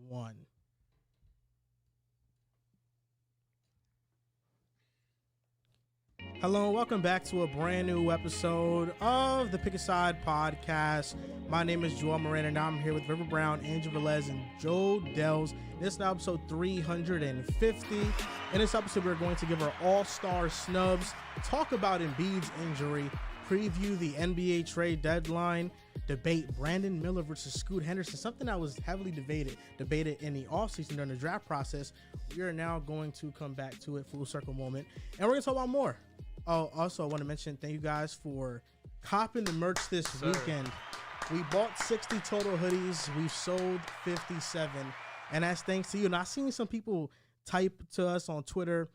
1. Hello and welcome back to a brand new episode of the Pick a Side podcast. My name is Joel Moran and I'm here with River Brown, Angel Velez, and Joe Dehls. This is now episode 350. In this episode, we're going to give our all-star snubs, talk about Embiid's injury, preview the NBA trade deadline, debate Brandon Miller versus Scoot Henderson, something that was heavily debated in the offseason during the draft process. We are now going to come back to it, full circle moment, and we're going to talk about more. Oh, also, I want to mention thank you guys for copping the merch this weekend. We bought 60 total hoodies. We've sold 57, and that's thanks to you. And I've seen some people type to us on Twitter,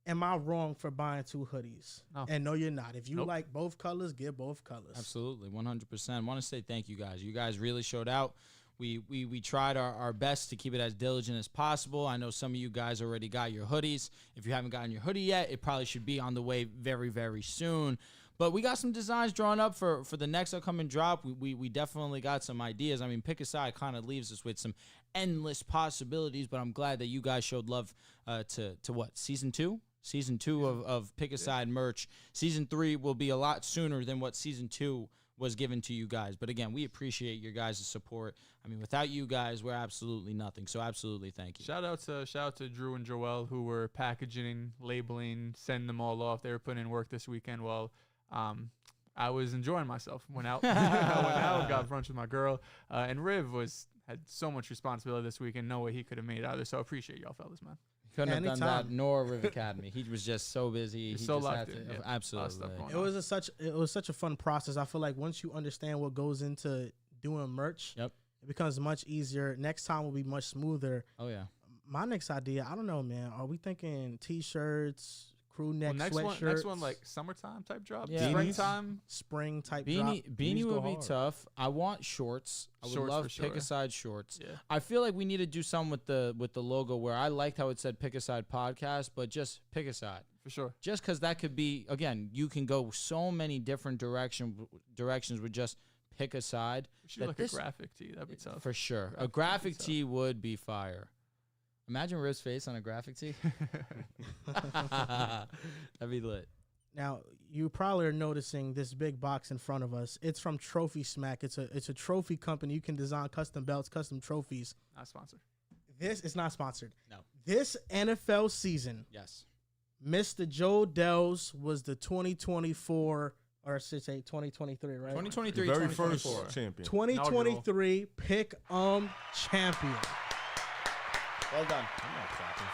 am I wrong for buying 2 hoodies? No. And no, you're not. If you like both colors, get both colors. Absolutely, 100%. I want to say thank you guys. You guys really showed out. We tried our best to keep it as diligent as possible. I know some of you guys already got your hoodies. If you haven't gotten your hoodie yet, it probably should be on the way very, very soon. But we got some designs drawn up for the next upcoming drop. We definitely got some ideas. I mean, Pick a Side kind of leaves us with some endless possibilities, but I'm glad that you guys showed love to what, Season 2? Season 2 of Pick a Side merch. Season 3 will be a lot sooner than what Season 2 was given to you guys. But again, we appreciate your guys' support. I mean, without you guys, we're absolutely nothing. So absolutely thank you. Shout out to Drew and Joel, who were packaging, labeling, sending them all off. They were putting in work this weekend while I was enjoying myself. Went out, got brunch with my girl. And Riv had so much responsibility this weekend. No way he could have made it either. So I appreciate y'all fellas, man. Couldn't have done that, nor Riv Academy. He was just so busy. He so just had locked in. to, Yeah. absolutely. It was such a fun process. I feel like once you understand what goes into doing merch, Yep. it becomes much easier. Next time will be much smoother. Oh yeah. My next idea, I don't know, man. Are we thinking t-shirts, crew neck sweatshirts? Next one, like summertime type drop. Yeah. Springtime. Spring type drop. Beanie would be tough. I want shorts. I would love Pick a Side shorts. Yeah. I feel like we need to do something with the logo where I liked how it said Pick a Side podcast, but just Pick a Side. For sure. Just because that could be, again, you can go so many different directions with just Pick a Side. We should do like a graphic tee. That'd be tough. For sure. A graphic tee would be fire. Imagine Riv's face on a graphic tee. That'd be lit. Now, you probably are noticing this big box in front of us. It's from Trophy Smack. It's a trophy company. You can design custom belts, custom trophies. Not sponsored. This is not sponsored. No. This NFL season, Yes. Mr. Joe Dehls was the 2024, or I should say 2023, right? 2023, The very 2024. first champion. 2023 Pickem champion. Well done.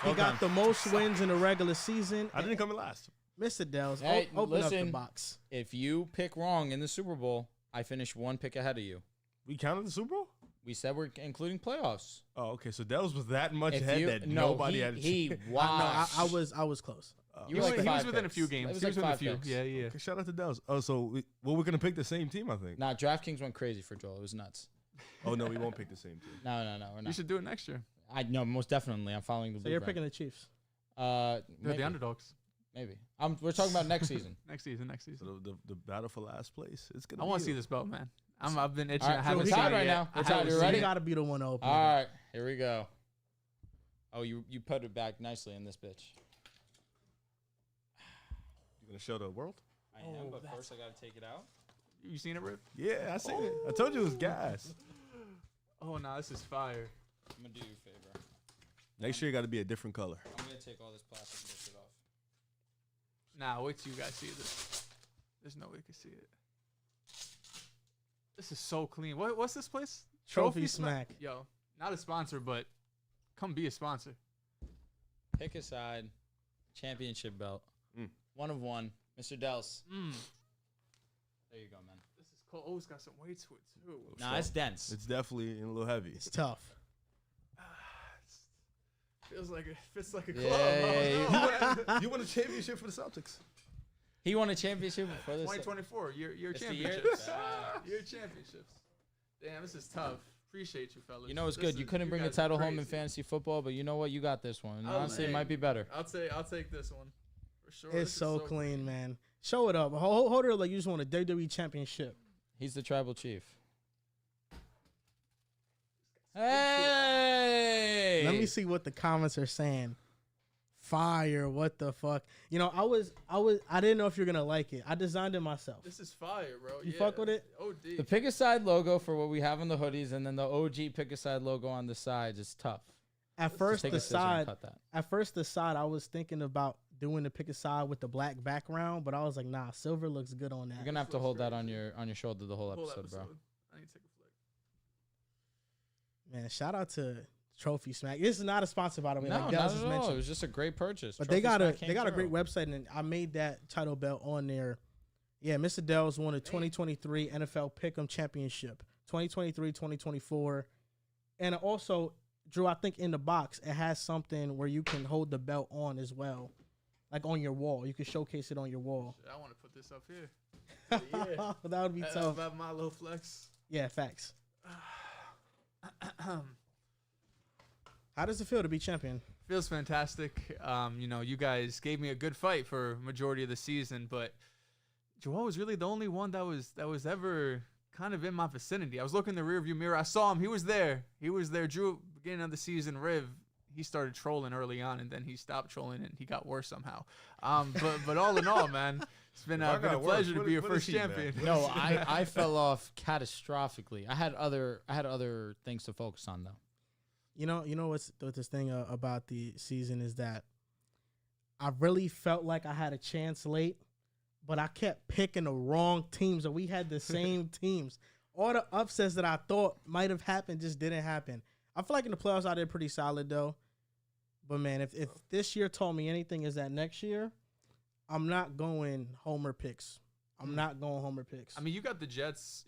He got the most wins in the regular season. I didn't come in last. Mr. Dehls, Hey, open up the listen. box. If you pick wrong in the Super Bowl, I finish 1 pick ahead of you. We counted the Super Bowl? We said we're including playoffs. Oh, okay. So Dehls was that much If ahead you- that no, nobody had a he chance. washed. I was close. You He were was, like he was 5 within a picks. few It games. was He was like within a 5 few. picks. Yeah. Okay, shout out to Dehls. Oh, so we're going to pick the same team, I think. Nah, DraftKings went crazy for Joel. It was nuts. Oh, no, we won't pick the same team. No, we're You not. should do it next year. I know, most definitely. I'm following the So you're blueprint. picking the Chiefs. They're Maybe. the underdogs. Maybe. We're talking about next season. Next season. So the battle for last place. It's gonna. I want to see this belt, man. I've been itching. All right, I haven't we're seen tied it right yet. now. We're I tied. haven't You seen ready? You it. got to be the one open. All right, here we go. Oh, you put it back nicely in this bitch. You gonna show the world? I am, but first I got to take it out. You seen it, Rip? Yeah, I seen it. I told you it was gas. Oh no, this is fire. I'm going to do you a favor. Next year, got to be a different color. I'm going to take all this plastic and shit off. Nah, wait till you guys see this. There's no way you can see it. This is so clean. What's this place? Trophy Smack. Yo, not a sponsor, but come be a sponsor. Pick a Side, championship belt. Mm. 1 of 1. Mr. Dehls. Mm. There you go, man. This is cool. Oh, it's got some weight to it too. Nah, it's dense. It's definitely a little heavy. It's tough. Feels like it fits like a glove. Yeah, You won a championship for the Celtics. He won a championship for this. 2024, year It's the year? championships. Facts. Year championships. Damn, this is tough. Appreciate you, fellas. You know it's This good. You is- couldn't bring the guys are title home in crazy. fantasy football, but you know what? You got this one. Oh, Honestly, it man. might be better. I'll take this one for sure. It's This is so clean, man. Show it up. Hold it up like you just won a WWE championship. He's the tribal chief. Hey! Hey. Let me see what the comments are saying. Fire, what the fuck? You know, I didn't know if you're gonna like it. I designed it myself. This is fire, bro. You fuck with it? OD. The Pick a Side logo for what we have on the hoodies, and then the OG Pick a Side logo on the sides is tough. At first, Take the a scissor and side. cut that. At first, the side. I was thinking about doing the pick a side with the black background, but I was like, nah, silver looks good on that. You're gonna have to hold that on your shoulder the whole episode, bro. I need to take a flick. Man, shout out to Trophy Smack. This is not a sponsor, by the way. No, like not Dehls at has all. mentioned. It was just a great purchase. But Trophy they Smack got a great came website, and I made that title belt on there. Yeah, Mr. Dehls won the 2023 NFL Pickem Championship, 2023, 2024. And also, Drew, I think in the box, it has something where you can hold the belt on as well. Like on your wall. You can showcase it on your wall. Shit, I want to put this up here. Yeah. That would be tough. About my little flex. Yeah, facts. How does it feel to be champion? Feels fantastic. You know, you guys gave me a good fight for majority of the season, but Joel was really the only one that was ever kind of in my vicinity. I was looking in the rearview mirror. I saw him. He was there. Drew, beginning of the season, Riv, he started trolling early on, and then he stopped trolling, and he got worse somehow. But all in all, man, it's been a pleasure to be your first champion. No, I fell off catastrophically. I had other things to focus on though. You know what's this thing about the season is that I really felt like I had a chance late, but I kept picking the wrong teams, and we had the same teams. All the upsets that I thought might have happened just didn't happen. I feel like in the playoffs I did pretty solid though. But man, if this year taught me anything, is that next year I'm not going homer picks. I'm not going homer picks. I mean, you got the Jets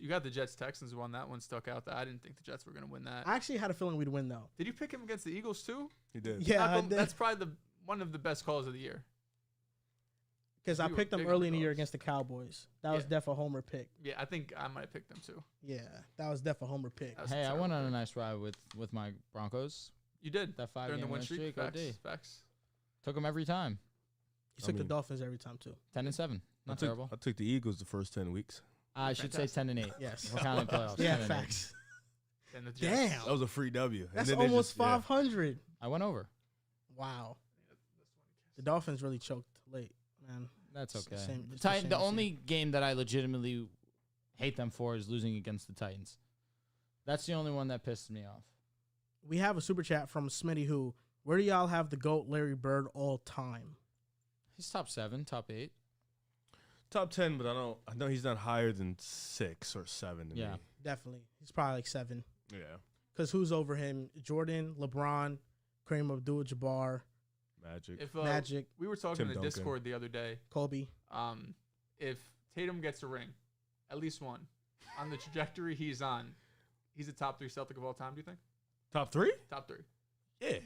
Texans one. That one stuck out. That I didn't think the Jets were going to win that. I actually had a feeling we'd win though. Did you pick him against the Eagles too? He did. Yeah, I did. That's probably one of the best calls of the year. Because I We were picked them big on early in the the year Dogs. against the Cowboys. That was Yeah. def a homer pick. Yeah, I think I might have picked them too. Yeah, that was def a homer pick. That was Hey, I terrible went on a pick. nice ride with my Broncos. You did That during the 5-game win streak. Facts. OD. Facts. Took them every time. You took the mean- Dolphins every time too. 10-7. Not terrible. I took the Eagles the first 10 weeks. I should say 10-8. Yes. We're counting playoffs. Yeah, 10-8. facts. And the Jets. Damn. That was a free W. And That's then they almost just- yeah. 500. I went over. Wow. The Dolphins really choked late, man. That's It's the okay. same- The it's the Titan, same the thing. only game that I legitimately hate them for is losing against the Titans. That's the only one that pissed me off. We have a super chat from Smitty who, where do y'all have the GOAT Larry Bird all time? He's top 7, top 8. Top 10, but I know he's not higher than 6 or 7 to Yeah. me. Definitely. He's probably like 7. Yeah. Because who's over him? Jordan, LeBron, Kareem Abdul-Jabbar, Magic. If Magic, we were talking Tim in the Duncan. Discord the other day, Kobe. if Tatum gets a ring, at least one, on the trajectory he's on, he's a top 3 Celtic of all time. Do you think? Top 3? Top 3. Yeah.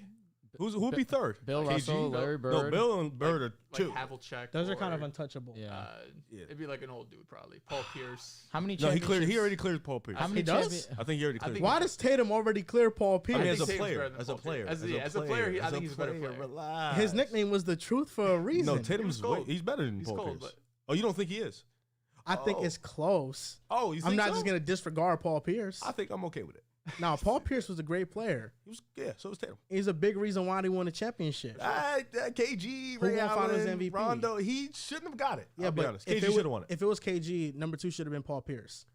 Who would be third? Bill KG? Russell, Larry No, Bird. Bill and Bird are Like 2. Havlicek. Those are kind or, of untouchable. Yeah. Yeah. It'd be like an old dude probably. Paul Pierce. How many No, he championships? already cleared Paul Pierce. How many He does? champion- I think he already I cleared. think- Why does Tatum already clear Paul Pierce? I mean, I as think a Tatum's player, better than as a Paul player, Pierce. As a player, I think he's a better player. Relax. His nickname was the truth for a reason. No, Tatum's cold. he's better than He's Paul cold, Pierce. but Oh, you don't think he is? I think Oh. it's close. Oh, you think I'm not so? just going to disregard Paul Pierce. I think I'm okay with it. No, Paul Pierce was a great player. He was, yeah, so was Tatum. He's a big reason why they won the championship. KG, Who Ray won Finals Allen, MVP? Rondo, he shouldn't have got it. Yeah, I'll be but honest. if KG it should was- have won it. If it was KG, number 2 should have been Paul Pierce.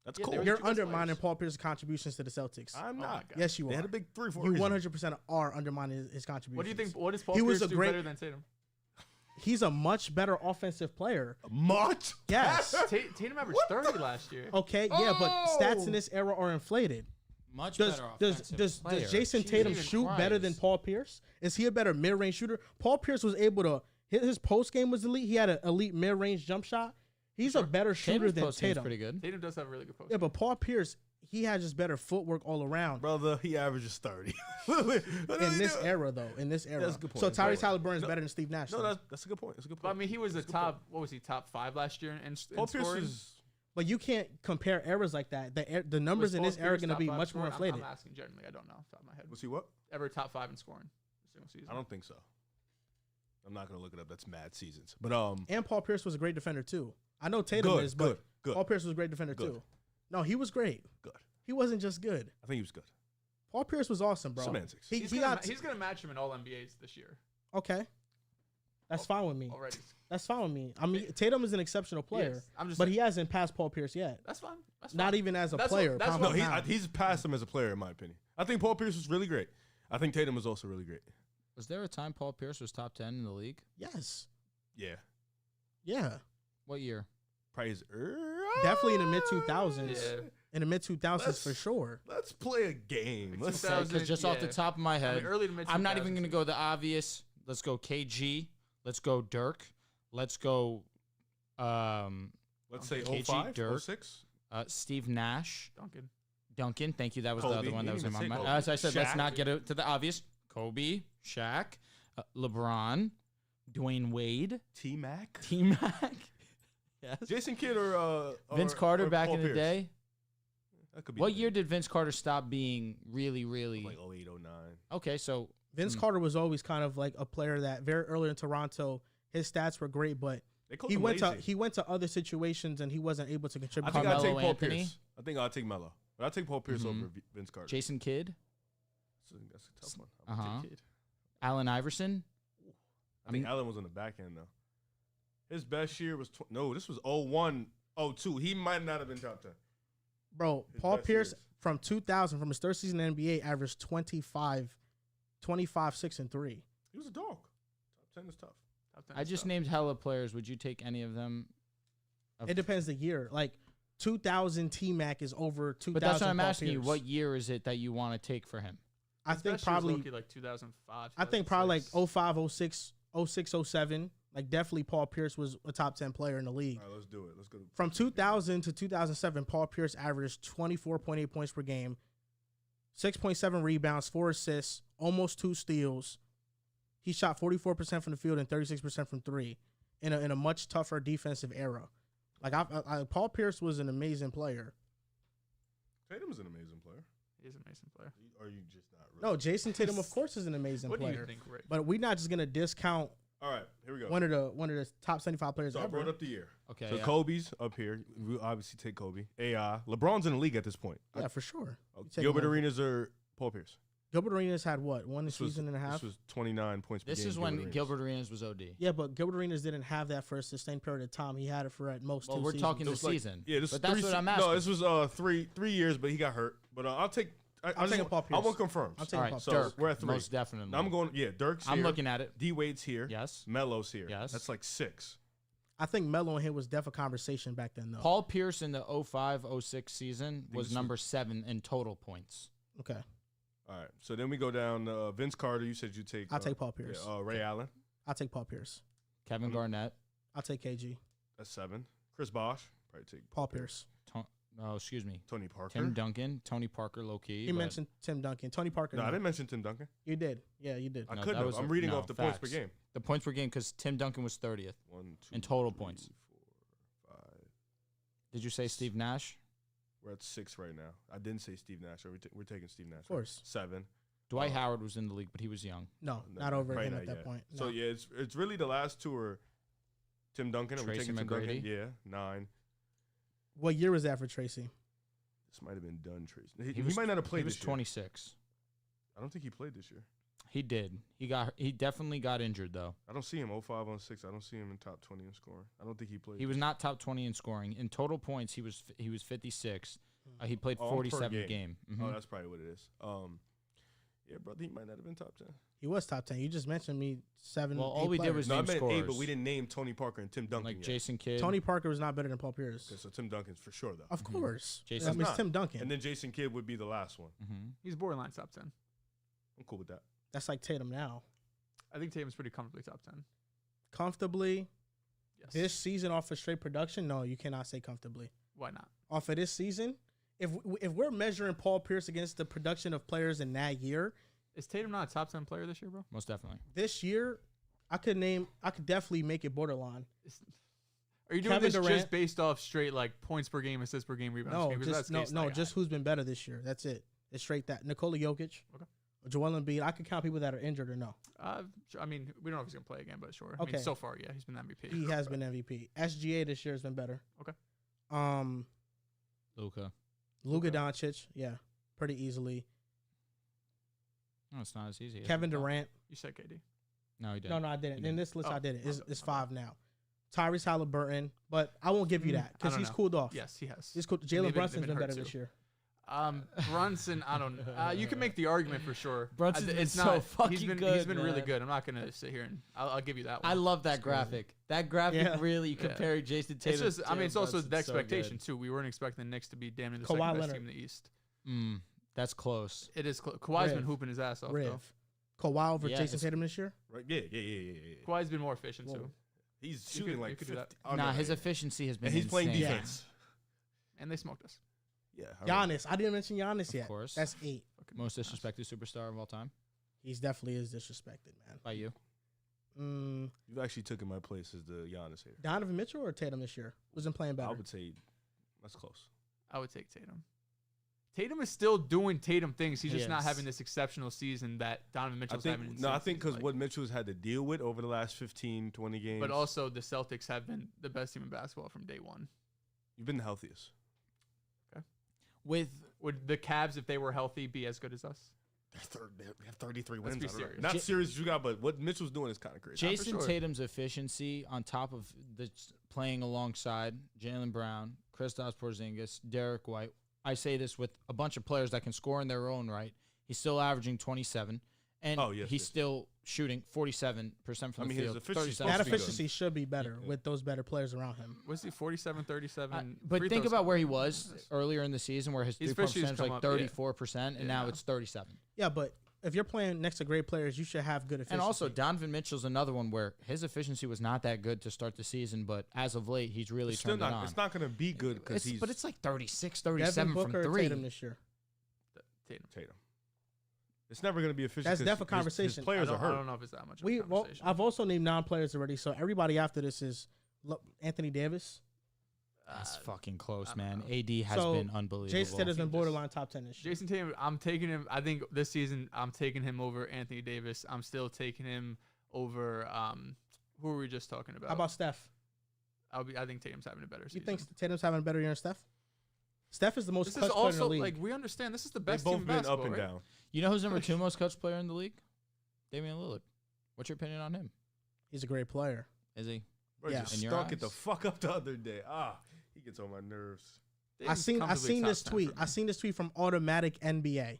That's Yeah, cool. they were You're two best undermining players. Paul Pierce's contributions to the Celtics. I'm my not. God. Yes, you They are. had a big 3 for a You reason. 100% are undermining his contributions. what do you think? What does Paul He was Pierce a do great- better than Tatum? He's a much better offensive player. Much? Yes. Tatum averaged 30 last year. Okay, yeah, but stats in this era are inflated. Much Does better does offensive does, player. does Jason Tatum Jesus shoot better than Christ. Paul Pierce? Is he a better mid-range shooter? Paul Pierce was able to his post game was elite. He had an elite mid-range jump shot. He's a better shooter Tatum's than post game's Tatum. pretty good. Tatum does have a really good post. Yeah, but Paul Pierce, he has just better footwork all around. Brother, he averages 30. In this era, though, in this era. That's a good point. So That's a good Tyrese point. Halliburton is No, better than Steve Nash. No, though. that's a good point. That's a good But I point. mean, he was a That's good top. point. What was he? Top 5 last year in Paul Pierce scoring. is. But you can't compare eras like that. The numbers Was in Paul this era are Pierce going to top be 5 much more scoring? inflated. I'm asking generally. I don't know off the top of my head. Was he what? Ever top 5 in scoring? A single season. I don't think so. I'm not gonna look it up. That's mad seasons. But And Paul Pierce was a great defender too. I know Tatum is, but good. Paul Pierce was a great defender Good. too. No, he was great. Good. He wasn't just good. I think he was good. Paul Pierce was awesome, bro. Semantics. He's gonna match him in all NBAs this year. Okay. That's fine with me. Already. That's fine with me. I mean, Tatum is an exceptional player, but he hasn't passed Paul Pierce yet. That's fine. Not even as a player. He's passed him as a player, in my opinion. I think Paul Pierce was really great. I think Tatum was also really great. Was there a time Paul Pierce was top 10 in the league? Yes. Yeah. Yeah. What year? Probably definitely in the mid 2000s. Yeah. In the mid 2000s for sure. Let's play a game. Let's say, Because just off the top of my head, early to mid 2000s. I'm not even going to go the obvious. Let's go KG. Let's go Dirk. Let's go. let's say KG, 05, Dirk, 06. Steve Nash. Duncan. Thank you. That was Kobe. the other one that was in my Kobe. mind. As I said, let's Shaq. not get to the obvious. Kobe, Shaq, LeBron, Dwayne Wade, T-Mac. T-Mac. Yes. Jason Kidd or Vince Carter or back Paul in the Pierce. day. That could be What year did Vince Carter stop being really, really? Like 08, 09. Okay, so Vince Carter was always kind of like a player that very early in Toronto, his stats were great, but They called he him went lazy. to he went to other situations and he wasn't able to contribute. I think I'll Carmelo take Paul Anthony. Pierce. I think I'll take Melo. But I'll take Paul Pierce over Vince Carter. Jason Kidd, So that's a tough one. I'm gonna Uh-huh. take Kidd. Allen Iverson. I think Allen was on the back end, though. His best year was... this was 01, 02. He might not have been top 10. Bro, His Paul best Pierce years. from 2000, from his third season in the NBA, averaged 25, 6, and 3. He was a dog. Top 10 is tough. I just named hella players. Would you take any of them? It depends the year. Like 2000 T-Mac is over 2000. But that's what I'm Paul asking you. Pierce. What year is it that you want to take for him? I think probably like 2005. I think probably like 05, 06, 06, 07. Like definitely Paul Pierce was a top 10 player in the league. All right, let's do it. Let's go. From 2000 to 2007, Paul Pierce averaged 24.8 points per game, 6.7 rebounds, 4 assists, almost 2 steals. He shot 44% from the field and 36% from 3 in a much tougher defensive era. Like Paul Pierce was an amazing player. Tatum is an amazing player. He's an amazing player. Or are you just not really? No, Jason Tatum, of course, is an amazing What do player. you think, Rick? But we're not just gonna discount All right, here we go. one of the top 75 players So I ever. brought up the year. Okay. So yeah. Kobe's up here. We obviously take Kobe. AI. LeBron's in the league at this point. Yeah, for sure. Take Gilbert him over. Arenas or Paul Pierce? Gilbert Arenas had what, one season and a half? This was 29 points per This game. is when Arenas. Gilbert Arenas was OD. Yeah, but Gilbert Arenas didn't have that for a sustained period of time. He had it for at most Well, 2 we're seasons. talking It the was like- season. Yeah, this but is that's 3 what I'm asking. No, this was three years, but he got hurt. But I'll take. I'm taking Paul Pierce. I want confirms. I'm taking All right, Paul So Pierce. Dirk. we're at 3. Most definitely. I'm going. Yeah, Dirk's here. I'm looking at it. D Wade's here. Yes. Melo's here. Yes. That's like 6. I think Melo and him was definitely a conversation back then, though. Paul Pierce in the 05-06 season was this number 7 in total points. Okay. All right. So then we go down. Vince Carter. You said you take. I'll take Paul Pierce. Ray Allen. I'll take Paul Pierce. Kevin Garnett. I'll take KG. That's 7. Chris Bosh. Probably take Paul Pierce. Excuse me. Tony Parker. Tim Duncan. Tony Parker, low key. He mentioned Tim Duncan. Tony Parker. No, I no. didn't mention Tim Duncan. You did. Yeah, you did. I No, couldn't that have. was I'm a- reading no, off the points per facts. game. the points per game because Tim Duncan was 30th. 1, 2, In total 3, points. 4, 5. Did you say Steve Nash? We're at 6 right now. I didn't say Steve Nash. We're taking Steve Nash. Of course. 7. Dwight Howard was in the league, but he was young. No, not over Probably him not at that yet. point. So No. yeah, it's really the last 2 are Tim Duncan. Are we Tracy taking Tim Duncan? McGrady? Yeah, 9. What year was that for Tracy? This might have been done, Tracy. He was- might not have played He was this year. 26. I don't think he played this year. He did. He definitely got injured though. I don't see him 05 on 6. I don't see him in top 20 in scoring. I don't think he played. He was not top 20 in scoring. In total points, he was 56. He played per 47 game. game. Oh, Mhm. that's probably what it is. Yeah, brother, he might not have been top 10. He was top 10. You just mentioned me 7. Well, all 8 we did players. was No, I name meant 8, but scorers. we didn't name Tony Parker and Tim Duncan Like yet. Jason Kidd. Tony Parker was not better than Paul Pierce. Okay, so Tim Duncan's for sure though. Of course. Jason- I mean, it's Not. Tim Duncan. And then Jason Kidd would be the last one. Mhm. He's borderline top 10. I'm cool with that. That's like Tatum now. I think Tatum's pretty comfortably top 10. Comfortably, Yes. this season off of straight production, no, you cannot say comfortably. Why not? Off of this season, if we're measuring Paul Pierce against the production of players in that year, Is Tatum not a top 10 player this year, bro? Most definitely. this year, I could definitely make it borderline. Are you doing Kevin this Durant- just based off straight like points per game, assists per game, rebounds per No, game? 'Cause just that's no, case-like. just who's been better this year. That's it. It's straight that. Nikola Jokic, Okay. Joel Embiid. I could count people that are injured or no. I mean, we don't know if he's gonna play again, but sure. I Okay. mean, so far, yeah, he's been MVP. He has been MVP. SGA this year has been better. Okay. Luka. Luka Doncic, yeah, pretty easily. No, it's not as easy. Kevin Durant. You said KD. No, he didn't. No, I didn't. In this list, Oh, I didn't. okay. It's 5 now. Tyrese Halliburton, but I won't give you that I because don't he's know. cooled off. Yes, he has. He's cool. They've Jalen been Brunson's been hurt better too. this year. Brunson, I don't know. You can make the argument for sure. Brunson's been it's so not, fucking he's been, good, He's been really man. good. I'm not going to sit here and I'll give you that one. I love that graphic. That graphic Yeah. really comparing Jason Tatum. It's just, I mean, it's also the Brunson's so expectation, good. too. We weren't expecting the Knicks to be damn near the Kawhi second best Leonard. team in the East. That's close. It is. Kawhi's been Riv. hooping his ass off, Riv. though. Kawhi over Yeah, Jason it's- Tatum this year? Right? Yeah. Kawhi's been more efficient, too. He's You shooting could- like you could do 50. that. Oh, Nah, no, his yeah. efficiency has been And he's playing insane. defense. And they smoked us. Yeah. Giannis. I didn't mention Giannis yet. Of course. That's 8. Most disrespected superstar of all time He's definitely is disrespected, man. by you. You've actually taken my place as the Giannis here. Donovan Mitchell or Tatum this year? Wasn't playing better. I would say that's close. I would take Tatum. Tatum is still doing Tatum things. He's He just not is. having this exceptional season that Donovan Mitchell's having. I insane think because seasons, what Mitchell's had to deal with over the last 15, 20 games. But also, the Celtics have been the best team in basketball from day one. You've been the healthiest. With Would the Cavs, if they were healthy, be as good as us? They have 33 Let's wins. be I don't know. serious. Not serious you got, but what Mitchell's doing is kind of crazy. Jason sure. Tatum's efficiency on top of the playing alongside Jaylen Brown, Kristaps Porzingis, Derek White. I say this with a bunch of players that can score in their own right. He's still averaging 27, and Oh, yes, he's yes. still shooting 47% from I mean, the his field. efficiency's 37 supposed that to be good. efficiency should be better with those better players around him. Was he 47, 37? But free think throws? about where he was earlier in the season, where his His three-point efficiency's percentage was come like up, yeah. 34%, and now Yeah. it's 37. Yeah, but if you're playing next to great players, you should have good efficiency. And also, Donovan Mitchell's another one where his efficiency was not that good to start the season, but as of late, he's really It's still turned it not. on. It's not going to be good because he's But it's like 36, Devin 37 Booker from or three. Tatum this year. Tatum. It's never going to be efficient. That's 'cause definitely his conversation. players I are don't hurt. know if it's that much of We a well, conversation. I've also named 9 players already, so everybody after this is Anthony Davis. That's fucking close, I don't man. know. AD has So, been unbelievable. Jason Tatum's been Just- borderline top 10 this year. Jason Tatum, I'm taking him. I think this season I'm taking him over Anthony Davis. I'm still taking him over. Who were we just talking about? How about Steph? I think Tatum's having a better You season. think Tatum's having a better year than Steph? Steph is the most This is clutch player in the also league. like we understand. This is the They've best team both in been up basketball, and right? down. You know who's number 2 most coached player in the league? Damian Lillard. What's your opinion on him? He's a great player. Is he? Bro, Yeah. just In your stunk it the eyes? fuck up the other day. He gets on my nerves. I Tatum's seen comfortably this top 10 tweet. for I me. seen this tweet from Automatic NBA.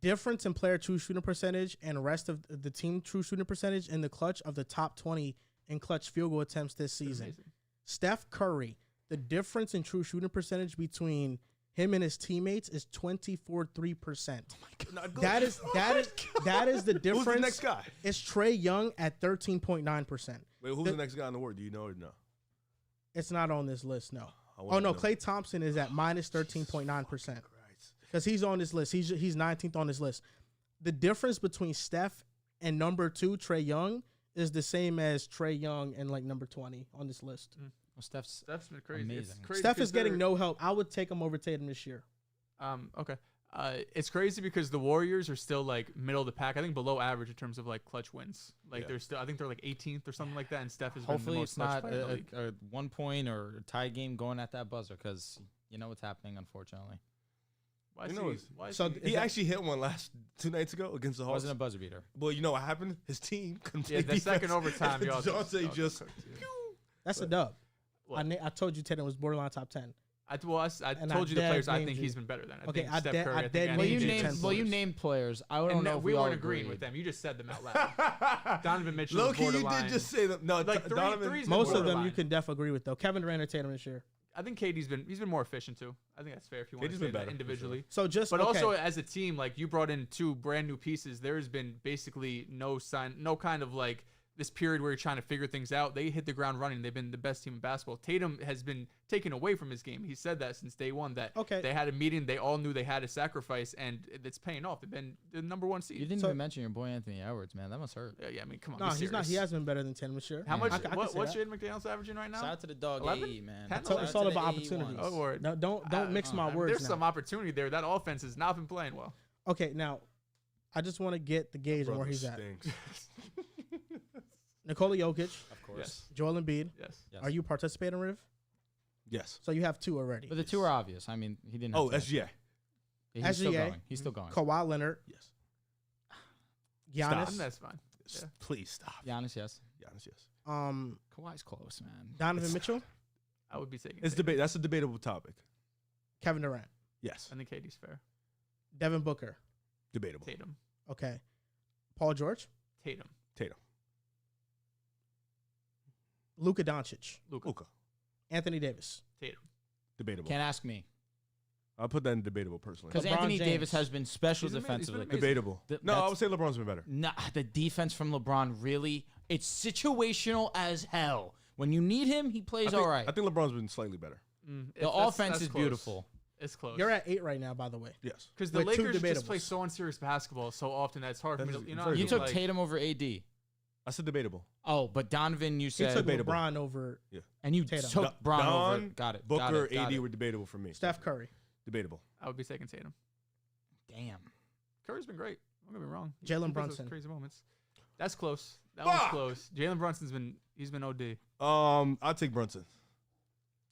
Difference in player true shooting percentage and rest of the team true shooting percentage in the clutch of the top 20 in clutch field goal attempts this season. Amazing. Steph Curry, the difference in true shooting percentage between him and his teammates is 24.3%. That is the difference. Who's the next guy? It's Trae Young at 13.9%. Wait, who's The- the next guy on the word? Do you know or no? It's not on this list, no. I Oh wanna no, know. Klay Thompson is at minus 13.9%. Because he's on this list. He's 19th on this list. The difference between Steph and number 2, Trae Young, is the same as Trae Young and like number 20 on this list. Well, Steph's Steph's been crazy. It's Amazing. crazy Steph 'cause is getting they're- no help. I would take him over Tatum this year. Okay. It's crazy because the Warriors are still like middle of the pack. I think below average in terms of like clutch wins. Like Yeah. they're still. I think they're like 18th or something like that. And Steph has hopefully been the it's most clutch not player in the league. a 1 point or a tie game going at that buzzer, because you know what's happening, unfortunately. Why You is know he? it's- Why is So he? Is He that- actually hit one 2 nights ago against the It Hawks. wasn't a buzzer beater. Well, you know what happened? His team couldn't Yeah, play the second defense. overtime, y'all Jonte just cooked, yeah. That's a dub. What? I told you Tatum was borderline top 10. I And I told you the dead players I named think you. he's been better than. Okay, think I Steph dead- Curry, I I think dead Anthony Well, you named Davis. named you named players. I don't And know if we all weren't agreeing agreed. with them. You just said them out loud. Donovan Mitchell. Low was key, you borderline. did just say that. No, Like three- Donovan. three's Most of them borderline. you can definitely agree with, though. Kevin Durant or Tatum this year. I think KD's been more efficient too. I think that's fair if you want to KD's say been that better, for individually. So just But okay. also as a team, like you brought in 2 brand new pieces. There's been basically no kind of like this period where you're trying to figure things out. They hit the ground running. They've been the best team in basketball. Tatum has been taken away from his game. He said that since day one that Okay. they had a meeting. They all knew they had a sacrifice, and it's paying off. They've been the number 1 seed. You didn't So- even mention your boy Anthony Edwards, man. That must hurt. Yeah, I mean, come on. No, be he's not. He serious. has been better than Tatum this year. How Yeah. much? I can What, say what's that. Jaden McDaniels averaging right now? Shout out to the dog 11? AE, man. 10? Shout out It's to all the about AE opportunities. ones. Oh, word. No, don't mix my I mean, words there's now. some opportunity there. That offense has not been playing well. Okay, now I just want to get the gauge on where Brother he's at. stinks. Nikola Jokic, Of course. Yes. Joel Embiid. Yes. Yes. Are you participating, Riv? Yes. So you have 2 already. But the 2 are obvious. I mean, he didn't. Oh, have to- SGA. Yeah, he's still SGA. going. He's still going. Kawhi Leonard, Yes. Giannis, That's fine. Yeah. Please stop. Giannis, yes. Giannis, yes. Kawhi's close, man. Donovan Mitchell, I would be taking. It's Tatum. debate. That's a debatable topic. Kevin Durant, Yes. I think KD's fair. Devin Booker. Debatable. Tatum. Okay. Paul George, Tatum. Tatum. Luka Doncic, Luka. Anthony Davis. Tatum. Debatable. Can't ask me. I'll put that in debatable personally. Because LeBron Anthony James. Davis has been special He's been defensively. amazing. Debatable. No, I that's- would say LeBron's been better. Nah, the defense from LeBron really, it's situational as hell. When you need him, he plays all right. I think LeBron's been slightly better. The offense is close. beautiful. It's close. You're at 8 right now, by the way. Yes. Because the with two Lakers just play debatables. so unserious basketball so often that it's hard for me to. You know, Very what I You mean? took Like, Tatum over AD. I said debatable. Oh, but Donovan, you He said, took debatable. LeBron over and you Tatum. took Bron over. Don, Got it. Booker, got it, got AD it. were debatable for me. Steph Curry. Debatable. I would be taking Tatum. Damn. Curry's been great. Don't get me wrong. Jalen He does those Brunson. Crazy moments. That's close. That one's Fuck! close. Jalen Brunson's been OD. I'll take Brunson.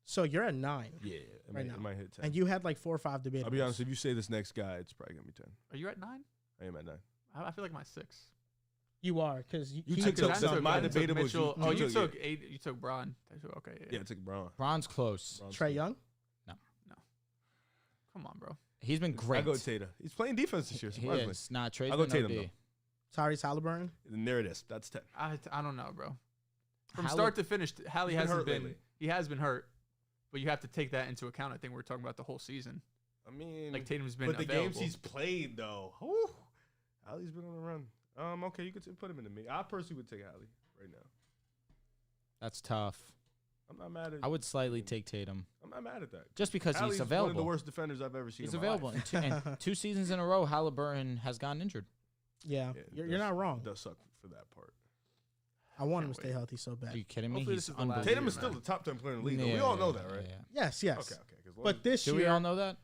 So you're at 9. Yeah. It Right might, now. it might hit 10. And you had like 4 or 5 debates. I'll be honest. If you say this next guy, it's probably going to be 10. Are you at 9? I am at 9. I feel like my 6. You are, because You he took took so some. my I took debatable is Mitchell. you Oh, you took- took you took Bron. Okay. Yeah, I took Brown. Bron's close. Trey Young. Come on, bro. He's been great. I go Tatum. He's playing defense this year, He surprisingly. is. Nah, Trey's I'll go been Tatum, OD. though. Tyrese Halliburton. And there it is. That's 10. I don't know, bro. From Halli- start to finish, Hallie He's been hasn't hurt been. lately. He has been hurt, but you have to take that into account. I think we're talking about the whole season. I mean, Like Tatum's been but the available. games he's played, though. Whew. Hallie's been on a run. Okay, you could put him in the mid. I personally would take Hallie right now. That's tough. I'm not mad at. I would slightly take Tatum I'm not mad at that. just because Hallie's he's one of available. the worst defenders I've ever seen. He's in my available. life. And 2 seasons in a row, Halliburton has gotten injured. Yeah, Yeah, it you're does- not wrong. It does suck for that part. I want him to Can't stay wait. healthy so bad. Are you kidding me? Hopefully He's this is the last unbelievable. Tatum is man. still the top 10 player in the league. Though. We all know that, right? Yes, yes. Okay. But this Do year, we all know that?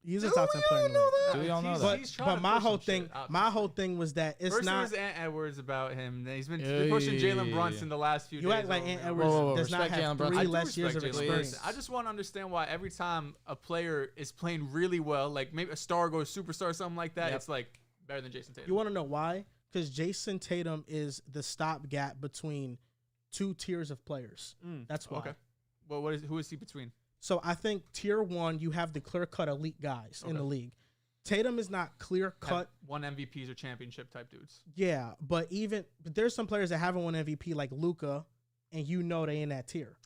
he's a top 10 player in the league. Do we all know He's- that? he's trying But to my push whole some thing, shit out. my whole thing was that it's First not. there was Ant Edwards about him. Then he's been Yeah, pushing yeah, Jalen yeah, Brunson the last few You days. act like over Ant and Edwards over. Whoa, does not respect have Jalen Brunson. 3 I do less years of respect Jalen experience. Brunson. I just want to understand why every time a player is playing really well, like maybe a star goes superstar, something like that, Yep. it's like better than Jason Tatum. You want to know why? Because Jason Tatum is the stopgap between 2 tiers of players. That's why. Okay. Well, who is he between? So I think tier 1, you have the clear-cut elite guys in the league. Tatum is not clear-cut. Have won MVPs or championship type dudes. Yeah, but there's some players that haven't won MVP like Luka, and you know they in that tier.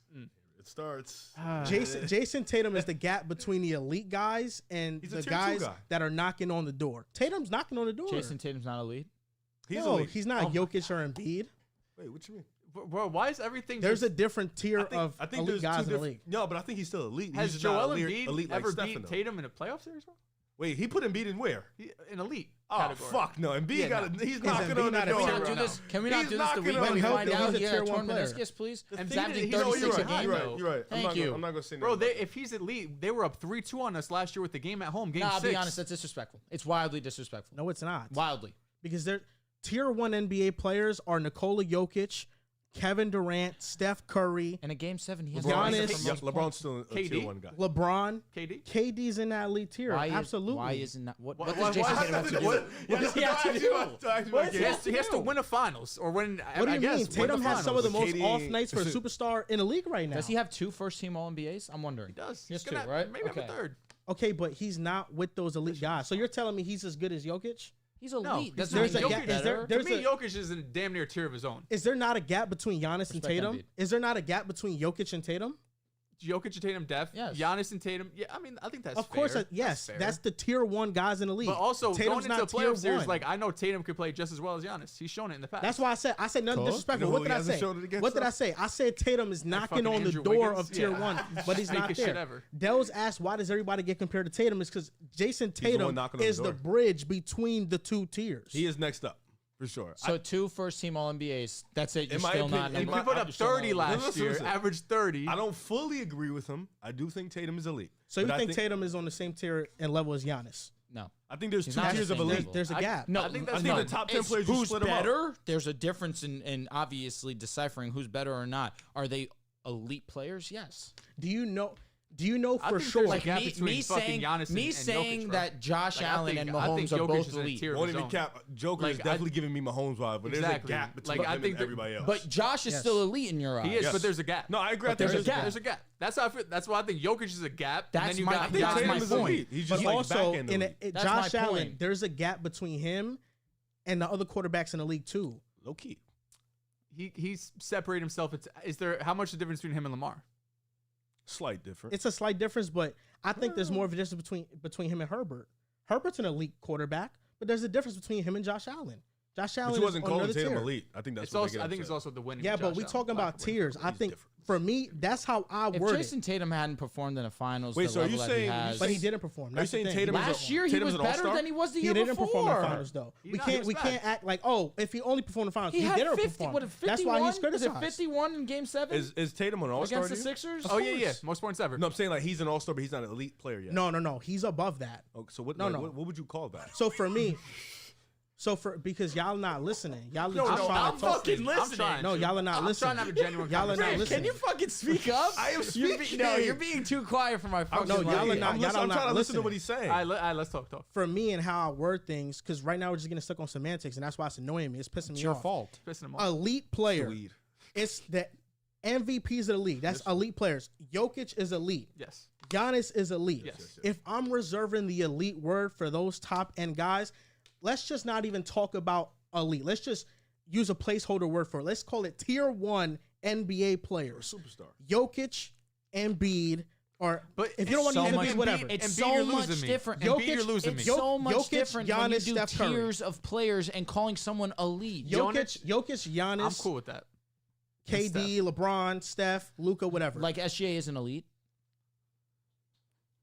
It starts. Jason Tatum is the gap between the elite guys and He's a the tier 2 guys guy. that are knocking on the door. Tatum's knocking on the door. Jason Tatum's not elite. He's no, elite. he's not Jokic or Embiid. Wait, what you mean? Bro, why is everything There's a just, different tier of I think elite there's guys two in the different. league. No, but I think he's still elite. has He's just not Joel elite, Embiid elite like ever Stephen, beat though. Tatum in a playoff series, bro? Wait, he put Embiid in where? An elite Oh category. fuck no! Embiid Yeah, got no. he's knocking Embiid on the not a Can we door. not tier do one. this? Can we not He's do this the knocking week on when we the find door. out He's a he had tier a torn 1 player. meniscus, please? And He's he averaging did- you know, 36 you're a game, You're though. right. You're right. Thank you. I'm not gonna say Bro, nothing. if he's elite, they were up 3-2 on us last year with the game at home. Game Nah, I'll 6. be honest, that's disrespectful. It's wildly disrespectful. No, it's not. Wildly. Because they're tier 1 NBA players are Nikola Jokic, Kevin Durant, Steph Curry, In a game 7, he has Giannis- the Yeah, most LeBron's points. still a KD? tier 1 guy. LeBron. KD. KD's in that elite tier. Absolutely. Why isn't that? What Why- does why- Jason why- Tatum have to do? what- What does he have to do? He has to win a finals or win. What do I you guess, mean? win Tatum has some of the finals. most KD off nights for a superstar in the league right now. Does he have 2 first-team All-NBAs? I'm wondering. He does. He has He's 2, gonna right? maybe have Okay. a third. Okay, but he's not with those elite guys. So you're telling me he's as good as Jokic? He's No, elite. he's Doesn't not. There's mean a he's gap- is better. there- To me, Jokic is in a damn near tier of his own. Is there not a gap between Giannis and Respect Tatum? Embiid. Is there not a gap between Jokic and Tatum? Jokic and Tatum def. Yes. Giannis and Tatum. Yeah, I mean, I think that's Of course, fair. yes. fair. That's the tier 1 guys in the league. But also, Tatum's going into not the tier playoff series, 1. like, I know Tatum could play just as well as Giannis. He's shown it in the past. That's why I said nothing Cool. disrespectful. You know What who did he I hasn't say? shown it against, What did though? I say? I said Tatum is knocking fucking on the Andrew door Wiggins? of tier Yeah. 1, but he's not Fakest shit there. ever. Dehls asked, why does everybody get compared to Tatum? It's because Jason the one Tatum knocking on the is the door. bridge between the 2 tiers. He is next up for sure. So 2 first-team All-NBAs. That's it. You're In my still opinion- not. in He my- put up you're still not 30 elite. last Listen, year, listen. averaged 30. I don't fully agree with him. I do think Tatum is elite. So you But I think Tatum is on the same tier and level as Giannis? No. I think there's He's 2 not tiers the of same elite. level. There's a gap. No, I think I that's think no. the top 10 It's players you who's split 'em up. better. There's a difference in obviously deciphering who's better or not. Are they elite players? Yes. Do you know? Do you know I for think sure? there's Like gap me between fucking saying, Giannis me and saying Jokic, bro. that Josh Like, Allen and I think Mahomes are Jokic both is in a elite. tier of Won't his even own. cap. Joker is Like, definitely giving me Mahomes vibe, but there's a Exactly. gap between Like, I him think and that- everybody else. But Josh is Yes. still elite in your eyes. He is, Yes. but there's a gap. No, I agree. I But think there's a gap. There's a gap. That's how that's why I think Jokic is a gap. That's and then you my- got I think that's Tatum my is point. elite. He's But just like also, back end in elite. That's Josh my Allen, point. there's a gap between him and the other quarterbacks in the league too. Low key. He's separated himself. Is there how much the difference between him and Lamar? Slight difference. It's a slight difference, but I think there's more of a difference between him and Herbert. Herbert's an elite quarterback, but there's a difference between him and Josh Allen. Josh Allen But you wasn't is on calling another Tatum tier. elite. I think that's It's what also they get I think it's upset. also the winning. Yeah, of but Josh we Allen. talking about tiers. I He's think different. for me, that's how I If word Jason it. Tatum hadn't performed in the finals, Wait, the so are you level that saying- he has, But he didn't perform. Are you That's the saying thing. Tatum is last a- year he Tatum's was an better all-star? than he was the He year didn't before. perform in the finals though. He We was can't bad. act like, oh, if he only performed in the finals, He he had didn't 50. perform. What, 51? That's why he's Was criticized. it 51 in Game 7 Is Tatum an all-star against the to you? Sixers? Oh yeah, Course. most points ever. No, I'm saying like he's an all-star, but he's not an elite player yet. No. He's above that. Oh, so what? No, like, no. What would you call that? So for me, because y'all not listening, y'all No, just no, trying I'm to talk. fucking listening. I'm trying. No, y'all are not I'm listening. trying to have a genuine Y'all are not conversation. listening. Can you fucking speak up? I am You're speaking. No, you're being too quiet for my fucking No, life. y'all are not- I'm y'all trying not to listen to listening. what he's saying. All right, let's talk. For me and how I word things, because right now we're just getting stuck on semantics, and that's why it's annoying me. It's pissing me It's your off. fault. Pissing him off. Elite player. Weed. It's the MVPs of the league. That's elite players. Jokic is elite. Yes. Giannis is elite. Yes. If I'm reserving the elite word for those top end guys, let's just not even talk about elite. Let's just use a placeholder word for it. Let's call it tier 1 NBA players. Superstar. Jokic, Embiid, or But if you don't want to so use much, Embiid, whatever. It's Embiid, so you're much losing me. different. Embiid, you're Jokic- losing me. It's so much Jokic, different when you Giannis, do Steph Curry. tiers of players and calling someone elite. Jokic, Giannis, I'm cool with that. KD, LeBron, Steph, Luka, whatever. Like SGA isn't elite.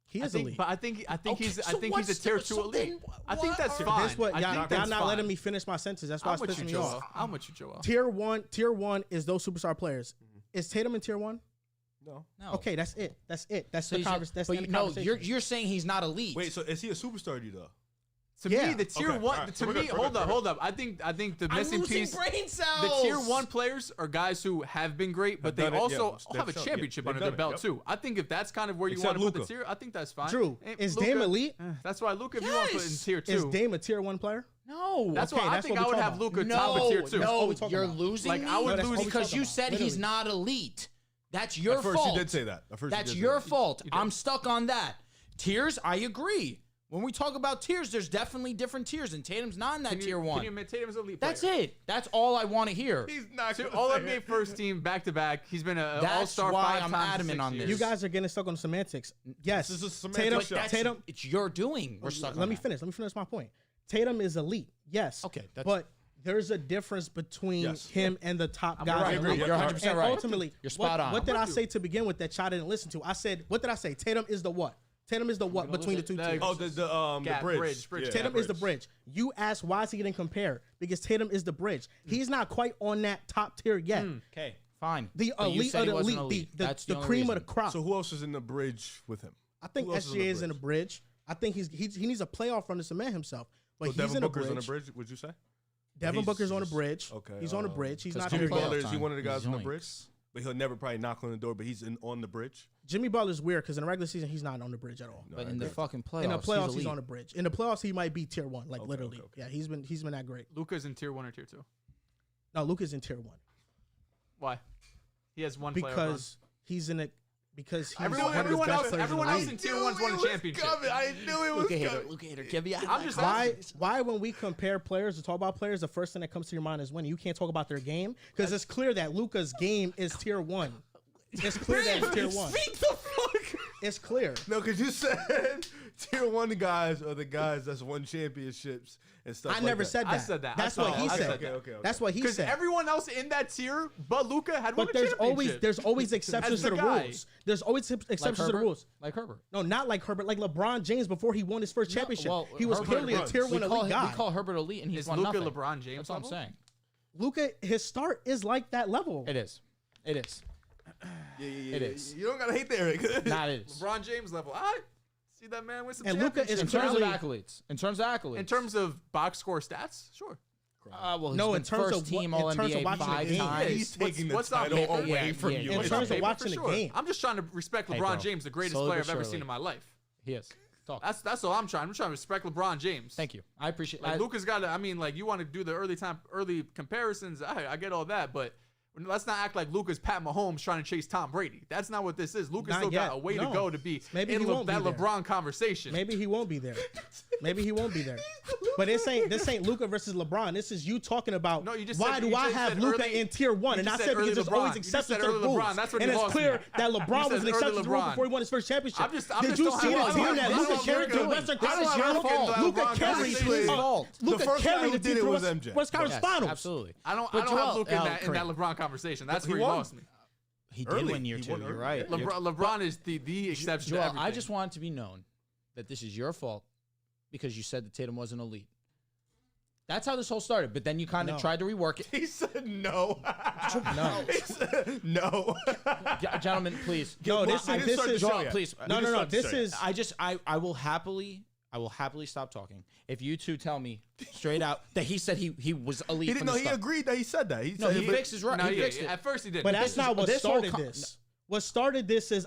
he I is think, elite. but I think Okay, he's so a tier 2 elite. I think that's fine. That's what I y'all, think y'all that's not fine. letting me finish my sentence. That's why I'm it's with you, pissing me Joel. off. I'm with you, Joel. Tier one is those superstar players. Is Tatum in tier 1? No. No. Okay, that's it. That's it. That's So the he's- conversation. That's but the end of no, conversation. you're saying he's not elite. Wait, so is he a superstar to you though? To Yeah. me, the tier Okay, 1. alright, To so we're me, good, we're good. hold up. I think the I'm missing losing piece. brain cells. The tier 1 players are guys who have been great, but they done it, also yeah. have a They've shown- championship yeah, under they've their done belt it, too. I think if that's kind of where you Except want to put the Luka. tier, I think that's fine. Drew, And is Luka- Dame elite? That's why Luka, if you want to put in Yes. tier 2, Is Dame a tier 1 player? No. that's Okay, why I that's think what I we would talking have about. Luka top of tier 2. That's all No, we talking you're about. losing Like, me I would that's all lose we because talking you about. said he's Literally. not elite. That's your At first fault. you did say that. At first That's you did your say that. fault. You did. I'm stuck on that. Tiers, I agree. When we talk about tiers, there's definitely different tiers, and Tatum's not in that tier 1. Can you admit Tatum's elite That's player? it. That's all I want to hear. He's not So gonna all say NBA it. first team back to back. He's been an That's all-star why 5 I'm times in adamant 6 on years. this. You guys are getting stuck on semantics. Yes. This is a semantic Tatum, show. That's, Tatum. it's your doing. We're stuck on Let me that. finish. Let me finish my point. Tatum is elite. Yes. Okay, that's- but there's a difference between Yes. him and the top You're guys. right. in the You're league. 100% And right. ultimately, You're spot on. What did I'm I with say to begin with that y'all didn't listen to? I said, what did I say? Tatum is the what? Tatum is the what gonna between the lose two it? teams? Oh, the Gap, bridge. bridge. Yeah, Tatum is the bridge. You asked why is he getting compared? Because Tatum is the bridge. He's not quite on that top tier yet. Okay, fine. The But you elite said of he the wasn't elite, the That's the only cream reason. of the crop. So who else is in the bridge with him? I think Who else SGA is in the bridge. I think he needs a playoff run to cement himself. But So he's Devin in the Booker's bridge. on the bridge, would you say? Devin He's Booker's on the just- bridge. okay, He's on the bridge. He's 'cause not come here Jimmy yet. playoff Butler, is he time. one of the guys on the Zoinks. bridge? But he'll never probably knock on the door, but he's on the bridge. Jimmy Butler's weird because in the regular season he's not on the bridge at all. But in the fucking playoffs, In the playoffs, he's elite. on the bridge. In the playoffs, he might be tier 1, like Okay, literally. okay. Yeah, he's been that great. Luka's in tier 1 or tier 2. No, Luka's in tier 1 Why? He has one playoff run. because he's in a because he's Everyone, one of the everyone best else, players everyone in the else league. in tier 1's won a championship. I knew it was Luka hater, coming. Luka hater, Kevin. I'm just Why when we compare players or talk about players, the first thing that comes to your mind is winning. You can't talk about their game because it's clear that Luka's game is tier 1. It's clear that it's tier 1. Speak the fuck. It's clear. No, because you said tier 1 guys are the guys that's won championships and stuff. I never said that. I said that. That's I what said he that. said. Okay. That's what he Because said. everyone else in that tier, but Luka, had won But a there's championship. always exceptions to the the guy. rules. There's always exceptions Like to the Herbert? rules. Like Herbert. No, not like Herbert. Like LeBron James before he won his first championship. Well, he was Herbert clearly a runs. tier We 1 elite call, guy. we call Herbert elite, and he's Is won Luka nothing. LeBron James That's what I'm level? saying. Luka, his start is like that level. It is. It is. Yeah. It is. You don't gotta hate the Eric. Not it is. LeBron James level. I see that man with some And Luka is In championships. terms of Clearly- accolades. In terms of accolades. In terms of box score stats, sure. LeBron. Well, No, he's in been terms first of team what- in terms of All-NBA watching the 5 game. Yeah, times. he's taking the what's on title paper? away Yeah, from yeah, you. yeah. In What's terms on of paper, watching for the game. I'm just trying to respect Hey, LeBron bro. James, the greatest Slowly player but I've ever surely. seen in my life. He is. Talk. That's all I'm trying. I'm trying to respect LeBron James. Thank you. I appreciate. Like Luka's got to. I mean, like you want to do the early comparisons. I get all that, but let's not act like Luka's Pat Mahomes trying to chase Tom Brady. That's not what this is. Luka's Not still yet. got a way No. to go to be Maybe in he won't that be there. LeBron conversation. Maybe he won't be there. Maybe he won't be there. But this ain't Luka versus LeBron. This is you talking about No, you just why said- do you I just have said Luka early- in tier one? you And I just said said because early there's always LeBron. You just exceptions said to the early rules. LeBron. That's when And you it's lost clear me. that LeBron You was said an exception to early the rule LeBron. before he won his first championship. I'm just Did you don't see have the team Luka. that I don't Luka have carried to the Luka. Western I don't Conference have Finals? Luka in the Luka LeBron carried conversation. His fault. Luka The first guy carried who the did team it to was West MJ. Conference Yes, Finals. absolutely. I don't But have Joel, Luka in that Kareem. LeBron conversation. That's He where he won. lost me. He did Early. win year He 2. won You're early. right. LeBron is the exception to Joel, everything. I just want it to be known that this is your fault because you said that Tatum wasn't elite. That's how this whole started. But then you kind of No. tried to rework it. He said no. No. He said no. Gentlemen, please. No, this We is didn't this start the is show Joel, yet. please. We no, didn't no, no. start the This show yet. is I will happily stop talking if you two tell me straight out that he said he was elite. He didn't from know. the He start. agreed that he said that. He No, said he fixed his right. No, He yeah, fixed it. at first he did. But that's not what this whole started this. What started this is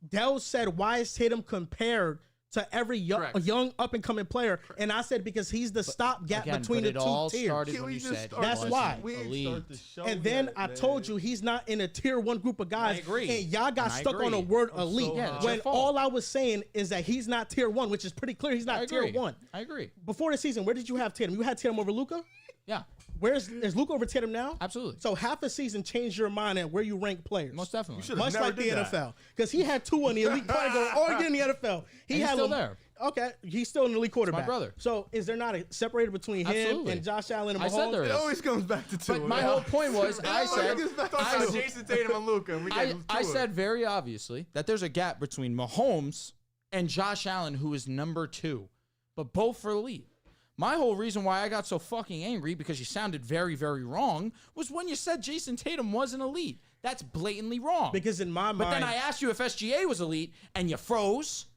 Dehls said, why is Tatum compared to every Correct. young up and coming player? And I said because he's the stopgap between the it all two tiers. started Can when we you just said start That's he why. wasn't We ain't elite. start the show And then yet, I man. told you he's not in a tier one group of guys. I agree. And y'all got And I stuck on a agree. word I'm elite. so Yeah, that's when your fault. all I was saying is that he's not tier one, which is pretty clear. He's I not tier agree. one. I agree. Before the season, where did you have Tatum? You had Tatum over Luka? Yeah, Is Luka over Tatum now? absolutely. So half a season changed your mind at where you rank players. Most definitely. should've Much never like the did that. NFL. Because he had two in the elite category all year in the NFL. He And he's had still them- there. Okay, he's still an elite quarterback. brother. So is there not a separator between him Absolutely. and Josh Allen and I Mahomes? said there It is. always comes back to two. But my whole point was, I said, I said Jason Tatum and Luka. And we get I to it. said very obviously that there's a gap between Mahomes and Josh Allen, who is number 2, but both for elite. My whole reason why I got so fucking angry, because you sounded very, very wrong, was when you said Jason Tatum wasn't elite. That's blatantly wrong. Because in my mind, But then I asked you if SGA was elite, and you froze,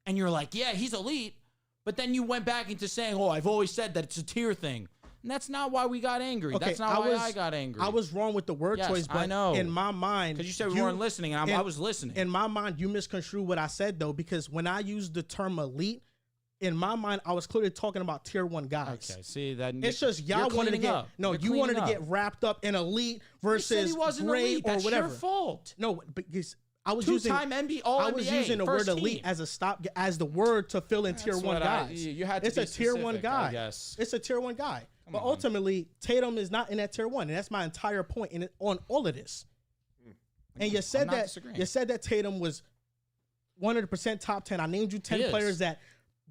and you're like, yeah, he's elite. But then you went back into saying, oh, I've always said that it's a tier thing. And that's not why we got angry. okay, That's not why I got angry. I was wrong with the word Yes, choice, but I know. in my mind, Because you said we weren't listening, and I was listening. In my mind, you misconstrued what I said though, because when I used the term elite, in my mind, I was clearly talking about tier one guys. Okay, see that It's just y'all wanted to get you wanted to get wrapped up in elite You said versus he wasn't great elite. or That's whatever. your fault. No, because I was using Two-time NBA, all I was NBA, using the first word elite team. as a as the word to fill in tier That's one what guys. you had to it's be a tier one specific, guy. I guess. It's a tier one guy. But on. ultimately, Tatum is not in that tier one, and that's my entire point on all of this. And you said not that disagreeing. Tatum was 100% top 10. I named you 10 He is. players that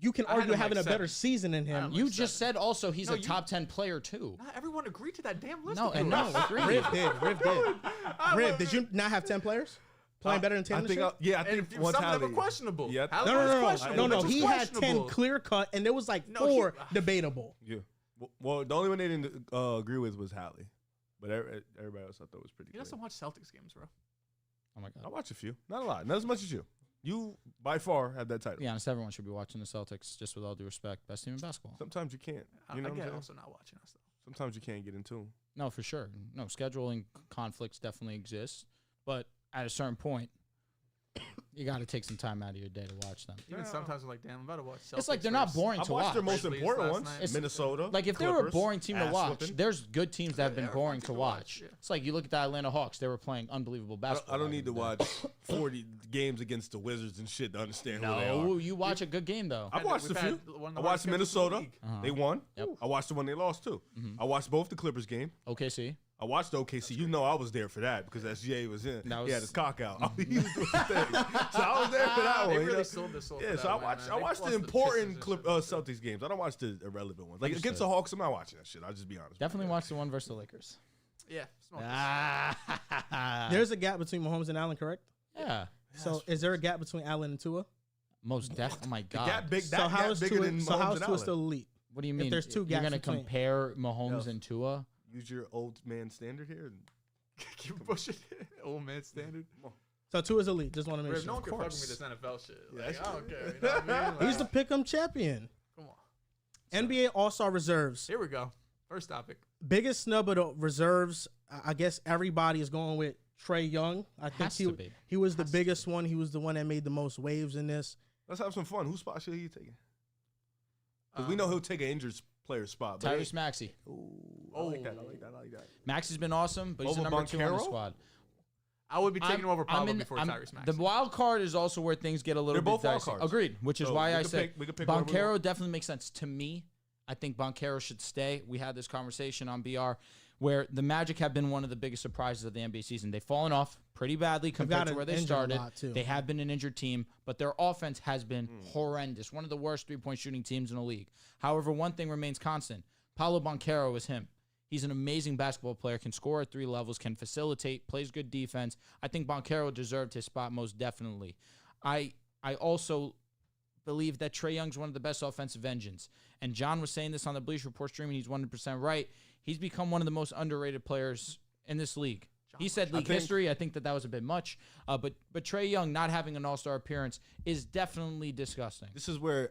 you can I had argue him having like a better 7. season than I him. had him You like just 7. said also he's No, a you- top 10 player too. Not everyone agreed to that damn list. No, of and yours. no, agreed. Riv did. Riv, did you not have 10 players playing better than Tatum? I this think. year? I And think one some of time them are questionable. Yeah. Halliburton's questionable. No. Mitchell's He had 10 questionable. clear cut, and there was like No, 4 he- debatable. Yeah. Well, the only one they didn't agree with was Hallie, but everybody else I thought was pretty. He doesn't watch Celtics games, bro. Oh my I god. watch a few, not a lot, not as much as you. You by far have that title. To be honest, everyone should be watching the Celtics. Just with all due respect, best team in basketball. Sometimes you can't. I You know what I'm get saying? also not watching us though. Sometimes you can't get in tune. No, for sure. No, scheduling conflicts definitely exist, but at a certain point, you got to take some time out of your day to watch them. Even sometimes I'm like, damn, I'm about to watch Celtics. It's like they're not versus- boring I to watched watch. their most Grizzlies important last ones: night. Minnesota. Like if they were a Clippers, boring team to ass watch, whooping. there's good teams that have been they're boring fun to to watch. watch, yeah. It's like you look at the Atlanta Hawks; they were playing unbelievable basketball. I don't back need to in the watch day. 40 games against the Wizards and shit to understand who they No, are. you watch a good game though. I watched We've a had few. one of I the watched hardest schedules in the Minnesota. league. They won. Yep. I watched the one they lost too. I watched both the Clippers game. OKC. I watched the OKC. You know I was there for that because SGA was in. That He was- had his cock out. He was doing his thing. So I was there for that They one. you really know? sold this soul. Yeah, for so that I one, watched. man. I They watched the lost important Pistons and shit. Celtics games. I don't watch the irrelevant ones. Like Understood. against the Hawks, I'm not watching that shit. I'll just be honest. Definitely watch the one versus the Lakers. Yeah. smoke this. Ah, There's a gap between Mahomes and Allen, correct? yeah, So is there a gap between Allen and Tua? most definitely. Oh my The god. gap big. So That how gap is bigger Tua? than So how Mahomes is and Tua Allen. still elite? What do you mean? there's two You're gaps gonna between- compare Mahomes Yes. and Tua? Use your old man standard here. Keep pushing it. Old man standard. So Tua's elite. Just want to make Bro, sure. no one can fuck with me course. this NFL shit. Yeah, Like, that's I don't care. You know what I mean? He's the Like, Pickem champion. come on. NBA All-Star reserves. Here we go. First topic. Biggest snub of the reserves. I guess everybody is going with Trae Young. I think he was the biggest one. He was the one that made the most waves in this. Let's have some fun. Whose spot should he take? Because we know he'll take an injured player's spot. Tyrese Maxey. Ooh, I like that. Maxey's been awesome, but he's Over the number 2 on the Boncaro? squad. I would be taking him over Pablo before Tyrese Maxey. The wild card is also where things get a little bit both wild dicey. cards. Agreed, which is why I said we could pick whoever we Boncaro want. definitely makes sense. To me, I think Boncaro should stay. We had this conversation on BR where the Magic have been one of the biggest surprises of the NBA season. They've fallen off pretty badly compared to where they started. They have been an injured team, but their offense has been horrendous. One of the worst three-point shooting teams in the league. However, one thing remains constant. Paulo Boncaro is him. He's an amazing basketball player, can score at 3 levels, can facilitate, plays good defense. I think Boncaro deserved his spot most definitely. I also believe that Trae Young's one of the best offensive engines. And John was saying this on the Bleacher Report streaming. He's 100% right. He's become one of the most underrated players in this league. He said league history. I think that was a bit much. But Trae Young not having an All-Star appearance is definitely disgusting. This is where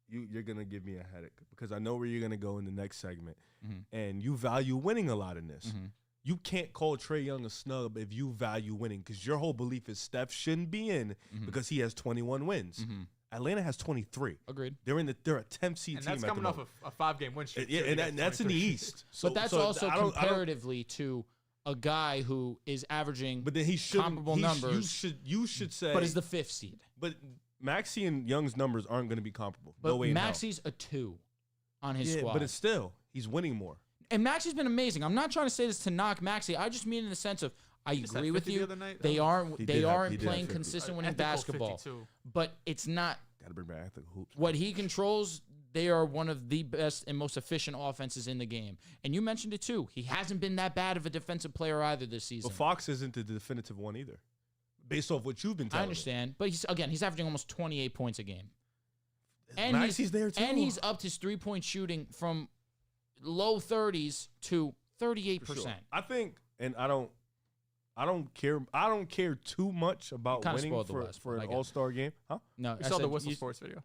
you're gonna give me a headache because I know where you're gonna go in the next segment, and you value winning a lot in this. You can't call Trae Young a snub if you value winning because your whole belief is Steph shouldn't be in because he has 21 wins. Atlanta has 23. Agreed. They're a 10th seed And team. that's coming off a 5-game win streak. Yeah, and that's in the East. But that's also comparatively to a guy who is averaging comparable numbers. You should say. But is the 5th seed. But Maxey and Young's numbers aren't going to be comparable. But no way Maxey's a 2 on his squad. But it's still, he's winning more. And Maxey's been amazing. I'm not trying to say this to knock Maxey. I just mean in the sense of I agree with you. They aren't playing consistent winning basketball. But it's not. Got to bring back the hoops. What he controls, they are one of the best and most efficient offenses in the game. And you mentioned it too. He hasn't been that bad of a defensive player either this season. But Fox isn't the definitive one either, based off what you've been telling me. I understand. But he's averaging almost 28 points a game. And Maxey's there too. And he's upped his 3-point shooting from low 30s to 38%. Sure. I think, and I don't care too much about winning for an All-Star game. Huh? No, I saw the Whistle Sports video.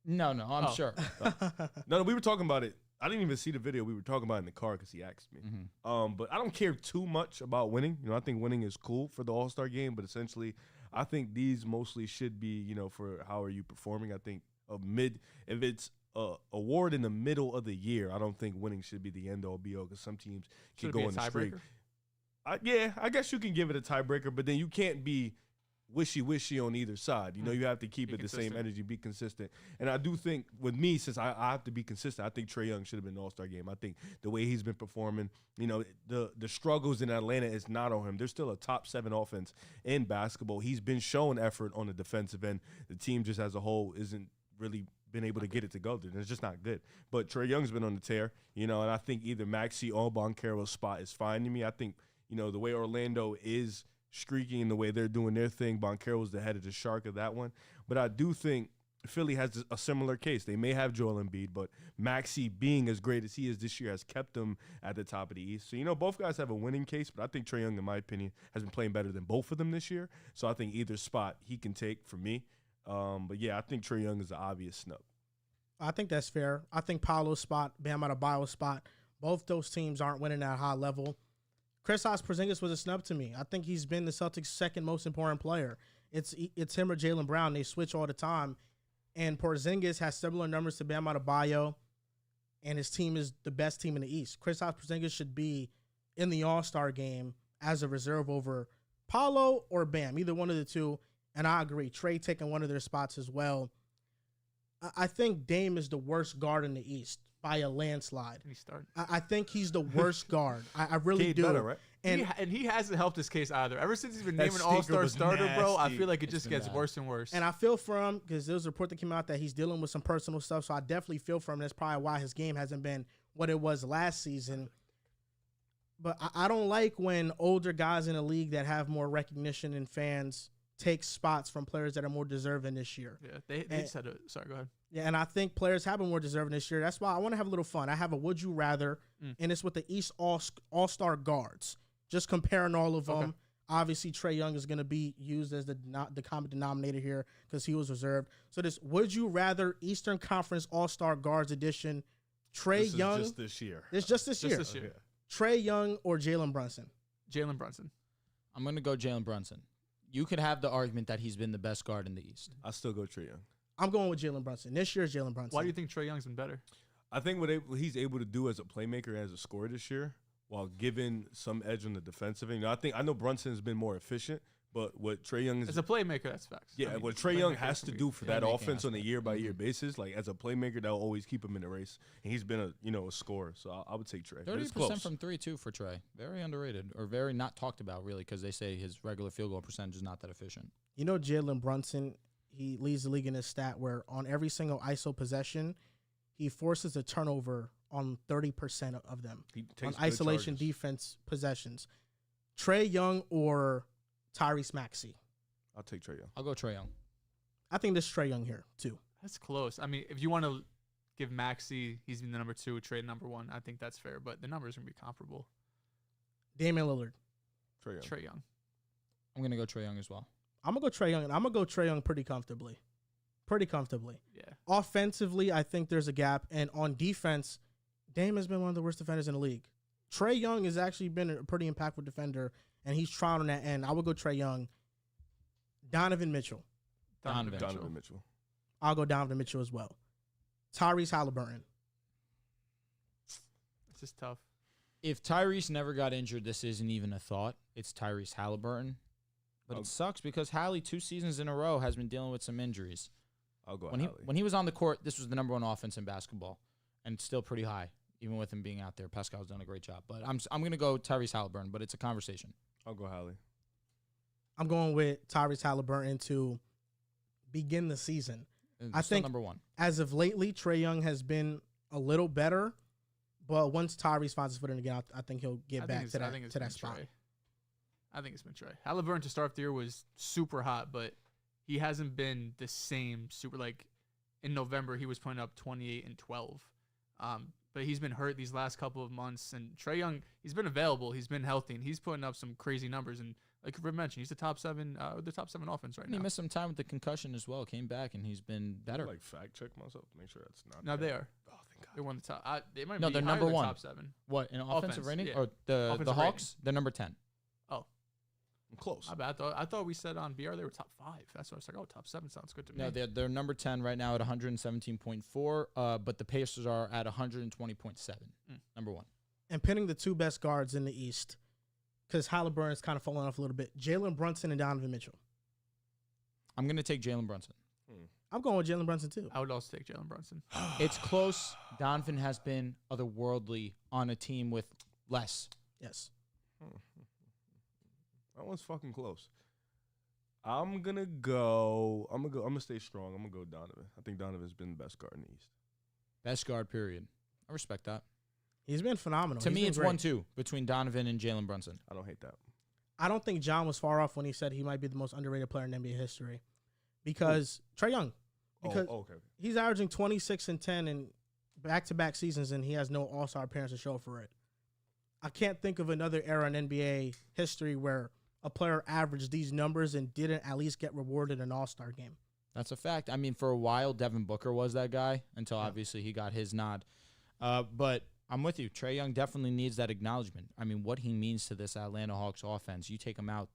No, I'm sure. No, we were talking about it. I didn't even see the video. We were talking about it in the car because he asked me. But I don't care too much about winning. I think winning is cool for the All-Star game, but essentially, I think these mostly should be, for how are you performing. I think if it's award in the middle of the year, I don't think winning should be the end-all be-all because some teams can go in the streak. I guess you can give it a tiebreaker, but then you can't be wishy-wishy on either side. You have to keep it the same energy, be consistent. And I do think with me, since I have to be consistent, I think Trae Young should have been an All-Star game. I think the way he's been performing, the struggles in Atlanta is not on him. There's still a top 7 offense in basketball. He's been showing effort on the defensive end. The team just as a whole isn't really been able to get it together. It's just not good. But Trae Young's been on the tear, and I think either Maxey or Boncaro's spot is fine to me. I think, the way Orlando is streaking and the way they're doing their thing, Boncaro's the head of the shark of that one. But I do think Philly has a similar case. They may have Joel Embiid, but Maxey being as great as he is this year has kept them at the top of the East. So, both guys have a winning case, but I think Trae Young, in my opinion, has been playing better than both of them this year. So I think either spot he can take for me. But, yeah, I think Trae Young is the obvious snub. I think that's fair. I think Paolo's spot, Bam Adebayo's spot, both those teams aren't winning at a high level. Kristaps Porzingis was a snub to me. I think he's been the Celtics' second most important player. It's him or Jaylen Brown. They switch all the time. And Porzingis has similar numbers to Bam Adebayo, and his team is the best team in the East. Kristaps Porzingis should be in the All-Star game as a reserve over Paolo or Bam, either one of the two. And I agree, Trae taking one of their spots as well. I think Dame is the worst guard in the East by a landslide. Can he start? I think he's the worst guard. I really do. Better, right? And he hasn't helped his case either. Ever since he's been named an All-Star starter, bro, I feel like it just gets worse and worse. And I feel for him because there was a report that came out that he's dealing with some personal stuff, so I definitely feel for him. That's probably why his game hasn't been what it was last season. But I don't like when older guys in the league that have more recognition and fans take spots from players that are more deserving this year. Yeah, they just had to. Sorry, go ahead. Yeah, and I think players have been more deserving this year. That's why I want to have a little fun. I have a Would You Rather, and it's with the East All-Star guards. Just comparing all of them. Obviously, Trae Young is going to be used as the common denominator here because he was reserved. So this Would You Rather Eastern Conference All-Star Guards edition Trae Young. Just this year. It's just this year. This year. Okay. Trae Young or Jalen Brunson? Jalen Brunson. I'm going to go Jalen Brunson. You could have the argument that he's been the best guard in the East. I still go Trae Young. I'm going with Jalen Brunson. This year's Jalen Brunson. Why do you think Trae Young's been better? I think what he's able to do as a playmaker, as a scorer this year, while giving some edge on the defensive end. I know Brunson's been more efficient, but what Trae Young is As a playmaker, that's facts. Yeah, I mean, what Trae Young playmaker has can to be- do for that Playmaking offense on a aspect. year-by-year basis, like as a playmaker, that'll always keep him in the race. And he's been a scorer, so I would take Trae. But it's 30% close. from 3, too, for Trae. Very underrated, or very not talked about, really, because they say his regular field goal percentage is not that efficient. You know, Jalen Brunson, he leads the league in a stat where on every single ISO possession, he forces a turnover on 30% of them. He takes On good isolation charges. defense possessions. Trae Young or Tyrese Maxey? I'll take Trae Young. I'll go Trae Young. I think this is Trae Young here, too. That's close. I mean, if you want to give Maxey, he's been the number 2, Trae number 1, I think that's fair. But the numbers are going to be comparable. Damian Lillard. Trae Young. Trae Young. I'm going to go Trae Young as well. I'm going to go Trae Young, and I'm going to go Trae Young pretty comfortably. Pretty comfortably. Yeah. Offensively, I think there's a gap. And on defense, Dame has been one of the worst defenders in the league. Trae Young has actually been a pretty impactful defender, and he's trying on that end. I would go Trae Young. Donovan Mitchell. Donovan Donovan Mitchell. I'll go Donovan Mitchell as well. Tyrese Halliburton. This is tough. If Tyrese never got injured, this isn't even a thought. It's Tyrese Halliburton. But Oh. it sucks because Hallie, 2 seasons in a row, has been dealing with some injuries. I'll go When Hallie. when he was on the court, this was the number 1 offense in basketball, and still pretty high, even with him being out there. Pascal's done a great job. But I'm going to go Tyrese Halliburton, but it's a conversation. I'll go Hallie. I'm going with Tyrese Halliburton to begin the season. It's I still think- number 1. As of lately, Trae Young has been a little better, but once Tyrese finds his footing again, I think he'll get back to I think it's that been spot. Trae. I think it's been Trae. Halliburton to start the year was super hot, but he hasn't been the same super. Like in November, he was putting up 28 and 12. But he's been hurt these last couple of months. And Trae Young, he's been available, he's been healthy, and he's putting up some crazy numbers. And like Rib mentioned, he's the top 7 offense right And now. he missed some time with the concussion as well. Came back, and he's been better. Like fact check myself to make sure that's not. No, bad. they are. Oh, thank God. They're one of the top. They might No, be they're higher number than 1. top 7. What, in offensive Offense, rating? yeah. Or the Offensive Hawks? They're number 10. Oh, I'm close. I thought we said on BR they were top 5. That's what I was like. Oh, top 7 sounds good to me. No, they're number 10 right now at 117.4, but the Pacers are at 120.7, number 1. And pinning the 2 best guards in the East, because Halliburton's kind of falling off a little bit. Jalen Brunson and Donovan Mitchell. I'm going to take Jalen Brunson. I'm going with Jalen Brunson too. I would also take Jalen Brunson. It's close. Donovan has been otherworldly on a team with less. Yes. That one's fucking close. I'm gonna stay strong. I'm gonna go Donovan. I think Donovan's been the best guard in the East. Best guard, period. I respect that. He's been phenomenal. To He's me, been it's great. 1-2 between Donovan and Jalen Brunson. I don't hate that. I don't think John was far off when he said he might be the most underrated player in NBA history. Because Trae Young. Because Okay. he's averaging 26 and 10 in back-to-back seasons, and he has no all-star appearance to show for it. I can't think of another era in NBA history where a player averaged these numbers and didn't at least get rewarded an all-star game. That's a fact. I mean, for a while, Devin Booker was that guy until obviously he got his nod. But I'm with you. Trae Young definitely needs that acknowledgement. I mean, what he means to this Atlanta Hawks offense, you take him out,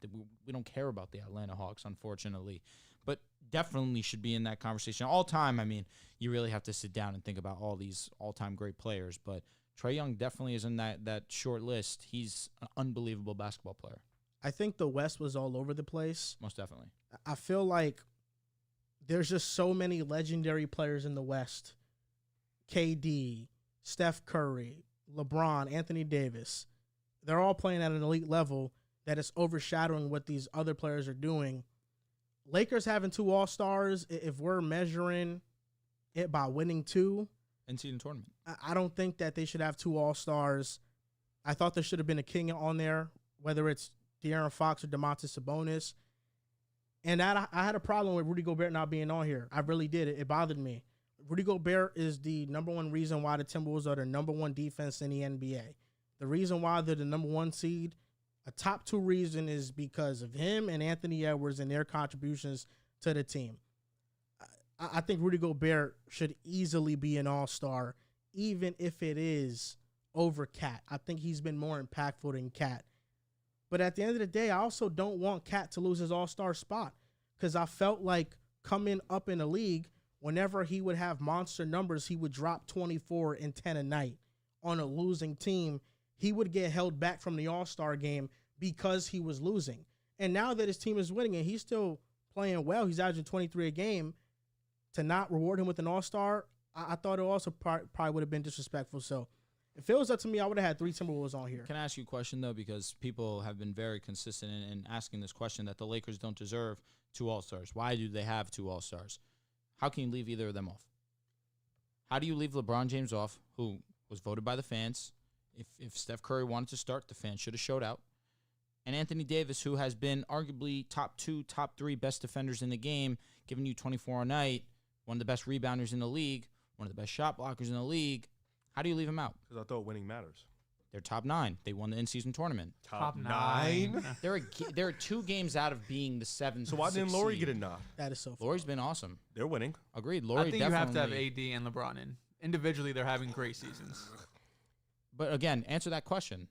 we don't care about the Atlanta Hawks, unfortunately. But definitely should be in that conversation. All time, I mean, you really have to sit down and think about all these all-time great players. But Trae Young definitely is in that short list. He's an unbelievable basketball player. I think the West was all over the place. Most definitely. I feel like there's just so many legendary players in the West. KD, Steph Curry, LeBron, Anthony Davis. They're all playing at an elite level that is overshadowing what these other players are doing. Lakers having 2 All-Stars, if we're measuring it by winning 2, In-season tournament. I don't think that they should have 2 All-Stars. I thought there should have been a king on there, whether it's De'Aaron Fox or Domantas Sabonis. And I had a problem with Rudy Gobert not being on here. I really did. It bothered me. Rudy Gobert is the number 1 reason why the Timberwolves are the number 1 defense in the NBA. The reason why they're the number 1 seed, a top 2 reason is because of him and Anthony Edwards and their contributions to the team. I think Rudy Gobert should easily be an all-star even if it is over Cat. I think he's been more impactful than Cat. But at the end of the day, I also don't want Cat to lose his all-star spot because I felt like coming up in the league, whenever he would have monster numbers, he would drop 24 and 10 a night on a losing team. He would get held back from the all-star game because he was losing. And now that his team is winning and he's still playing well, he's averaging 23 a game, to not reward him with an all-star, I thought it also probably would have been disrespectful. So if it was up to me, I would have had 3 Timberwolves on here. Can I ask you a question, though? Because people have been very consistent in asking this question that the Lakers don't deserve 2 All-Stars. Why do they have 2 All-Stars? How can you leave either of them off? How do you leave LeBron James off, who was voted by the fans? If Steph Curry wanted to start, the fans should have showed out. And Anthony Davis, who has been arguably top 2, top 3 best defenders in the game, giving you 24 a night, one of the best rebounders in the league, one of the best shot blockers in the league. How do you leave him out? Because I thought winning matters. They're top 9. They won the in-season tournament. Top 9? They're 2 games out of being the 7th. So why didn't Laurie get a nod? That is so funny. Laurie's been awesome. They're winning. Agreed. Laurie I think you have to have definitely- AD and LeBron in. Individually, they're having great seasons. But again, answer that question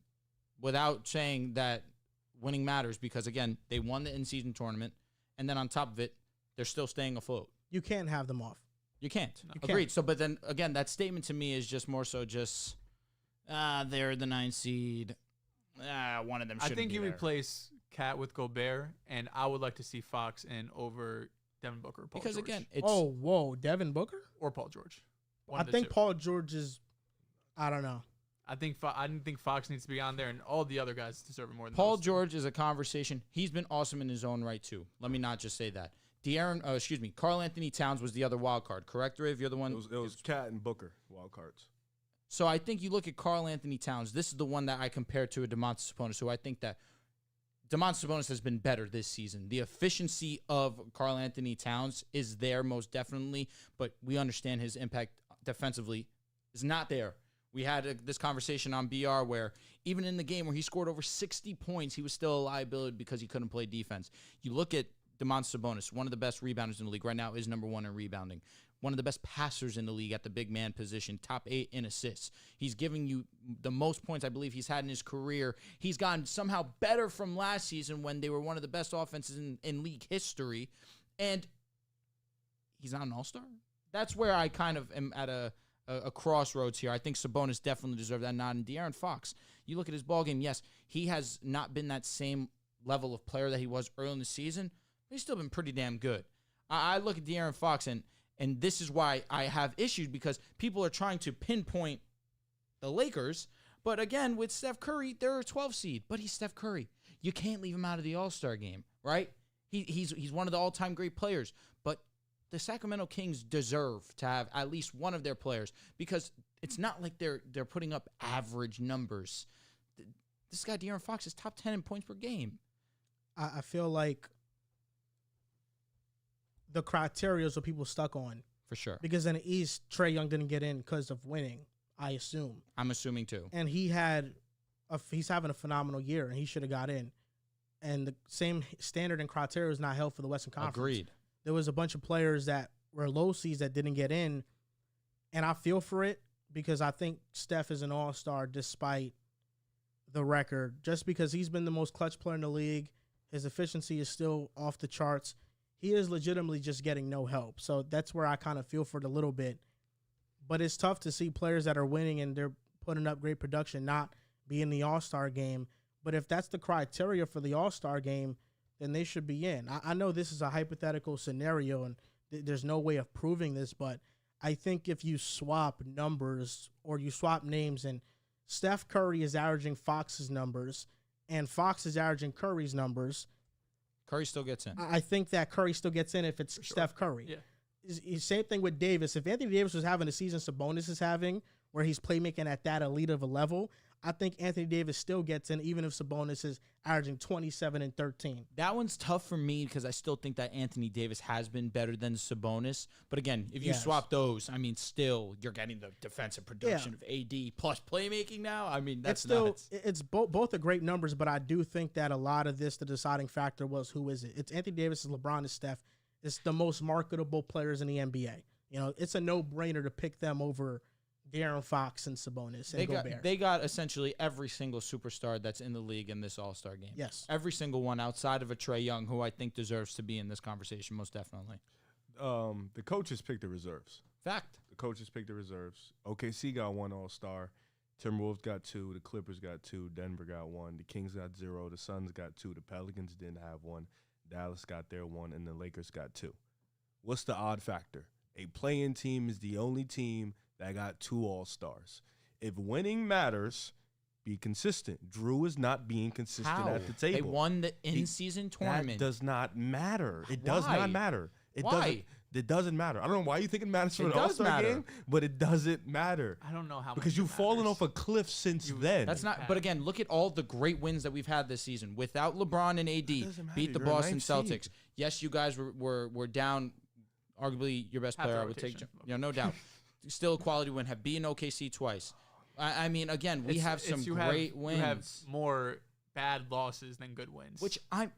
without saying that winning matters because, again, they won the in-season tournament, and then on top of it, they're still staying afloat. You can't have them off. You can't. No. You Agreed. can't. So, but then, again, that statement to me is just more so just, they're the 9 seed. One of them I should think be you there. replace Cat with Gobert, and I would like to see Fox in over Devin Booker or Paul Because, George. again, it's Oh, whoa, Devin Booker? Or Paul George. One I of the think two. Paul George is, I don't know. I didn't think Fox needs to be on there, and all the other guys deserve it more than Paul those two. George is a conversation. He's been awesome in his own right, too. Let me not just say that. Karl Anthony Towns was the other wild card, correct, Riv? You're the one. It was Cat and Booker, wild cards. So I think you look at Karl Anthony Towns. This is the one that I compare to a Domantas Sabonis, who I think that Domantas Sabonis has been better this season. The efficiency of Karl Anthony Towns is there most definitely, but we understand his impact defensively is not there. We had this conversation on BR where even in the game where he scored over 60 points, he was still a liability because he couldn't play defense. You look at Domantas Sabonis, one of the best rebounders in the league right now, is number 1 in rebounding. One of the best passers in the league at the big man position, top 8 in assists. He's giving you the most points I believe he's had in his career. He's gotten somehow better from last season when they were one of the best offenses in league history. And he's not an all-star? That's where I kind of am at a crossroads here. I think Sabonis definitely deserved that nod. And De'Aaron Fox, you look at his ballgame, yes, he has not been that same level of player that he was early in the season, but he's still been pretty damn good. I look at De'Aaron Fox, and this is why I have issues, because people are trying to pinpoint the Lakers. But again, with Steph Curry, they're a 12 seed, but he's Steph Curry. You can't leave him out of the All-Star game, right? He's one of the all-time great players, but the Sacramento Kings deserve to have at least one of their players, because it's not like they're putting up average numbers. This guy, De'Aaron Fox, is top 10 in points per game. I feel like the criteria is what people stuck on. For sure. Because in the East, Trae Young didn't get in because of winning, I assume. I'm assuming too. And he's having a phenomenal year, and he should have got in. And the same standard and criteria is not held for the Western Conference. Agreed. There was a bunch of players that were low seeds that didn't get in, and I feel for it because I think Steph is an all-star despite the record. Just because he's been the most clutch player in the league, his efficiency is still off the charts. He is legitimately just getting no help. So that's where I kind of feel for it a little bit. But it's tough to see players that are winning and they're putting up great production not be in the All-Star game. But if that's the criteria for the All-Star game, then they should be in. I know this is a hypothetical scenario and there's no way of proving this, but I think if you swap numbers or you swap names and Steph Curry is averaging Fox's numbers and Fox is averaging Curry's numbers, Curry still gets in. I think that Curry still gets in if it's Steph Curry. Yeah. Same thing with Davis. If Anthony Davis was having the season Sabonis is having, where he's playmaking at that elite of a level, I think Anthony Davis still gets in, even if Sabonis is averaging 27 and 13. That one's tough for me because I still think that Anthony Davis has been better than Sabonis. But again, if you swap those, I mean, still, you're getting the defensive production of AD plus playmaking now. I mean, that's nuts. It's both are great numbers, but I do think that a lot of this, the deciding factor was who is it? It's Anthony Davis, it's LeBron, it's Steph. It's the most marketable players in the NBA. You know, it's a no-brainer to pick them over De'Aaron Fox and Sabonis and Gobert. They got essentially every single superstar that's in the league in this All-Star game. Yes. Every single one outside of a Trae Young, who I think deserves to be in this conversation, most definitely. The coaches picked the reserves. Fact. The coaches picked the reserves. OKC got 1 All-Star. Timberwolves got 2. The Clippers got 2. Denver got 1. The Kings got 0. The Suns got 2. The Pelicans didn't have 1. Dallas got their 1. And the Lakers got 2. What's the odd factor? A play-in team is the only team that got 2 All-Stars. If winning matters, be consistent. Drew is not being consistent at the table. They won the in-season tournament. That does not matter. It Why? does not matter. Why? It doesn't matter. I don't know why you think it matters for It an does All-Star matter. game, but it doesn't matter. I don't know how Because much you've it fallen matters. off a cliff since then. That's not. But again, look at all the great wins that we've had this season. Without LeBron and AD, doesn't matter. beat the You're a Boston ninth Celtics. seed. Yes, you guys were down. Arguably your best Half the player, I would take. rotation. No doubt. Still a quality win. Have beaten OKC twice. I mean, again, we have some great wins. You have more bad losses than good wins. Which I've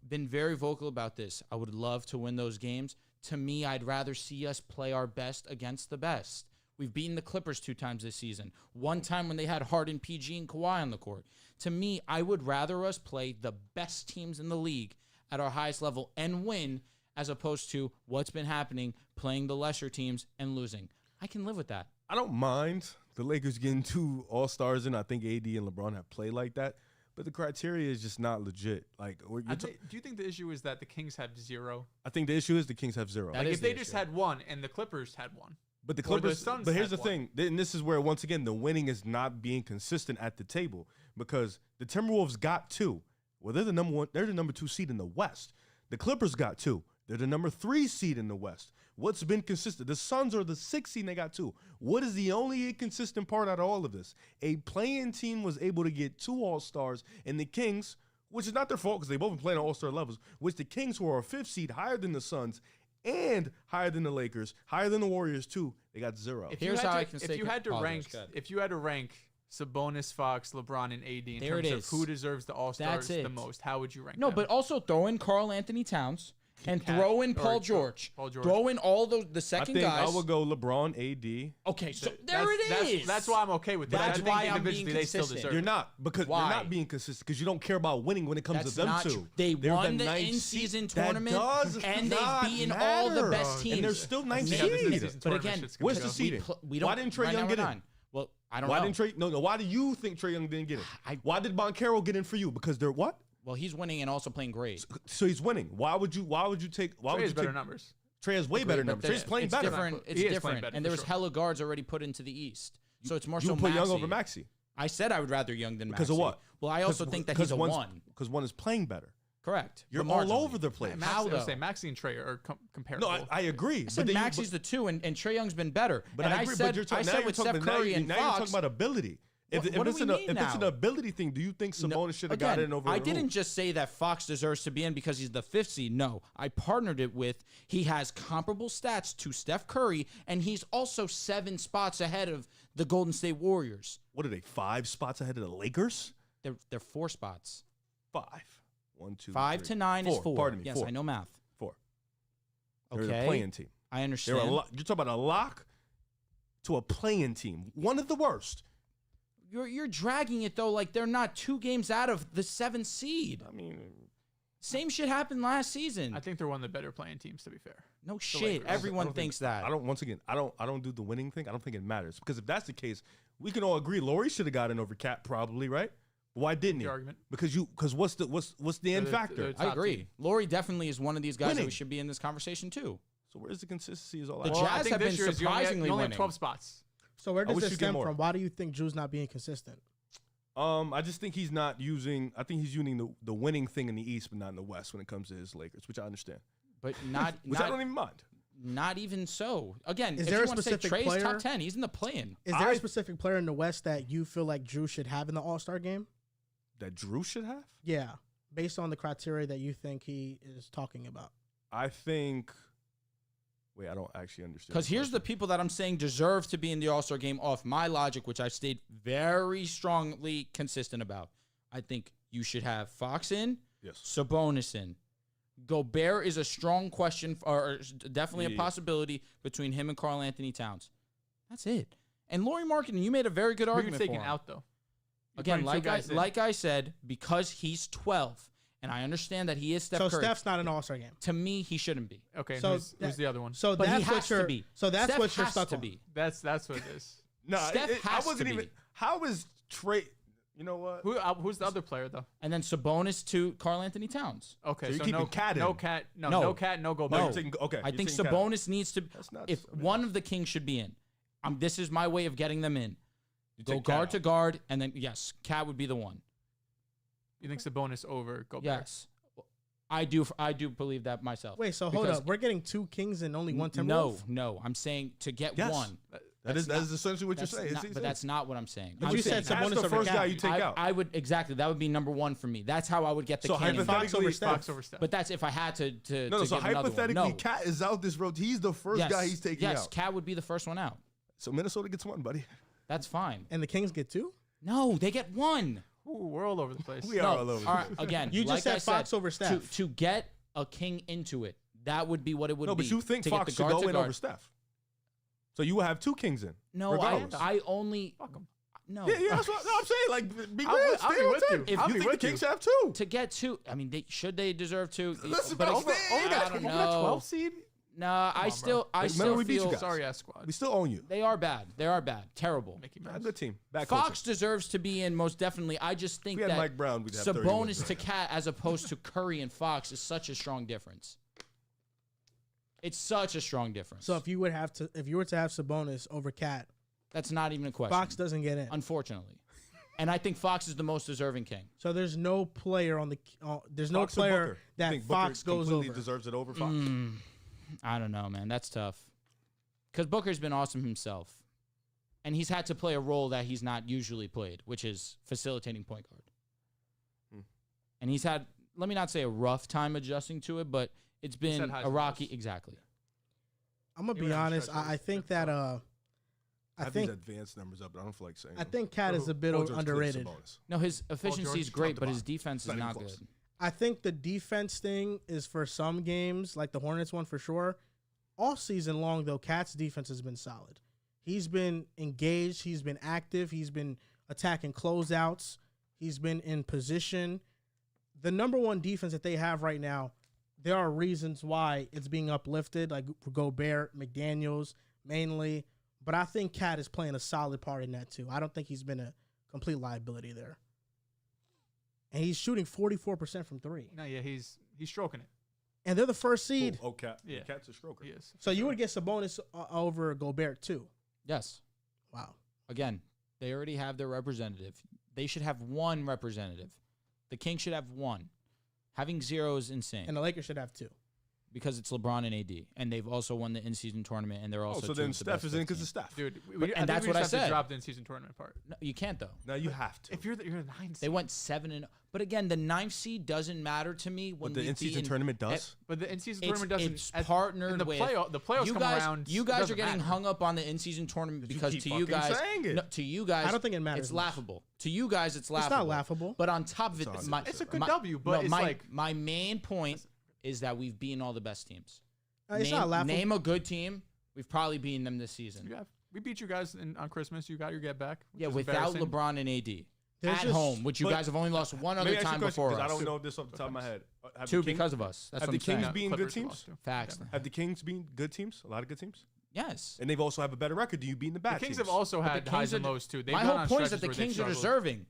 been very vocal about this. I would love to win those games. To me, I'd rather see us play our best against the best. We've beaten the Clippers 2 times this season. 1 time when they had Harden, PG, and Kawhi on the court. To me, I would rather us play the best teams in the league at our highest level and win, as opposed to what's been happening, playing the lesser teams and losing. I can live with that. I don't mind the Lakers getting 2 All-Stars in. I think AD and LeBron have played like that. But the criteria is just not legit. Like, do you think the issue is that the Kings have 0? I think the issue is the Kings have 0. That Like is if they the just issue. had 1 and the Clippers had 1. But the Or the Clippers. Suns But here's the had 1. thing, and this is where once again the winning is not being consistent at the table because the Timberwolves got 2. Well, they're the number 1. They're the number 2 seed in the West. The Clippers got 2. They're the number 3 seed in the West. What's been consistent? The Suns are the 6th seed and they got 2. What is the only inconsistent part out of all of this? A play-in team was able to get 2 All-Stars, and the Kings, which is not their fault because they both been playing at All-Star levels, which the Kings, who are a 5th seed, higher than the Suns and higher than the Lakers, higher than the Warriors too, they got 0. Here's how I can say if you had to rank, apologize. if you had to rank Sabonis, Fox, LeBron, and AD in There terms it of is. who deserves the All-Stars That's the it. most, how would you rank No, them? but also throw in Karl Anthony Towns and Cat- throw in or Paul George. Paul George. Throw in all the I second think guys. I would go LeBron, AD. Okay, so Th- there it that's, is. That's why I'm okay with that. That's I think why I'm being individually they still consistent. deserve You're it. not because Why? you're not being consistent because you don't care about winning when it comes That's to them not two. true. They They're won the ninth in-season seed. That tournament, does and they've not beaten all the matter. best teams. And they're still ninth See how this seed. in-season But tournament again, shit's gonna where's go. the seeding? we don't. Why didn't Trae right Young now get we're in? on. Well, I don't Why know. didn't Trae? No. Why do you think Trae Young didn't get in? Why did Boncaro get in for you? Because they're what? Well, he's winning and also playing great. So he's winning. Why would you take? Why Trey would has you better take? numbers. Trey has way Agreed, better but numbers. Trey's playing it's better. different. It's He is playing different, better, and for there was sure. hella guards already put into the East. So it's more You so would put Young Maxey. over Maxey I said I would rather Young than Maxey. because of what? Well, I also think that he's a 1. Because one is playing better. Correct. You're But all marginally. over the place. Max, How, I would though? say Maxey and Trey are comparable. No, I agree. I said then Maxey's the 2, and Trae Young's been better. But and I agree. said, But you're talking, I now said you're with talking, Steph but now Curry you- and now you're Fox. talking about ability. If What do it's we an mean if it's an now? ability thing, do you think Sabonis should have Again, gotten in over? I Rule? didn't just say that Fox deserves to be in because he's the 5th seed. No, I partnered it with he has comparable stats to Steph Curry, and he's also 7 spots ahead of the Golden State Warriors. What are they? 5 spots ahead of the Lakers? They're 4 spots. 5. 1, 2, 5 3, to 9 is 4. Pardon me. Yes, 4. I know math. 4. Okay, They're the playing team. I They're understand. you're talking about a lock to a playing team. One of the worst. You're dragging it though, like they're not 2 games out of the 7th seed. I mean, Same shit happened last season. I think they're one of the better playing teams, to be fair. No shit. Lakers. Everyone I don't thinks think, that. I don't. Once again, I don't do the winning thing. I don't think it matters because if that's the case, we can all agree Laurie should have gotten over Cat probably, right? Why didn't he? The argument. Because what's the end They're factor? the I top agree. team. Laurie definitely is one of these guys that Winning. we should be in this conversation too. So where's the consistency? Is all The that. Well, I Jazz think have this been year is you only have- surprisingly you only have winning. 12 spots. So where does wish this you get stem more. from? Why do you think Drew's not being consistent? I just think he's not using. I think he's using the winning thing in the East, but not in the West when it comes to his Lakers, which I understand. But not Which I don't even mind. not even so. Again, Is if there you a want to say specific Trey's player? top 10, he's in the play-in. Is there a specific player in the West that you feel like Drew should have in the All-Star game? That Drew should have. Yeah, based on the criteria that you think he is talking about. I think. Wait, I don't actually understand. Because here's the people that I'm saying deserve to be in the All-Star game off my logic, which I've stayed very strongly consistent about. I think you should have Fox in, Yes. Sabonis in. Gobert is a strong question, or definitely a Yeah. possibility between him and Karl Anthony Towns. That's it. And Lauri Markkanen, you made a very good Who are you argument for taking him. out though? You're Again, putting two guys in. like I said, because he's 12, and I understand that he is Steph So Curry. Steph's not an All-Star game. To me, he shouldn't be. Okay, So who's the other one? So But he that's has what you're. to be. So that's Steph what you're has stuck to on. be. That's what it is. No, Steph I has wasn't to even. be. How is Trey? You know what? Who's the other player though? And then Sabonis to Karl Anthony Towns. Okay, So you're so keeping no Cat in. no cat, no No. cat, no go No. back. You're taking, okay. I you're think taking Cat out. Sabonis needs to. That's nuts. If one of the Kings should be in, this is my way of getting them in. You Go take Cat guard out. to guard, and then yes, Cat would be the one. You think Sabonis over Gobert? Yes, I do believe that myself. Wait, so hold Because- up. We're getting 2 Kings and only 1 No, Timberwolf? no. I'm saying to get Yes. one. That is essentially what you're That's saying. not- but that's not what I'm saying. But I'm you saying said Cat's Sabonis the over first Cat. guy you take out. I would exactly. That would be number one for me. That's how I would get the So King in. Fox over Steph. Fox over Steph. But that's if I had to No, to so give another one. hypothetically, No. Cat is out this road. He's the first guy he's taking yes, out. Cat would be the first one out. So Minnesota gets one, buddy. That's fine. And the Kings get 2? No, they get one. Ooh, we're all over the place. We are all over. All right, again, You just like said I Fox over Steph. To get a King into it, that would be what it would No, be. but you think to get Fox the should guard go to in guard. over Steph. So you will have 2 Kings in. No, regardless. I only Fuck 'em. no. Yeah, that's what no, I'm saying. Like, be I'll real. be- I'll Stay be on with 10. you. If I'll you be think the with Kings you. have 2? To get 2, I mean, should they deserve 2? Listen, but bro, again, over that- I don't Over that know. 12 seed. No, I on, still Remember we beat you feel guys. Sorry ass squad. We still own you. they are bad. They are bad. Terrible. Mickey A Mouse. good team. Bad Fox coaching. deserves to be in most definitely. I just think We had that Mike Brown, we'd have 30 Sabonis wins. to Cat as opposed to Curry and Fox is such a strong difference. It's such a strong difference. So if you were to have Sabonis over Cat, that's not even a question. Fox doesn't get in. Unfortunately. And I think Fox is the most deserving King. So there's no player on the there's no Fox or player Booker? that I think Fox Booker goes completely over. deserves it over Fox. I don't know, man. That's tough. Because Booker's been awesome himself. And he's had to play a role that he's not usually played, which is facilitating point guard. And he's had, let me not say a rough time adjusting to it, but it's been had highs a and rocky, lows. exactly. I'm gonna He be went on honest. stretches. I think That's that tough. I I have think these advanced numbers up, but I don't feel like saying I them. think Cat is a bit Paul George clipped underrated. Sabonis. No, his efficiency is George, great, top to but his bottom. defense is Not even not close. good. I think the defense thing is for some games, like the Hornets one for sure. All season long, though, Cat's defense has been solid. He's been engaged. He's been active. He's been attacking closeouts. He's been in position. The number one defense that they have right now, there are reasons why it's being uplifted, like Gobert, McDaniels, mainly. But I think Cat is playing a solid part in that, too. I don't think he's been a complete liability there. And he's shooting 44% from 3. No, yeah, he's stroking it. And they're the first seed. Oh, Cat. Yeah. Cat's a stroker. He is. So you would get Sabonis over Gobert, too. Yes. Wow. Again, they already have their representative. They should have one representative. The Kings should have one. Having 0 is insane And the Lakers should have 2. because it's LeBron and AD, and they've also won the in-season tournament, and they're Oh, also so two then of the Steph best is in 15. because of Steph. Dude, But- and that's what I have said. to drop the in-season tournament part. No, you can't though. Now you have to. If you're the 9th They seed. went 7-0, but again, the 9th seed doesn't matter to me when But the we in-season beat tournament does. But the in-season It's, tournament doesn't. it's as- partnered in the with the playoffs you come guys. around. You it guys are doesn't getting matter. hung up on the in-season tournament You because keep to you fucking guys, saying it. no, to you guys, I don't think it matters It's much. laughable. To you guys, it's laughable. It's not laughable. But on top of it, It's my, It's a good my- W, but no, it's my, like my main point is that we've beaten all the best teams. It's not laughable. Name a good team. We've probably beaten them this season. we beat you guys on Christmas. You got your get back. which Yeah, is without embarrassing. LeBron and AD. There's At just- home, which you but- guys have only lost one Let me other ask you a time question, before 'cause I us. don't know this off the top of my head. Have Two the Kings- because of us. That's have what the I'm saying. Kings been good Clippers we teams? lost to. Facts. Yeah. Have the Kings been good teams? A lot of good teams? Yes. And they've also have a better record. Do you beat the bad The Kings teams? have also But the had Kings highs and are- lows too. They've My gone whole on point is that stretches the where they've Kings are struggled. deserving.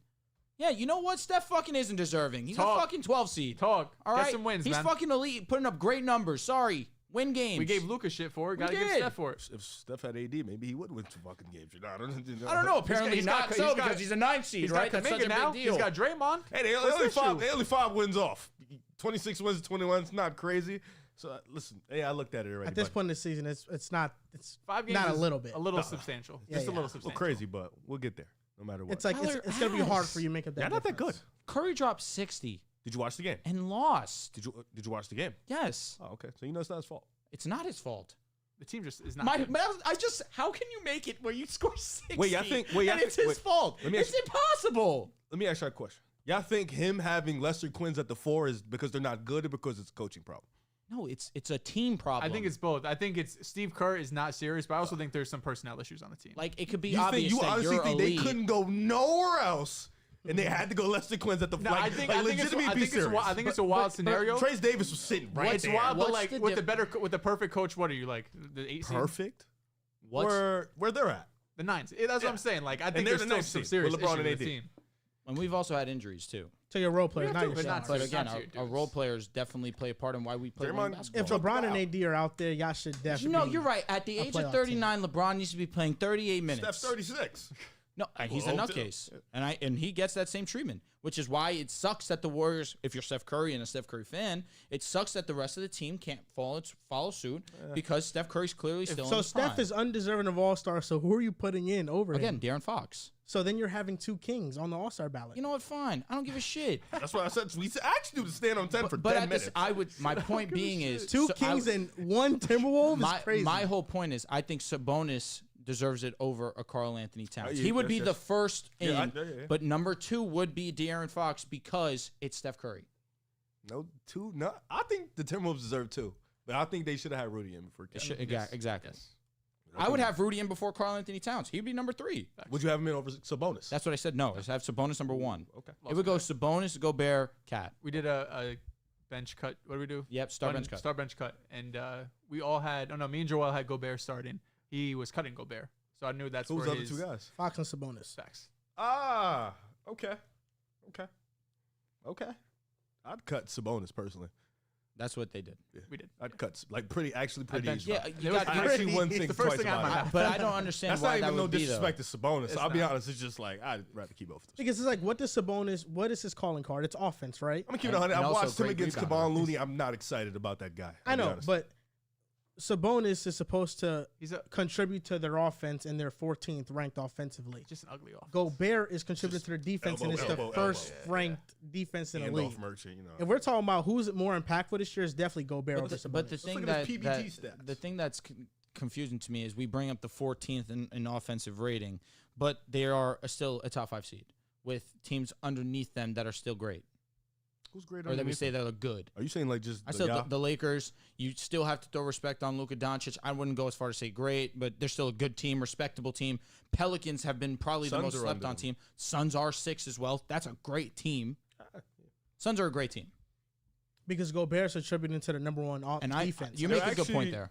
Yeah, you know what? Steph fucking isn't deserving. He's Talk. a fucking 12 seed. Talk. All Get right? some wins, He's man. fucking elite, putting up great numbers. Sorry. Win games. We gave Luka shit for it. Got to give did. Steph for it. If Steph had AD, maybe he would win 2 fucking games. You know, I don't know. I don't know. Apparently he's not got- so he's got- because he's a 9 seed, He's right? got That's such Kuminga a now. big deal. He's got Draymond. Hey, they What's only the five. issue? They only 5 wins off. 26 wins, 21. It's not crazy. So listen, hey, I looked at it already. At this but- point in the season, it's not. It's 5 games. not a is little bit. A little No. substantial. Yeah, Just a yeah. little a substantial. little crazy, but we'll get there no matter what. It's like Tyler it's gonna be hard ass. for you to make up that. You're not that difference. good. Curry dropped 60 Did you watch the game? and lost. Did you watch the game? Yes. Oh, okay. So you know it's not his fault. It's not his fault. The team just is not. good. How can you make it where you score 60? Wait, I think- wait, I and think- it's his wait. fault. Let me It's ask- impossible. Let me ask you a question. Y'all think him having Lester Quinns at the 4 is because they're not good or because it's a coaching problem? No, it's a team problem. I think it's both. I think it's Steve Kerr is not serious, but I also think there's some personnel issues on the team. like it could be You obvious think you that honestly you're think they elite. couldn't go nowhere else, and they had to go Lester Quinns at the No, like, I think legitimately be serious. I think it's a wild scenario. Trace Davis was sitting right It's there. wild, but What's like the with the perfect coach, what are you like? The 8 seed? Perfect. What's Where they're at. The 9 seed. That's what I'm saying. Like I think they're there's the still ninth some seed serious with LeBron issues and with the AD. team. and we've also had injuries too. To your role players, Yeah, not too, your but star not But to- again, not to our dudes. role players definitely play a part in why we play Draymond- basketball. If LeBron and AD are out there, y'all should definitely. No, you're right. At the a age playoff of 39, LeBron needs to be playing 38 minutes. Steph's 36. No, and he's a Well, too. nutcase, and he gets that same treatment, which is why it sucks that the Warriors, if you're Steph Curry and a Steph Curry fan, it sucks that the rest of the team can't follow suit because Steph Curry's clearly still in So his Steph prime. is undeserving of All-Star. So who are you putting in over Again, him? De'Aaron Fox. So then you're having 2 kings on the All-Star ballot. You know what? Fine. I don't give a shit. That's what I said. We asked you to stand on 10 for But 10 at minutes. this, I would. My point being is 2 kings and 1 Timberwolf is crazy. My whole point is, I think Sabonis deserves it over a Karl Anthony Towns. Yeah, He would be yes. the first in, Yeah, but number 2 would be De'Aaron Fox because it's Steph Curry. No, 2. No, I think the Timberwolves deserve 2. But I think they should have had Rudy in before It Kevin. should- Exactly. Yes. I would have Rudy in before Karl Anthony Towns. He'd be number 3. Would you have him in over Sabonis? That's what I said. No, I have Sabonis number 1. okay. It would go Sabonis, Gobert, Cat. We did a bench cut. What did we do? Yep, star bench cut. Star bench cut. And we all had. Oh no, me and Joel had Gobert starting. He was cutting Gobert, so I knew that's Who's where the other his 2 guys? Fox and Sabonis. facts. Ah, okay. I'd cut Sabonis personally. That's what they did. Yeah. We did. I'd cut pretty benched easy. Yeah, you There was got, I actually wouldn't think the first twice thing out of about my it. mouth. but I don't understand That's why not that even no would be though. disrespect to Sabonis. It's I'll be not. honest. It's just like I'd rather keep both of those. Because it's like, what does Sabonis? What is his calling card? It's offense, right? I'm gonna keep it And- 100. and I also watched him great against rebounder. Kevon Looney. I'm not excited about that guy. I I'll be know, honest. but Sabonis is supposed to He's a contribute to their offense, and they're 14th ranked offensively. just an ugly off. Gobert is contributing to their defense, and it's elbow, the first elbow. ranked defense in the league. Handoff merchant, you know. If we're talking about who's more impactful this year, it's definitely Gobert over But Sabonis. the thing look that, at his that PBT stats. the thing that's confusing to me is we bring up the 14th in offensive rating, but they are still a top 5 seed with teams underneath them that are still great, Who's great? or that we underneath say him? that are good. Are you saying like just I said yeah? the Lakers. You still have to throw respect on Luka Doncic. I wouldn't go as far to say great, but they're still a good team, respectable team. Pelicans have been probably the Suns most are slept under on them. team. Suns are 6 as well. That's a great team. Suns are a great team, because Gobert's attributing to the number 1 and defense. you They're make a good point actually- there.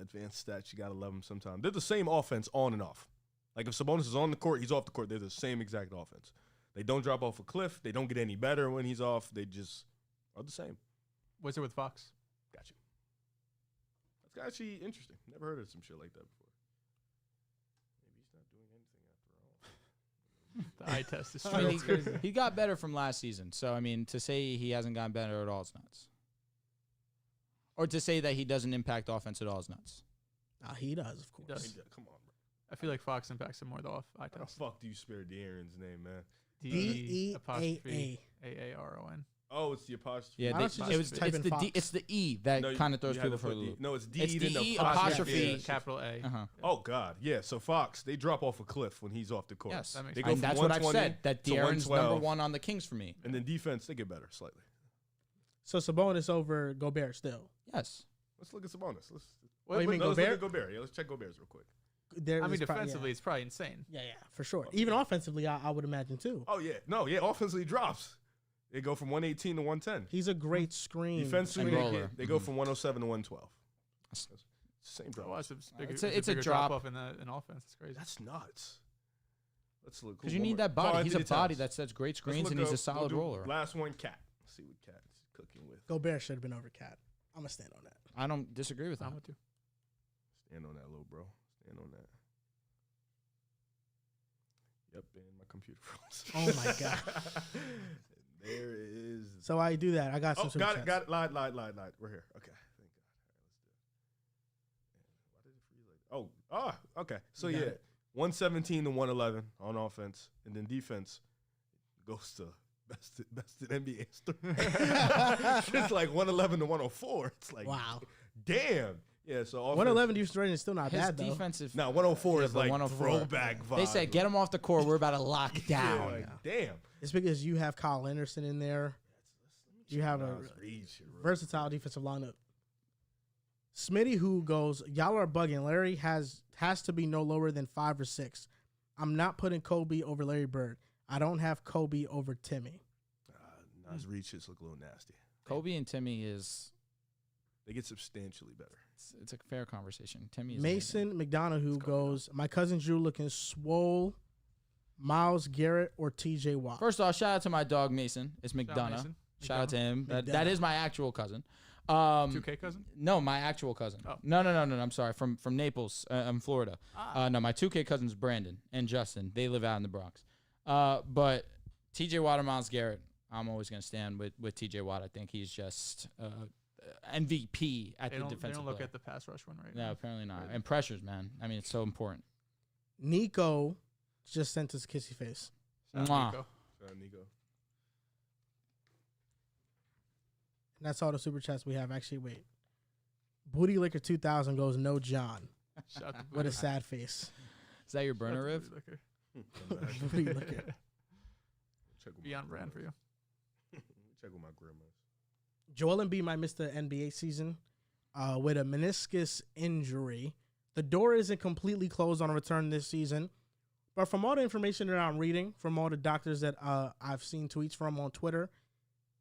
Advanced stats, you gotta love them sometimes. They're the same offense on and off. Like if Sabonis is on the court, he's off the court. They're the same exact offense. They don't drop off a cliff. They don't get any better when he's off. They just are the same. What's it with Fox? Got you. That's actually interesting. Never heard of some shit like that before. Maybe he's not doing anything after all. The eye test is I mean, true. he got better from last season. So, I mean, to say he hasn't gotten better at all is nuts. Or to say that he doesn't impact offense at all is nuts. He does, of course. does. Hey, come on, bro. I feel like Fox impacts him more though off eye How the test. fuck do you spare De'Aaron's name, man? D-E-apostrophe D-E-A-A. A-A-R-O-n. Oh, it's the apostrophe. Yeah, Why don't you it just was, type it's in the Fox? D, it's the E that No, kind of throws you had people to for a put loop. No, it's D. It's then D-E apostrophe. apostrophe. Capital A. Uh-huh. Oh God, yeah. So Fox, they drop off a cliff when he's off the court. Yes, That makes They sense. go and from that's what I've 120 said. That to De'Aaron's number 112. 1 on the Kings for me. And then defense, they get better slightly. So Sabonis over Gobert still. Yes. Let's look at Sabonis. Let's. Oh, you mean let's look Gobert? at Gobert. Yeah, let's check Gobert's real quick. There I mean, is probably- defensively, it's probably insane. yeah, for sure. Even offensively, I would imagine too. Oh yeah, no, yeah. Offensively drops. They go from 118 to 110. He's a great screen. Defensively, And they, roller. they go from 107 to 112. That's- Same drop. Well, it's a bigger, It's a bigger drop. off in offense. It's crazy. That's nuts. Let's look. Because you one need more. that body. Karl He's a Anthony body Towns. that sets great Let's screens, look and he's up- a solid we'll do roller. Last one, Cat. Let's see what Cat's cooking with. Gobert should have been over Cat. I'm gonna stand on that. I don't disagree with I'm him. with you. Stand on that, little bro. Stand on that. Yep, and my computer froze. Oh my God. There is. So I do that. I got some. Oh, super got it, chats. got it. Lied. We're here. Okay, thank God. All right, let's do it. Why did it freeze like? Oh, okay. So You got yeah, it. 117 to 111 on offense, and then defense goes to best in NBA history. It's like 111 to 104. It's like Wow. damn. Yeah. So offense, 111 defense rating is still not His bad though. defensive. Now 104 Yeah, is but like 104. throwback vibe. They said, get him off the court. We're about to lock Yeah, down. like, damn. It's because you have Kyle Anderson in there. You have a Nas reach, bro. versatile defensive lineup. Smitty, who goes, y'all are bugging. Larry has to be no lower than 5 or 6. I'm not putting Kobe over Larry Bird. I don't have Kobe over Timmy. Nas reaches look a little nasty. Kobe and Timmy is They get substantially better. it's a fair conversation. Timmy is Mason McDonough goes, my cousin Drew looking swole. Miles Garrett or TJ Watt. First off, shout out to my dog Mason. It's Shout out McDonough. Mason. Shout out to him. That McDonough. is my actual cousin. 2K cousin? No, my actual cousin. Oh. No. I'm sorry. From Naples, Florida. No, my 2K cousins Brandon and Justin. They live out in the Bronx. But TJ Watt or Miles Garrett, I'm always going to stand with TJ Watt. I think he's just MVP at They the don't defensive look player. at the pass rush one right No, now. apparently not. And pressures, man. I mean, it's so important. Nico just sent us a kissy face. Shout out Mwah. Nico. Nico. And that's all the super chats we have. Actually, wait. Booty Liquor 2000 goes, no John. Shout out to With a Booty. sad face. Is that your Shout out burner to riff? Booty Liquor. Booty Liquor. Check with Be my on brand for you. Check with my grandma's. Joel Embiid might miss the NBA season with a meniscus injury. The door isn't completely closed on a return this season. But from all the information that I'm reading, from all the doctors that I've seen tweets from on Twitter,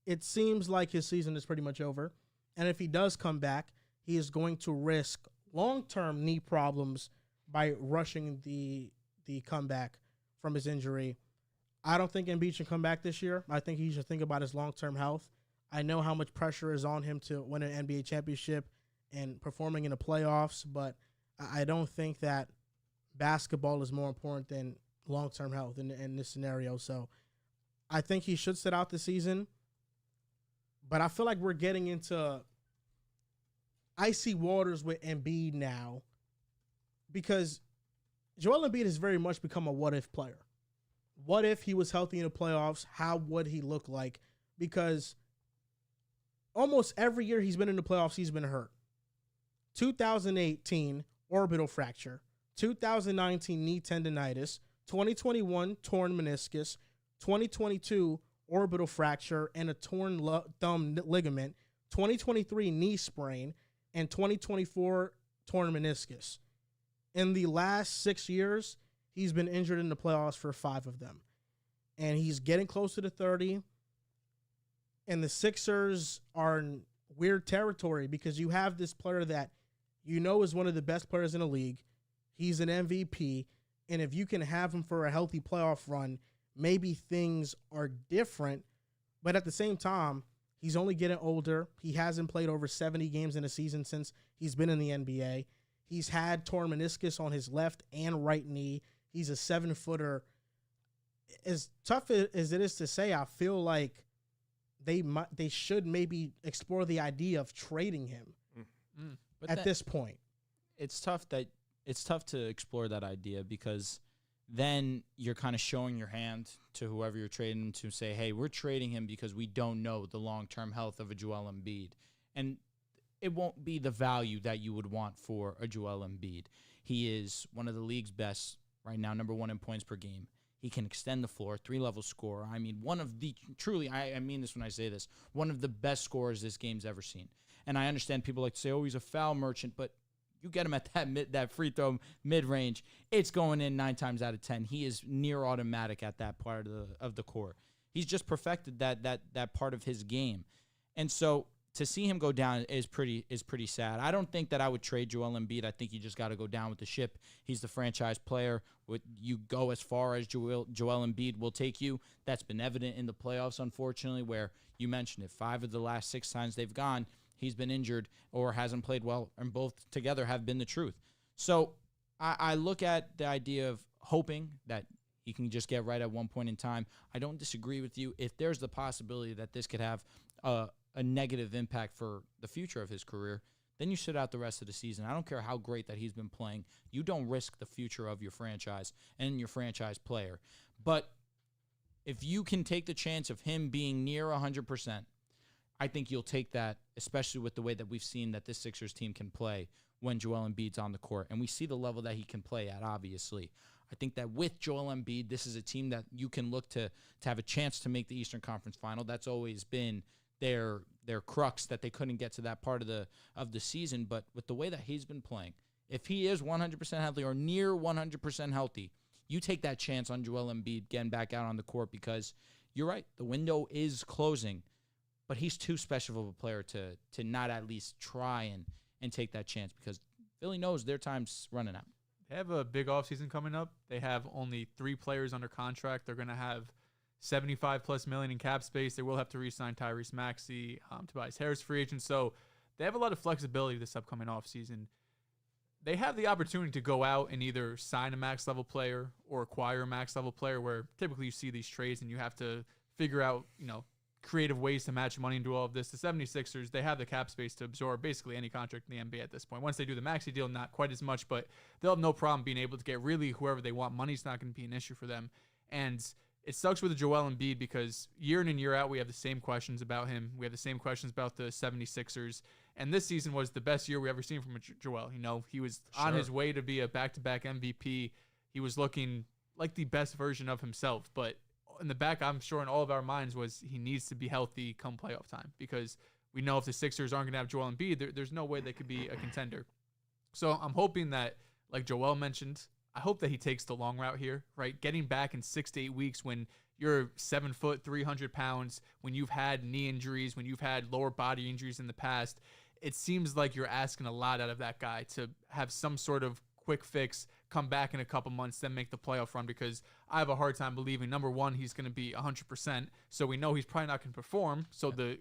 it seems like his season is pretty much over. And if he does come back, he is going to risk long-term knee problems by rushing the comeback from his injury. I don't think Embiid should come back this year. I think he should think about his long-term health. I know how much pressure is on him to win an NBA championship and performing in the playoffs, but I don't think that basketball is more important than long-term health in this scenario. So I think he should sit out the season, but I feel like we're getting into icy waters with Embiid now because Joel Embiid has very much become a what-if player. What if he was healthy in the playoffs? How would he look like? Because almost every year he's been in the playoffs, he's been hurt. 2018, orbital fracture. 2019, knee tendonitis. 2021, torn meniscus. 2022, orbital fracture and a torn thumb ligament. 2023, knee sprain. And 2024, torn meniscus. In the last 6 years, he's been injured in the playoffs for 5 of them. And he's getting close to the 30. And the Sixers are in weird territory because you have this player that you know is one of the best players in the league. He's an MVP. And if you can have him for a healthy playoff run, maybe things are different. But at the same time, he's only getting older. He hasn't played over 70 games in a season since he's been in the NBA. He's had torn meniscus on his left and right knee. He's a 7-footer. As tough as it is to say, I feel like they should maybe explore the idea of trading him But at this point. It's tough to explore that idea because then you're kind of showing your hand to whoever you're trading to say, hey, we're trading him because we don't know the long-term health of a Joel Embiid. And it won't be the value that you would want for a Joel Embiid. He is one of the league's best right now, number 1 in points per game. He can extend the floor, 3-level scorer. I mean, one of the, truly, I mean this when I say this, one of the best scorers this game's ever seen. And I understand people like to say, oh, he's a foul merchant, but you get him at that free throw mid-range, it's going in 9 times out of 10. He is near automatic at that part of the court. He's just perfected that part of his game. And so to see him go down is pretty sad. I don't think that I would trade Joel Embiid. I think you just got to go down with the ship. He's the franchise player. You go as far as Joel Embiid will take you. That's been evident in the playoffs, unfortunately, where you mentioned it. 5 of the last 6 times they've gone, he's been injured or hasn't played well, and both together have been the truth. So I look at the idea of hoping that he can just get right at one point in time. I don't disagree with you. If there's the possibility that this could have a negative impact for the future of his career, then you sit out the rest of the season. I don't care how great that he's been playing. You don't risk the future of your franchise and your franchise player. But if you can take the chance of him being near 100%, I think you'll take that, especially with the way that we've seen that this Sixers team can play when Joel Embiid's on the court. And we see the level that he can play at, obviously. I think that with Joel Embiid, this is a team that you can look to have a chance to make the Eastern Conference Final. That's always been their crux that they couldn't get to that part of the season. But with the way that he's been playing, if he is 100% healthy or near 100% healthy, you take that chance on Joel Embiid getting back out on the court, because you're right, the window is closing, but he's too special of a player to not at least try and take that chance, because Philly knows their time's running out. They have a big offseason coming up. They have only 3 players under contract. They're going to have $75+ million in cap space. They will have to re-sign Tyrese Maxey, Tobias Harris free agent. So they have a lot of flexibility this upcoming offseason. They have the opportunity to go out and either sign a max level player or acquire a max level player, where typically you see these trades and you have to figure out, creative ways to match money into all of this. The 76ers, they have the cap space to absorb basically any contract in the NBA at this point. Once they do the Maxey deal, not quite as much, but they'll have no problem being able to get really whoever they want. Money's not going to be an issue for them. And it sucks with Joel Embiid because year in and year out, we have the same questions about him. We have the same questions about the 76ers. And this season was the best year we ever seen from Joel. He was on his way to be a back-to-back MVP. He was looking like the best version of himself. But in the back, I'm sure in all of our minds was he needs to be healthy come playoff time, because we know if the Sixers aren't going to have Joel Embiid, there's no way they could be a contender. So I'm hoping that, like Joel mentioned, I hope that he takes the long route here, right? Getting back in 6 to 8 weeks when you're 7 foot, 300 pounds, when you've had knee injuries, when you've had lower body injuries in the past, it seems like you're asking a lot out of that guy to have some sort of quick fix, come back in a couple months, then make the playoff run, because I have a hard time believing, number one, he's going to be 100%, so we know he's probably not going to perform, so the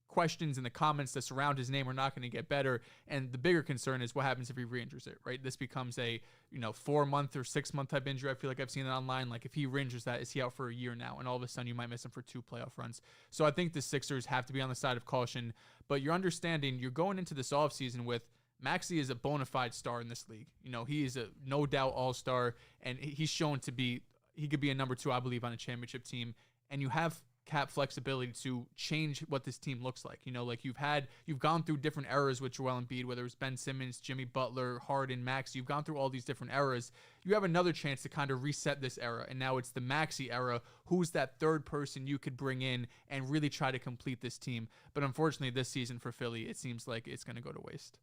questions and the comments that surround his name are not going to get better, and the bigger concern is what happens if he re-injures it, right? This becomes a 4-month or 6-month type injury. I feel like I've seen it online, like if he re-injures that, is he out for a year now, and all of a sudden you might miss him for 2 playoff runs. So I think the Sixers have to be on the side of caution, but you're understanding, you're going into this offseason with Maxey is a bona fide star in this league. He is a no doubt all-star, and he's shown to be, he could be a number 2, I believe, on a championship team. And you have cap flexibility to change what this team looks like. Like you've gone through different eras with Joel Embiid, whether it's Ben Simmons, Jimmy Butler, Harden, Maxey. You've gone through all these different eras. You have another chance to kind of reset this era, and now it's the Maxey era. Who's that third person you could bring in and really try to complete this team? But unfortunately, this season for Philly, it seems like it's going to go to waste.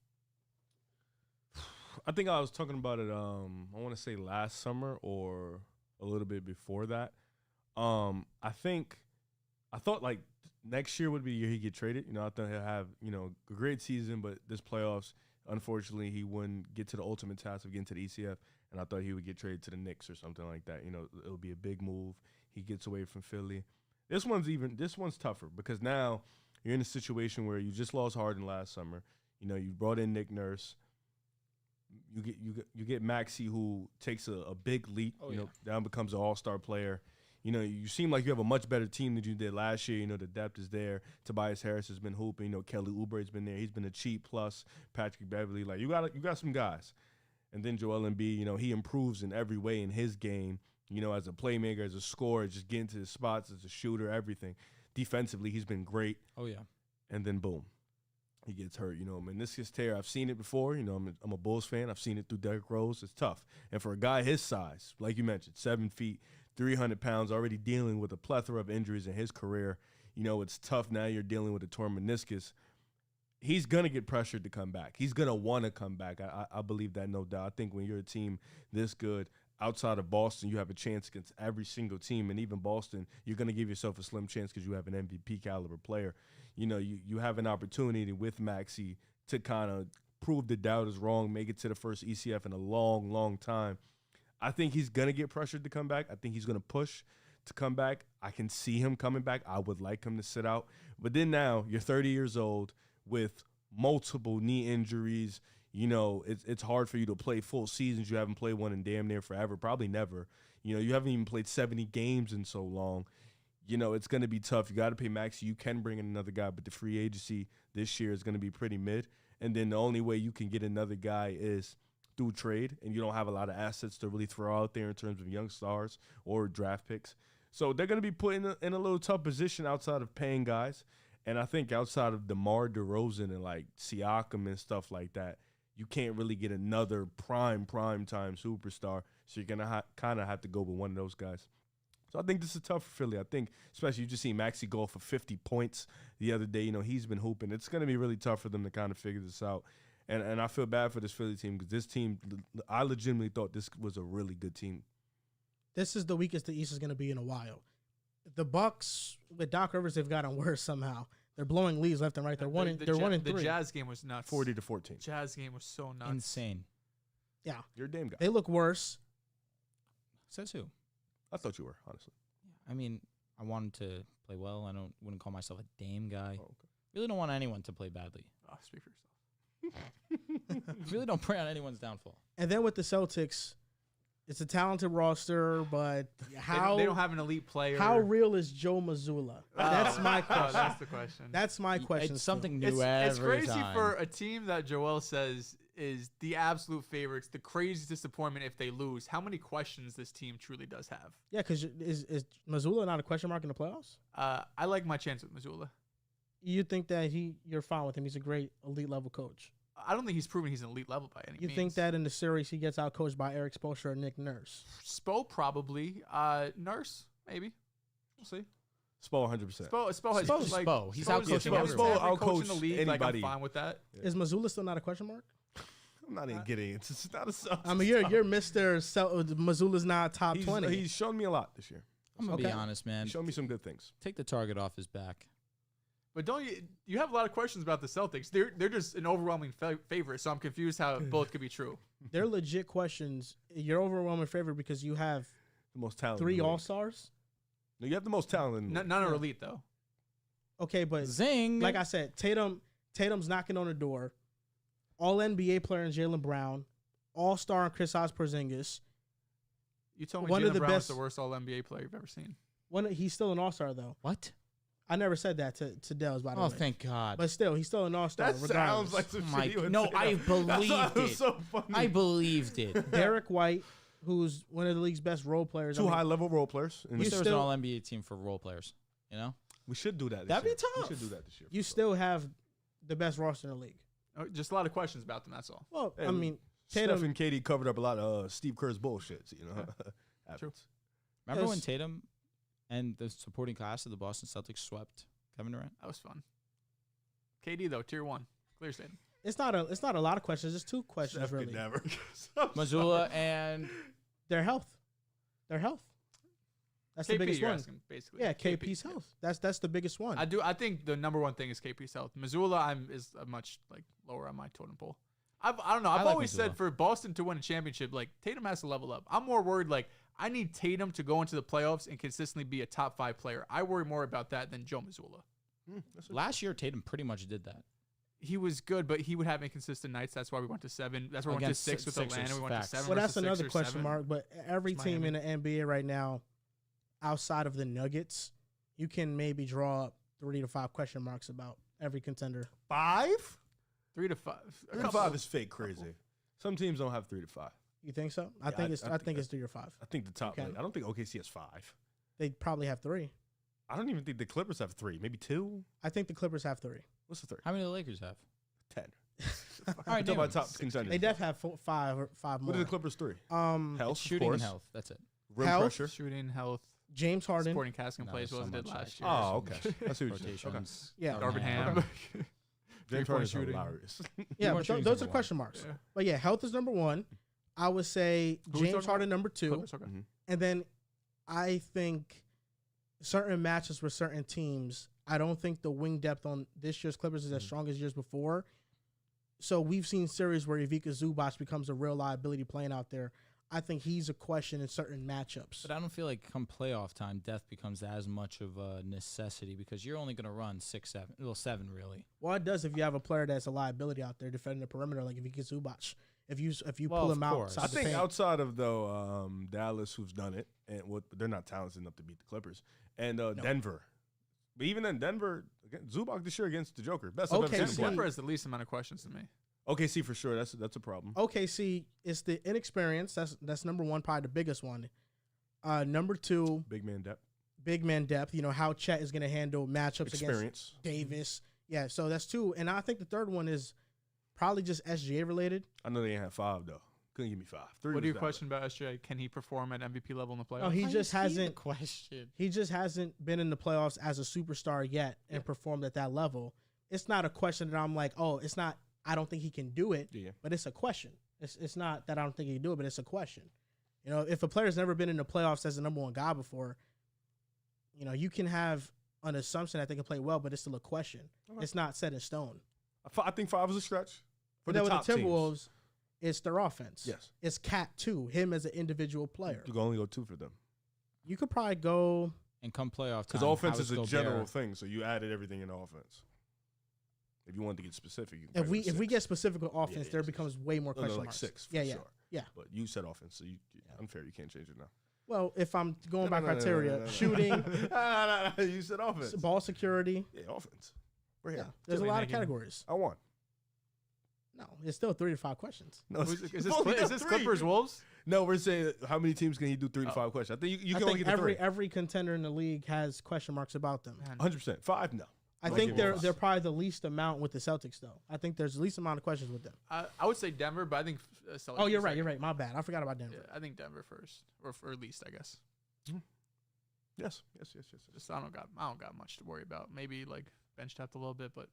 I think I was talking about it, I want to say last summer or a little bit before that. I thought like next year would be the year he get traded. I thought he'll have, a great season, but this playoffs, unfortunately, he wouldn't get to the ultimate task of getting to the ECF, and I thought he would get traded to the Knicks or something like that. It'll be a big move. He gets away from Philly. This one's tougher because now you're in a situation where you just lost Harden last summer. You brought in Nick Nurse. You get Maxey, who takes a big leap. Now becomes an all-star player. You seem like you have a much better team than you did last year. The depth is there. Tobias Harris has been hooping. Kelly Oubre's been there. He's been a cheap plus. Patrick Beverly, like you got some guys. And then Joel Embiid, he improves in every way in his game. As a playmaker, as a scorer, just getting to his spots, as a shooter, everything. Defensively, he's been great. Oh yeah. And then boom, he gets hurt. Meniscus tear. I've seen it before. I'm a Bulls fan. I've seen it through Derrick Rose. It's tough. And for a guy his size, like you mentioned, 7 feet, 300 pounds, already dealing with a plethora of injuries in his career, it's tough. Now you're dealing with a torn meniscus. He's going to get pressured to come back. He's going to want to come back. I believe that, no doubt. I think when you're a team this good, outside of Boston, you have a chance against every single team. And even Boston, you're going to give yourself a slim chance because you have an MVP caliber player. You have an opportunity with Maxey to kind of prove the doubt is wrong, make it to the first ECF in a long, long time. I think he's going to get pressured to come back. I think he's going to push to come back. I can see him coming back. I would like him to sit out. But then now you're 30 years old with multiple knee injuries. It's hard for you to play full seasons. You haven't played one in damn near forever, probably never. You haven't even played 70 games in so long. It's going to be tough. You got to pay Maxey. You can bring in another guy, but the free agency this year is going to be pretty mid. And then the only way you can get another guy is through trade, and you don't have a lot of assets to really throw out there in terms of young stars or draft picks. So they're going to be put in a little tough position outside of paying guys. And I think outside of DeMar DeRozan and like Siakam and stuff like that, you can't really get another prime time superstar. So you're going to kind of have to go with one of those guys. So I think this is tough for Philly. I think, especially you just see Maxey go for 50 points the other day. You know, he's been hooping. It's going to be really tough for them to kind of figure this out. And I feel bad for this Philly team because this team, I legitimately thought this was a really good team. This is the weakest the East is going to be in a while. The Bucks with Doc Rivers, they've gotten worse somehow. They're blowing leads left and right. They're one in three. The Jazz game was nuts. 40-14. Jazz game was so nuts. Insane. Yeah, You're a damn guy. they look worse. Says who? I thought you were, honestly. I mean, I want him to play well. I wouldn't call myself a Dame guy. Oh, okay. Really don't want anyone to play badly. Oh, speak for yourself. Really don't pray on anyone's downfall. And then with the Celtics, it's a talented roster, but They don't have an elite player. how real is Joe Mazzulla? That's my question. That's the question. That's my question. It's something still. new every It's crazy time. for a team that Joel says is the absolute favorites, the craziest disappointment if they lose. How many questions this team truly does have? Yeah, because is Mazzulla not a question mark in the playoffs? I like my chance with Mazzulla. You think that you're fine with him? He's a great elite level coach. I don't think he's proven he's an elite level by any You means. think that in the series he gets out coached by Eric Spoelstra or Nick Nurse? Spo probably. Nurse maybe. We'll see. Spo 100%. Spo has Spo's like Spo. He's Spo out is coaching every everyone. Spo coach in the outcoached league. Like, I'm anybody. fine with that. Is Mazzulla still not a question mark? I'm not even getting it. It's not a I mean, you're Mr. Mazzulla's not top 20. He's shown me a lot this year. I'm going to be Okay. honest, man. He's shown me some good things. Take the target off his back. But don't you have a lot of questions about the Celtics? They're just an overwhelming favorite, so I'm confused how both could be true. They're legit questions. You're overwhelming favorite because you have The most talented. 3 in the league. All-Stars. No, you have the most talent. In the league. None are elite though. Okay, but Zing. like I said, Tatum's knocking on the door. All NBA player in Jaylen Brown, All-Star in Kristaps Porzingis. You told me One of Jaylen the Brown was best- the worst All NBA player you've ever seen. He's still an All-Star though. What? I never said that to Dehls, by the way. Oh, thank God. But still, he's still an All-Star. That regardless. sounds like some My- shit he would no, say. I That believed sounds it. so funny. I believed it. Derek White, who's one of the league's best role players. Two high-level role players. Wish there was an still- all-NBA team for role players, you know? We should do that this That'd be year. tough. We should do that this year. You still have the best roster in the league. Just a lot of questions about them. That's all. Well, Yeah, I mean, Steph Tatum. and Katie covered up a lot of Steve Kerr's bullshit, you know. Happens. Remember when Yes. Tatum and the supporting cast of the Boston Celtics swept Kevin Durant? That was fun. KD though, tier 1, clear statement. It's not a lot of questions. It's 2 questions Steph could really. never. Missoula and Their health. That's the KP, biggest you're one. asking, basically. Yeah, KP's yeah. health. That's the biggest one. I think the number one thing is KP's health. Missoula is a much like lower on my totem pole. I don't know. I've like always said Missoula. for Boston to win a championship, like Tatum has to level up. I'm more worried like I need Tatum to go into the playoffs and consistently be a top 5 player. I worry more about that than Joe Mazzulla. last year, Tatum pretty much did that. He was good, but he would have inconsistent nights. That's why we went to 7. That's why we went to Against 6 with Sixers, Atlanta. We went facts. to 7. Well, that's versus another Sixers, question 7. mark. But every It's team Miami. in the NBA right now, outside of the Nuggets, you can maybe draw up 3 to 5 question marks about every contender. 5? 3 to 5. 3 to 5 is fake crazy. Some teams don't have 3 to 5. You think so? I Yeah, think I it's think it's 3 or 5. I think the top. Okay. I don't think OKC has 5. They probably have 3. I don't even think the Clippers have 3. Maybe 2. I think the Clippers have 3. What's the 3? How many do the Lakers have? 10. All right, Talk name about them. top contenders. They def have 5 or 5 more. What are the Clippers 3? Um, Health, It's shooting of and course. health. That's it. Rim Health. pressure. Shooting, health, James Harden. supporting cast can No, play as well as so it did much last year. Oh, okay. I see what you're saying. Okay. Rotations. Yeah. Darvin Ham. Ham. James Three-point Harden's shooting. hilarious. Yeah, Three-point but shooting's those are number question marks. Yeah. But yeah, health is number 1. I would say Who we James talking Harden number 2. Clippers, okay. And then I think certain matches with certain teams, I don't think the wing depth on this year's Clippers is as strong as years before. So we've seen series where Ivica Zubac becomes a real liability playing out there. I think he's a question in certain matchups. But I don't feel like come playoff time, depth becomes as much of a necessity because you're only going to run 6, 7. Well, 7 really. Well, it does if you have a player that's a liability out there defending the perimeter like Ivica Zubac. If you Well, pull of him out, course. outside I the think paint. outside of though Dallas, who's done it, and they're not talented enough to beat the Clippers, and Denver. But even then, Denver, Zubac this year against the Joker, best I've ever Okay, seen him play. Denver has the least amount of questions to me. OKC for sure. That's a problem. OKC is the inexperience. That's number 1, probably the biggest one. Number 2, Big man depth, big man depth. You know how Chet is going to handle matchups experience. against Davis. Yeah, so that's 2. And I think the third one is probably just SGA related. I know they ain't have 5 though. Couldn't give me 5. 3. What was do you that question about SJ? Can he perform at MVP level in the playoffs? No, he just hasn't. Question. He just hasn't been in the playoffs as a superstar yet and performed at that level. It's not a question that I'm like, oh, it's not. I don't think he can do it. Yeah. But it's a question. It's not that I don't think he can do it, but it's a question. You know, if a player's never been in the playoffs as the number one guy before, you know, you can have an assumption that they can play well, but it's still a question. Okay. It's not set in stone. I think 5 is a stretch. For But then the with top the teams. Timberwolves, it's their offense. Yes. It's Cat too, him as an individual player. You can only go 2 for them. You could probably go. And come playoff Because time, offense Howard's is a Gobert. general thing, so you added everything in offense. If you wanted to get specific, you can If we get specific with offense, there becomes way more no, question like marks. 6 for Yeah, sure. yeah. But you said offense, so unfair. You can't change it now. Well, if I'm going by No, criteria, shooting, No. You said offense. ball security. Yeah, offense. We're Yeah, here. there's a Playmaking. lot of categories. I won. No, it's still 3 to 5 questions. No, Is you've this, only is got this 3. Clippers Wolves? No, we're saying how many teams can he do 3 to 5 questions? I think you I can only think get the 3. every contender in the league has question marks about them. Man, 100%. 5, no. I I'll think give you they're 5. they're probably the least amount with the Celtics though. I think there's the least amount of questions with them. I would say Denver, but I think Celtics Oh, you're is right. like- You're right. My bad. I forgot about Denver. Yeah, I think Denver first, or least, I guess. Yes. Just I don't got much to worry about. Maybe like bench depth a little bit, but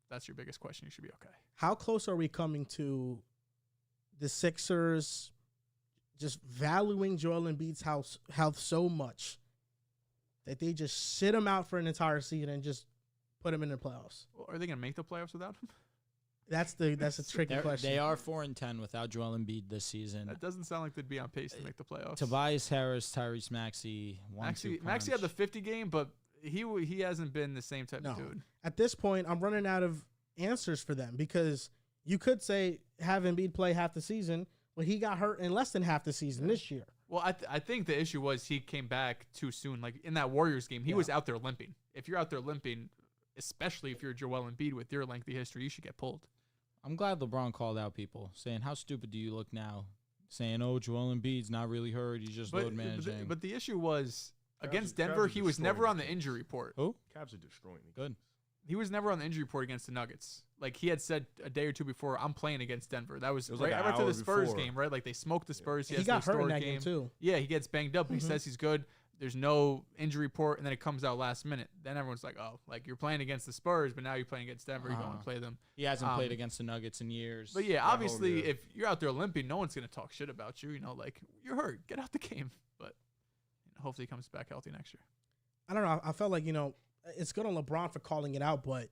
that's your biggest question. You should be okay. How close are we coming to the Sixers just valuing Joel Embiid's health so much that they just sit him out for an entire season and just put him in the playoffs? Well, are they gonna make the playoffs without him? That's a tricky question. They are 4-10 without Joel Embiid this season. That doesn't sound like they'd be on pace to make the playoffs. Tobias Harris, Tyrese Maxey, Maxey had the 50 game, but he hasn't been the same type No. of dude. At this point, I'm running out of answers for them because you could say have Embiid play half the season, but he got hurt in less than half the season this year. Well, I think the issue was he came back too soon. Like in that Warriors game, he was out there limping. If you're out there limping, especially if you're Joel Embiid with your lengthy history, you should get pulled. I'm glad LeBron called out people saying, how stupid do you look now? Saying, oh, Joel Embiid's not really hurt. He's just load managing. But the issue was against Cavs Denver, are he was destroying never on the the teams. injury report. Who? Cavs are destroying me. Good. He was never on the injury report against the Nuggets. Like he had said a day or two before, I'm playing against Denver. That was It was right like an after hour the Spurs before. game, right? Like they smoked the Spurs. He has got the hurt in historic that game too. Yeah, he gets banged up. But He says he's good. There's no injury report, and then it comes out last minute. Then everyone's like, "Oh, like you're playing against the Spurs, but now you're playing against Denver. You don't want to play them." He hasn't played against the Nuggets in years. But yeah, home, obviously, yeah. if you're out there limping, no one's gonna talk shit about you. You know, like you're hurt, get out the game. But hopefully, he comes back healthy next year. I don't know. I felt like, it's good on LeBron for calling it out, but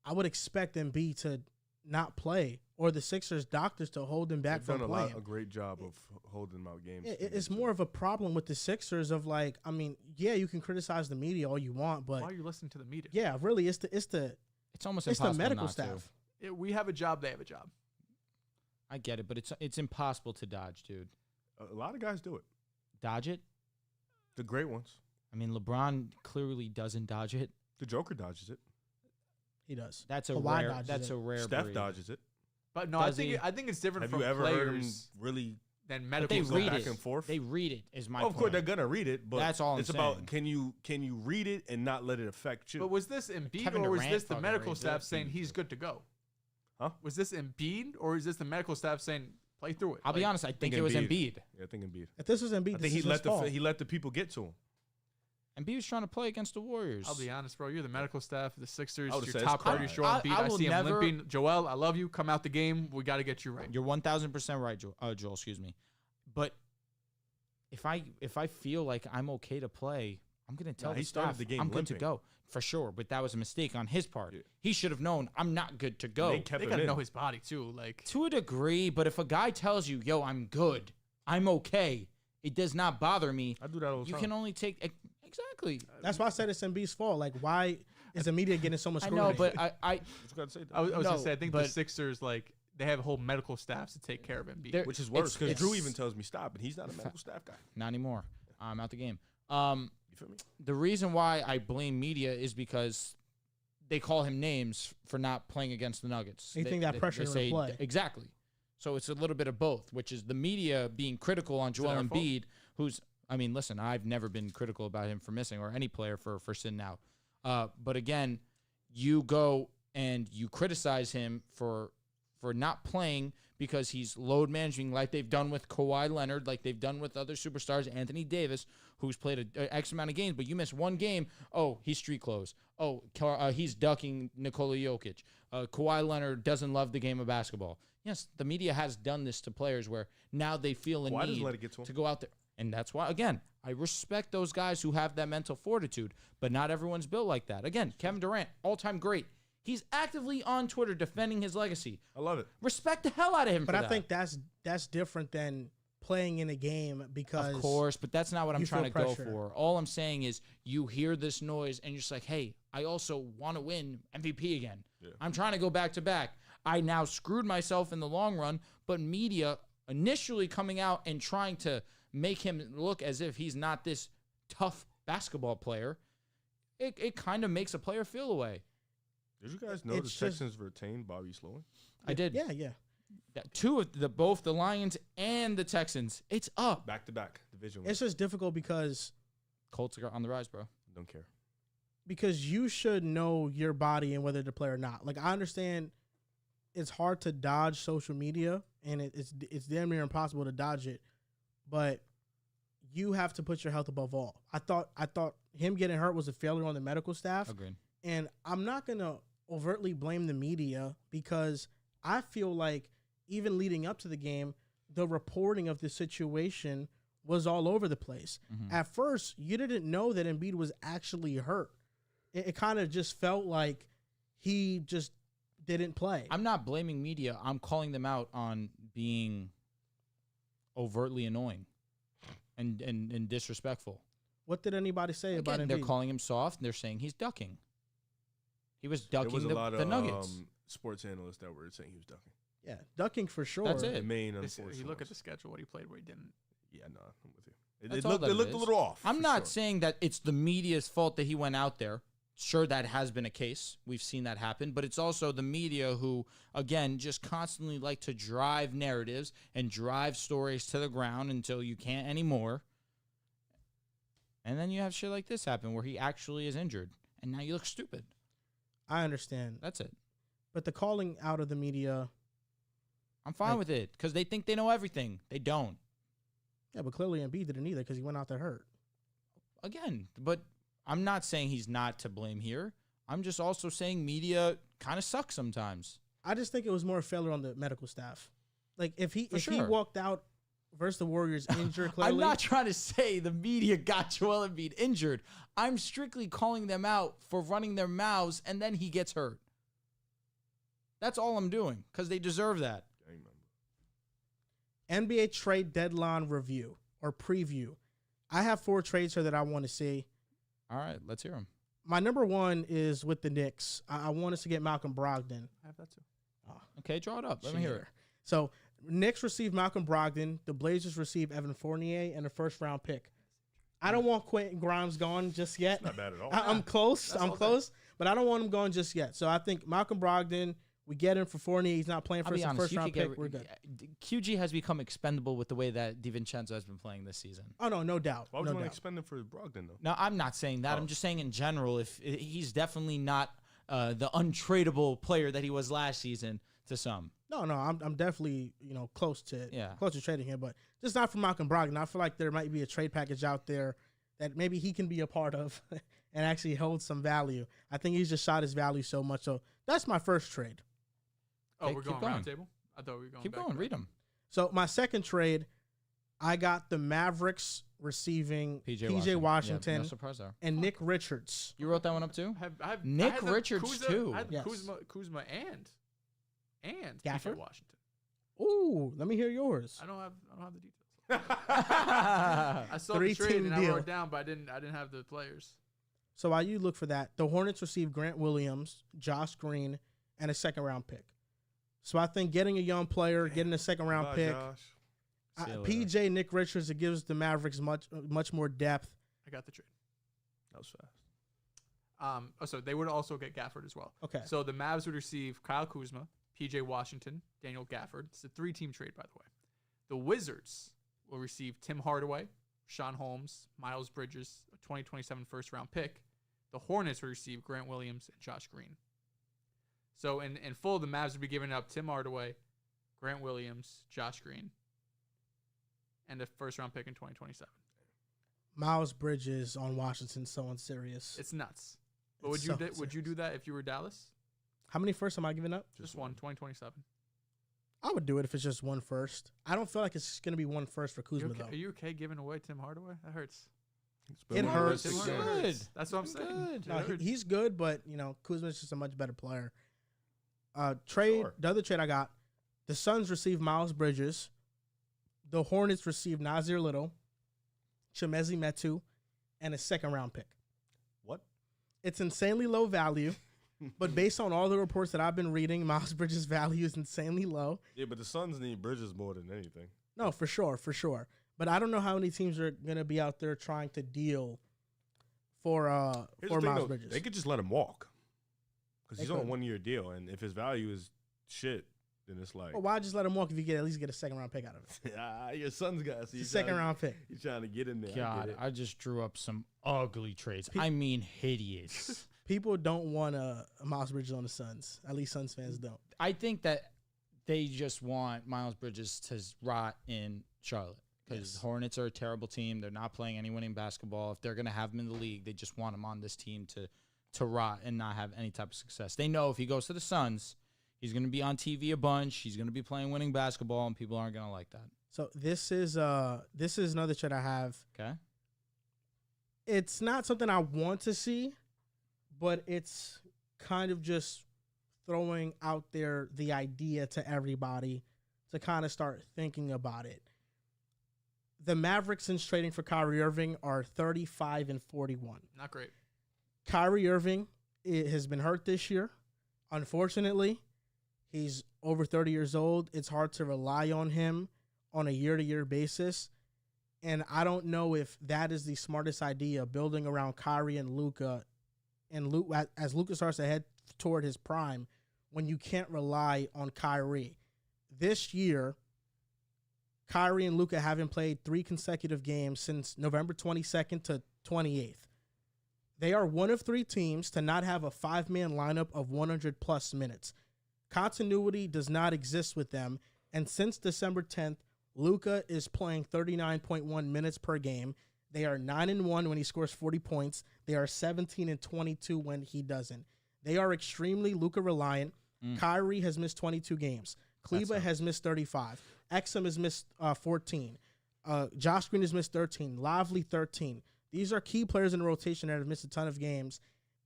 I would expect Embiid to not play or the Sixers doctors to hold him back They've from done playing. a great job of holding him out games. It's more of a problem with the Sixers of like, I mean, yeah, you can criticize the media all you want, but Why are you listening to the media? yeah, really, it's it's almost the impossible medical not staff. to. We have a job. They have a job. I get it, but it's impossible to dodge, dude. A lot of guys do it. Dodge it? The great ones. I mean, LeBron clearly doesn't dodge it. The Joker dodges it. He does. That's a Kawhi rare. dodges That's it. a rare. Steph breed. dodges it. But no, Does he? I think it's different Have from you ever heard him players really? than But medical they go read back it. and forth? They read it. Is my Oh, of point. course they're gonna read it, but That's all I'm it's about saying. can you read it and not let it affect you? But was this Embiid Kevin or was Durant this the fucking medical reads staff it. saying he's good to go? Huh? Was this Embiid or is this the medical staff saying play through it? I'll be Like, honest. I think think it was Embiid. Embiid. Yeah, I think Embiid. If this was Embiid, I this think he is let his fault. he let the people get to him. Embiid was trying to play against the Warriors. I'll be honest, bro. You're the medical staff of the Sixers. I would've Your said it's top priority is Joel I- Embiid. I I will see him never- limping. Joel, I love you. Come out the game. We got to get you right. You're 1,000% right, Joel. Excuse me. But if I feel like I'm okay to play, I'm gonna tell Nah, the he started staff the game I'm good to limping. go for sure. But that was a mistake on his part. Yeah. He should have known I'm not good to go They kept They him got to in. know his body too. Like to a degree. But if a guy tells you, "Yo, I'm good, I'm okay," it does not bother me. I do that all the You time. can only take exactly. That's why I said it's Embiid's fault. Like, why is the media getting so much I scrutiny? know, but I What you gotta say? I was No, gonna say, I think the but- Sixers like they have whole medical staffs to take care of Embiid. They're- Which is worse because it's- Drew even tells me stop, and he's not a medical staff guy. not anymore. I'm out the game. You feel me? The reason why I blame media is because they call him names for not playing against the Nuggets. They think that pressure say to play. Exactly. So it's a little bit of both, which is the media being critical on Joel our fault? Embiid, who's, I mean, listen, I've never been critical about him for missing or any player for sitting out. But again, you go and you criticize him for for not playing because he's load managing like they've done with Kawhi Leonard, like they've done with other superstars, Anthony Davis, who's played an X amount of games, but you miss one game, oh, he's street clothes. Oh, he's ducking Nikola Jokic. Kawhi Leonard doesn't love the game of basketball. Yes, the media has done this to players where now they feel a need to go out there. And that's why, again, I respect those guys who have that mental fortitude, but not everyone's built like that. Again, Kevin Durant, all-time great. He's actively on Twitter defending his legacy. I love it. Respect the hell out of him. But I think that's different than playing in a game because, of course, but that's not what I'm trying to go pressure. for. All I'm saying is you hear this noise and you're just like, hey, I also want to win MVP again. Yeah. I'm trying to go back to back. I now screwed myself in the long run, but media initially coming out and trying to make him look as if he's not this tough basketball player, it kind of makes a player feel away. Did you guys know the Texans retained Bobby Sloan? I did. Yeah. Two of both the Lions and the Texans. It's up. Back-to-back division. It's just difficult because Colts are on the rise, bro. Don't care. Because you should know your body and whether to play or not. Like, I understand it's hard to dodge social media, and it's damn near impossible to dodge it. But you have to put your health above all. I thought him getting hurt was a failure on the medical staff. Agreed. And I'm not going to overtly blame the media because I feel like even leading up to the game, the reporting of the situation was all over the place. Mm-hmm. At first, you didn't know that Embiid was actually hurt. It kind of just felt like he just didn't play. I'm not blaming media. I'm calling them out on being overtly annoying and disrespectful. What did anybody say about Embiid? They're calling him soft, and they're saying he's ducking. He was ducking the Nuggets. Sports analysts that were saying he was ducking. Yeah, ducking for sure. That's it. The main unfortunate. You look at the schedule, what he played, what he didn't. Yeah, no, I'm with you. It looked a little off. I'm not saying that it's the media's fault that he went out there. Sure, that has been a case. We've seen that happen. But it's also the media who, again, just constantly like to drive narratives and drive stories to the ground until you can't anymore. And then you have shit like this happen where he actually is injured. And now you look stupid. I understand. That's it. But the calling out of the media, I'm fine with it because they think they know everything. They don't. Yeah, but clearly Embiid didn't either because he went out there hurt. Again, but I'm not saying he's not to blame here. I'm just also saying media kind of sucks sometimes. I just think it was more a failure on the medical staff. Like if he sure. he walked out versus the Warriors injured clearly. I'm not trying to say the media got Joel Embiid injured. I'm strictly calling them out for running their mouths and then he gets hurt. That's all I'm doing because they deserve that. NBA trade deadline review or preview. I have 4 trades here that I want to see. All right, let's hear them. My number 1 is with the Knicks. I want us to get Malcolm Brogdon. I have that too. Okay, draw it up. Let me hear it. So, Knicks receive Malcolm Brogdon. The Blazers receive Evan Fournier and a first-round pick. I don't want Quentin Grimes gone just yet. Not bad at all. I'm close. I'm close, but I don't want him gone just yet. So, I think Malcolm Brogdon, we get him for Fournier. He's not playing for a first-round pick. We're good. QG has become expendable with the way that DiVincenzo has been playing this season. Oh, no doubt. Why would you want to expend him for Brogdon, though? No, I'm not saying that. I'm just saying in general, if he's definitely not the untradeable player that he was last season to some. No, I'm definitely close to trading him, but just not for Malcolm Brogdon. I feel like there might be a trade package out there that maybe he can be a part of and actually hold some value. I think he's just shot his value so much. So that's my first trade. Oh, we're going round table? I thought we were going Keep going. Read them. So my second trade, I got the Mavericks receiving PJ Washington yeah, no surprise there. and Nick Richards. You wrote that one up too? Nick Richards too. I had yes. Kuzma and Gafford? PJ Washington. Ooh, let me hear yours. I don't have the details. I saw the trade and I wrote it down, but I didn't have the players. So while you look for that, the Hornets receive Grant Williams, Josh Green, and a second-round pick. So I think getting a young player, getting a second-round pick, PJ, Nick Richards, it gives the Mavericks much more depth. I got the trade. That was fast. So they would also get Gafford as well. Okay. So the Mavs would receive Kyle Kuzma, PJ Washington, Daniel Gafford. It's a 3-team trade, by the way. The Wizards will receive Tim Hardaway, Sean Holmes, Miles Bridges, a 2027 first-round pick. The Hornets will receive Grant Williams and Josh Green. So in full, the Mavs would be giving up Tim Hardaway, Grant Williams, Josh Green, and a first-round pick in 2027. Miles Bridges on Washington, so unserious. It's nuts. But would you do that if you were Dallas? How many firsts am I giving up? Just one, 2027. I would do it if it's just one first. I don't feel like it's going to be one first for Kuzma, though. Are you okay giving away Tim Hardaway? That hurts. It hurts. Tim Hardaway hurts. That's what I'm saying. No, he's good, but, Kuzma's just a much better player. The other trade I got, the Suns received Miles Bridges. The Hornets received Nasir Little, Chimezie Metu, and a second-round pick. What? It's insanely low value, but based on all the reports that I've been reading, Miles Bridges' value is insanely low. Yeah, but the Suns need Bridges more than anything. No, for sure. But I don't know how many teams are going to be out there trying to deal for Miles Bridges. They could just let him walk because he's on a 1-year deal, and if his value is shit, then it's like. Well, why just let him walk if you at least get a second-round pick out of it? Your son's got a second-round pick. He's trying to get in there. God, I just drew up some ugly trades. I mean, hideous. People don't want a Miles Bridges on the Suns. At least Suns fans don't. I think that they just want Miles Bridges to rot in Charlotte because Hornets are a terrible team. They're not playing any winning basketball. If they're going to have him in the league, they just want him on this team to rot and not have any type of success. They know if he goes to the Suns, he's going to be on TV a bunch. He's going to be playing winning basketball, and people aren't going to like that. So this is another trade I have. Okay. It's not something I want to see, but it's kind of just throwing out there the idea to everybody to kind of start thinking about it. The Mavericks, since trading for Kyrie Irving, are 35-41. Not great. Kyrie Irving has been hurt this year. Unfortunately, he's over 30 years old. It's hard to rely on him on a year-to-year basis. And I don't know if that is the smartest idea, building around Kyrie and Luka. And as Luka starts to head toward his prime, when you can't rely on Kyrie. This year, Kyrie and Luka haven't played 3 consecutive games since November 22nd to 28th. They are one of 3 teams to not have a 5-man lineup of 100-plus minutes. Continuity does not exist with them, and since December 10th, Luka is playing 39.1 minutes per game. They are 9-1 when he scores 40 points. They are 17-22 when he doesn't. They are extremely Luka reliant. Kyrie has missed 22 games. Kleba has missed 35. Exum has missed 14. Josh Green has missed 13. Lively 13. These are key players in the rotation that have missed a ton of games.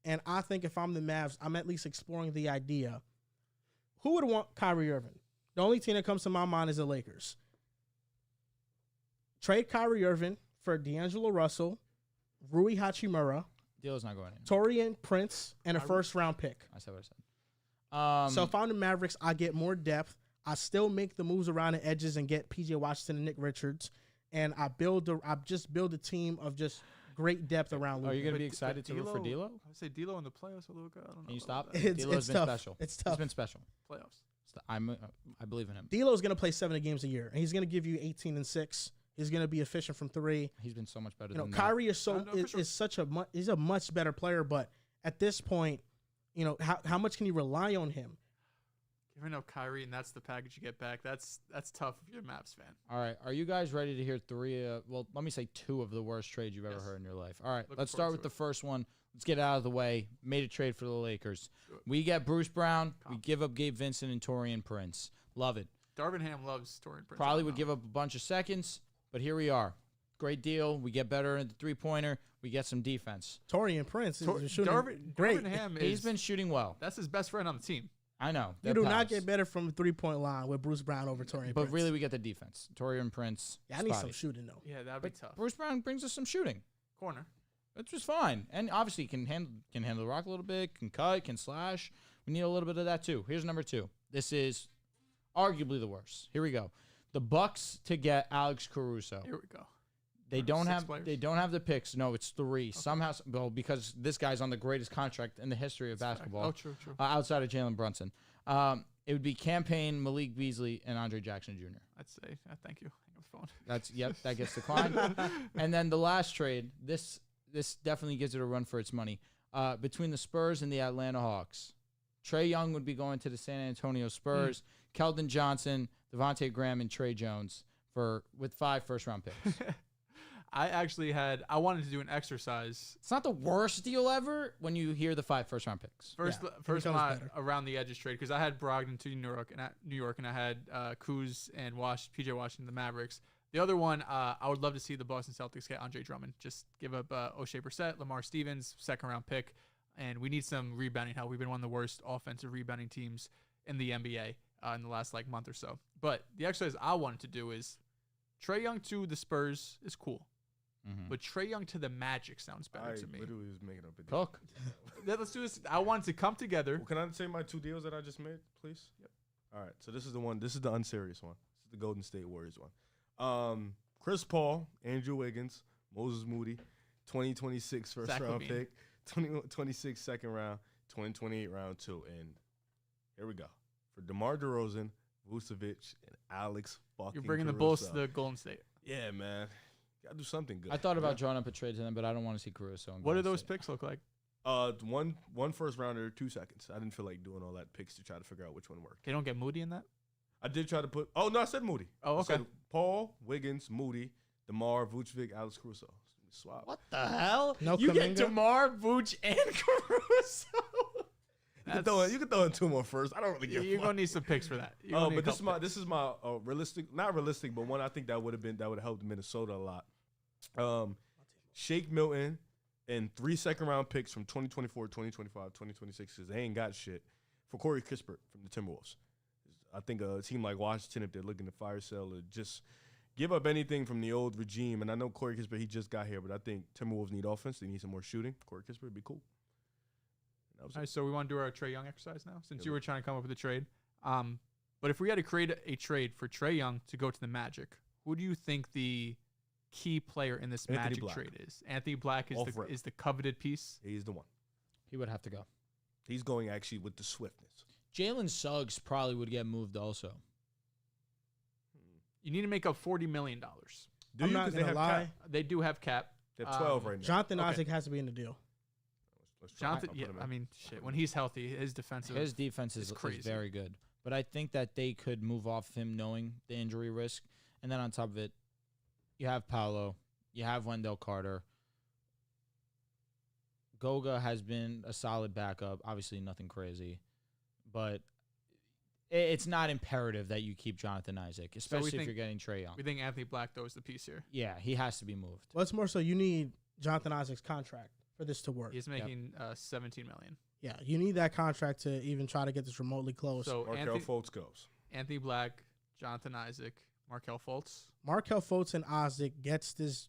And I think if I'm the Mavs, I'm at least exploring the idea. Who would want Kyrie Irving? The only team that comes to my mind is the Lakers. Trade Kyrie Irving for D'Angelo Russell, Rui Hachimura. Deal's not going in. Taurean Prince, and a first-round pick. I said what I said. So if I'm the Mavericks, I get more depth. I still make the moves around the edges and get P.J. Washington and Nick Richards. And I just build a team of just great depth around Luka. Are you going to be excited to root for D'Lo? I would say D'Lo in the playoffs with Luka. I don't know. Can you stop? It's been tough. special. It's tough. It's been special. Playoffs. I believe in him. D'Lo's going to play 70 games a year, and he's going to give you 18 and 6. He's going to be efficient from 3. He's been so much better than that. Kyrie is a much better player, but at this point, how much can you rely on him? Giving up Kyrie, and that's the package you get back. That's tough if you're a Mavs fan. All right. Are you guys ready to hear 2 of the worst trades you've ever heard in your life? All right. Let's start with the first one. Let's get it out of the way. Made a trade for the Lakers. We get Bruce Brown. We give up Gabe Vincent and Taurean Prince. Love it. Darvin Ham loves Taurean Prince. Probably would give up a bunch of seconds, but here we are. Great deal. We get better in the three-pointer. We get some defense. Taurean Prince is shooting great. Darvin Ham He's been shooting well. That's his best friend on the team. I know. You do not get better from a three-point line with Bruce Brown over Taurean Prince. But really, we get the defense. Taurean Prince. Yeah, I need some shooting, though. Yeah, that'd be tough. Bruce Brown brings us some shooting. Corner. That's just fine. And obviously, can handle the rock a little bit, can cut, can slash. We need a little bit of that, too. Here's number 2. This is arguably the worst. Here we go. The Bucks to get Alex Caruso. Here we go. They don't have the picks. No, it's 3. Okay. Somehow, because this guy's on the greatest contract in the history of basketball. Oh, true. Outside of Jalen Brunson. It would be Campaign, Malik Beasley, and Andre Jackson Jr. I'd say, thank you. Hang up the phone. That gets declined. And then the last trade, this definitely gives it a run for its money. Between the Spurs and the Atlanta Hawks. Trae Young would be going to the San Antonio Spurs. Keldon Johnson, Devontae Graham, and Trae Jones with 5 first-round picks. I wanted to do an exercise. It's not the worst deal ever when you hear the 5 first-round picks. First my around the edges trade, because I had Brogdon to New York, and I had Kuz and PJ Washington, the Mavericks. The other one, I would love to see the Boston Celtics get Andre Drummond. Just give up O'Shea Brissett, Lamar Stevens, second-round pick, and we need some rebounding help. We've been one of the worst offensive rebounding teams in the NBA in the last month or so. But the exercise I wanted to do is Trae Young to the Spurs is cool. But Trae Young to the Magic sounds better to me. I literally was making up a deal. Cook. Let's do this. I want to come together. Well, can I say my 2 deals that I just made, please? Yep. All right. So this is the one. This is the unserious one. This is the Golden State Warriors one. Chris Paul, Andrew Wiggins, Moses Moody, 2026 first-round pick, 2026 second round, 2028 round 2. And here we go. For DeMar DeRozan, Vucevic, and Alex fucking You're bringing Caruso. the Bulls to the Golden State. Yeah, man. Gotta do something good. I thought about drawing up a trade to them, but I don't want to see Caruso. What do those picks look like? One first rounder, 2 seconds. I didn't feel like doing all that picks to try to figure out which one worked. They don't get Moody in that? I did try to put. Oh no, I said Moody. Oh, okay. I said Paul, Wiggins, Moody, DeMar, Vucevic, Alex Caruso. Swap. What the hell? No you Kuminga? get DeMar, Vooch, and Caruso. You can throw in 2 more first. I don't really give. You're gonna need some picks for that. Oh, but this is my realistic, not realistic, but one I think that would have helped Minnesota a lot. Shake Milton and 3 second-round picks from 2024, 2025, 2026, because they ain't got shit, for Corey Kispert from the Timberwolves. I think a team like Washington, if they're looking to fire sale or just give up anything from the old regime, and I know Corey Kispert, he just got here, but I think Timberwolves need offense. They need some more shooting. Corey Kispert would be cool. All right, so we want to do our Trae Young exercise now, since you were trying to come up with a trade. But if we had to create a trade for Trae Young to go to the Magic, who do you think the key player in this Magic trade is? Anthony Black is the coveted piece. He's the one. He would have to go. He's going actually with the swiftness. Jalen Suggs probably would get moved also. You need to make up $40 million. I'm not going to lie. Cap. They do have cap. They have 12 right now. Jonathan Isaac has to be in the deal. Jonathan, yeah, I mean, shit. When he's healthy, his defense is crazy. Very good. But I think that they could move off him knowing the injury risk. And then on top of it, you have Paolo. You have Wendell Carter. Goga has been a solid backup. Obviously, nothing crazy. But it's not imperative that you keep Jonathan Isaac, especially if you're getting Trae Young. We think Anthony Black, though, is the piece here. Yeah, he has to be moved. Well, it's more so you need Jonathan Isaac's contract for this to work. He's making $17 million. Yeah, you need that contract to even try to get this remotely close. So Markelle Fultz goes. Anthony Black, Jonathan Isaac, Markelle Fultz. Markelle Fultz and Isaac gets this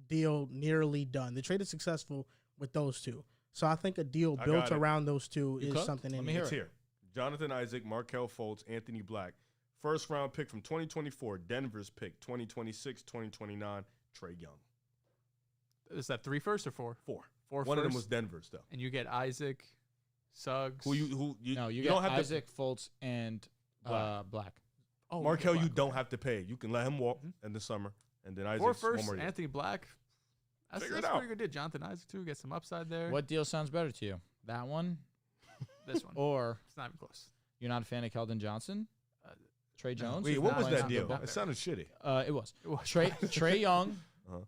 deal nearly done. The trade is successful with those two. So I think a deal built around those two is something in It's here. Jonathan Isaac, Markelle Fultz, Anthony Black. First round pick from 2024, Denver's pick, 2026, 2029, Trae Young. Is that 3 firsts or 4? 4. 4 One firsts? of them was Denver's, though. And you get Isaac, Suggs. You don't have Isaac, Fultz, and Black. Oh, Markelle, you don't have to pay. You can let him walk in the summer, and then Isaac. 4 firsts, Anthony Black. That's a pretty good deal. Jonathan Isaac, too. Get some upside there. What deal sounds better to you? That one? This one. Or it's not even close. You're not a fan of Keldon Johnson? Trey Jones? Wait, what was that deal? It sounded shitty. It was. Trae Young,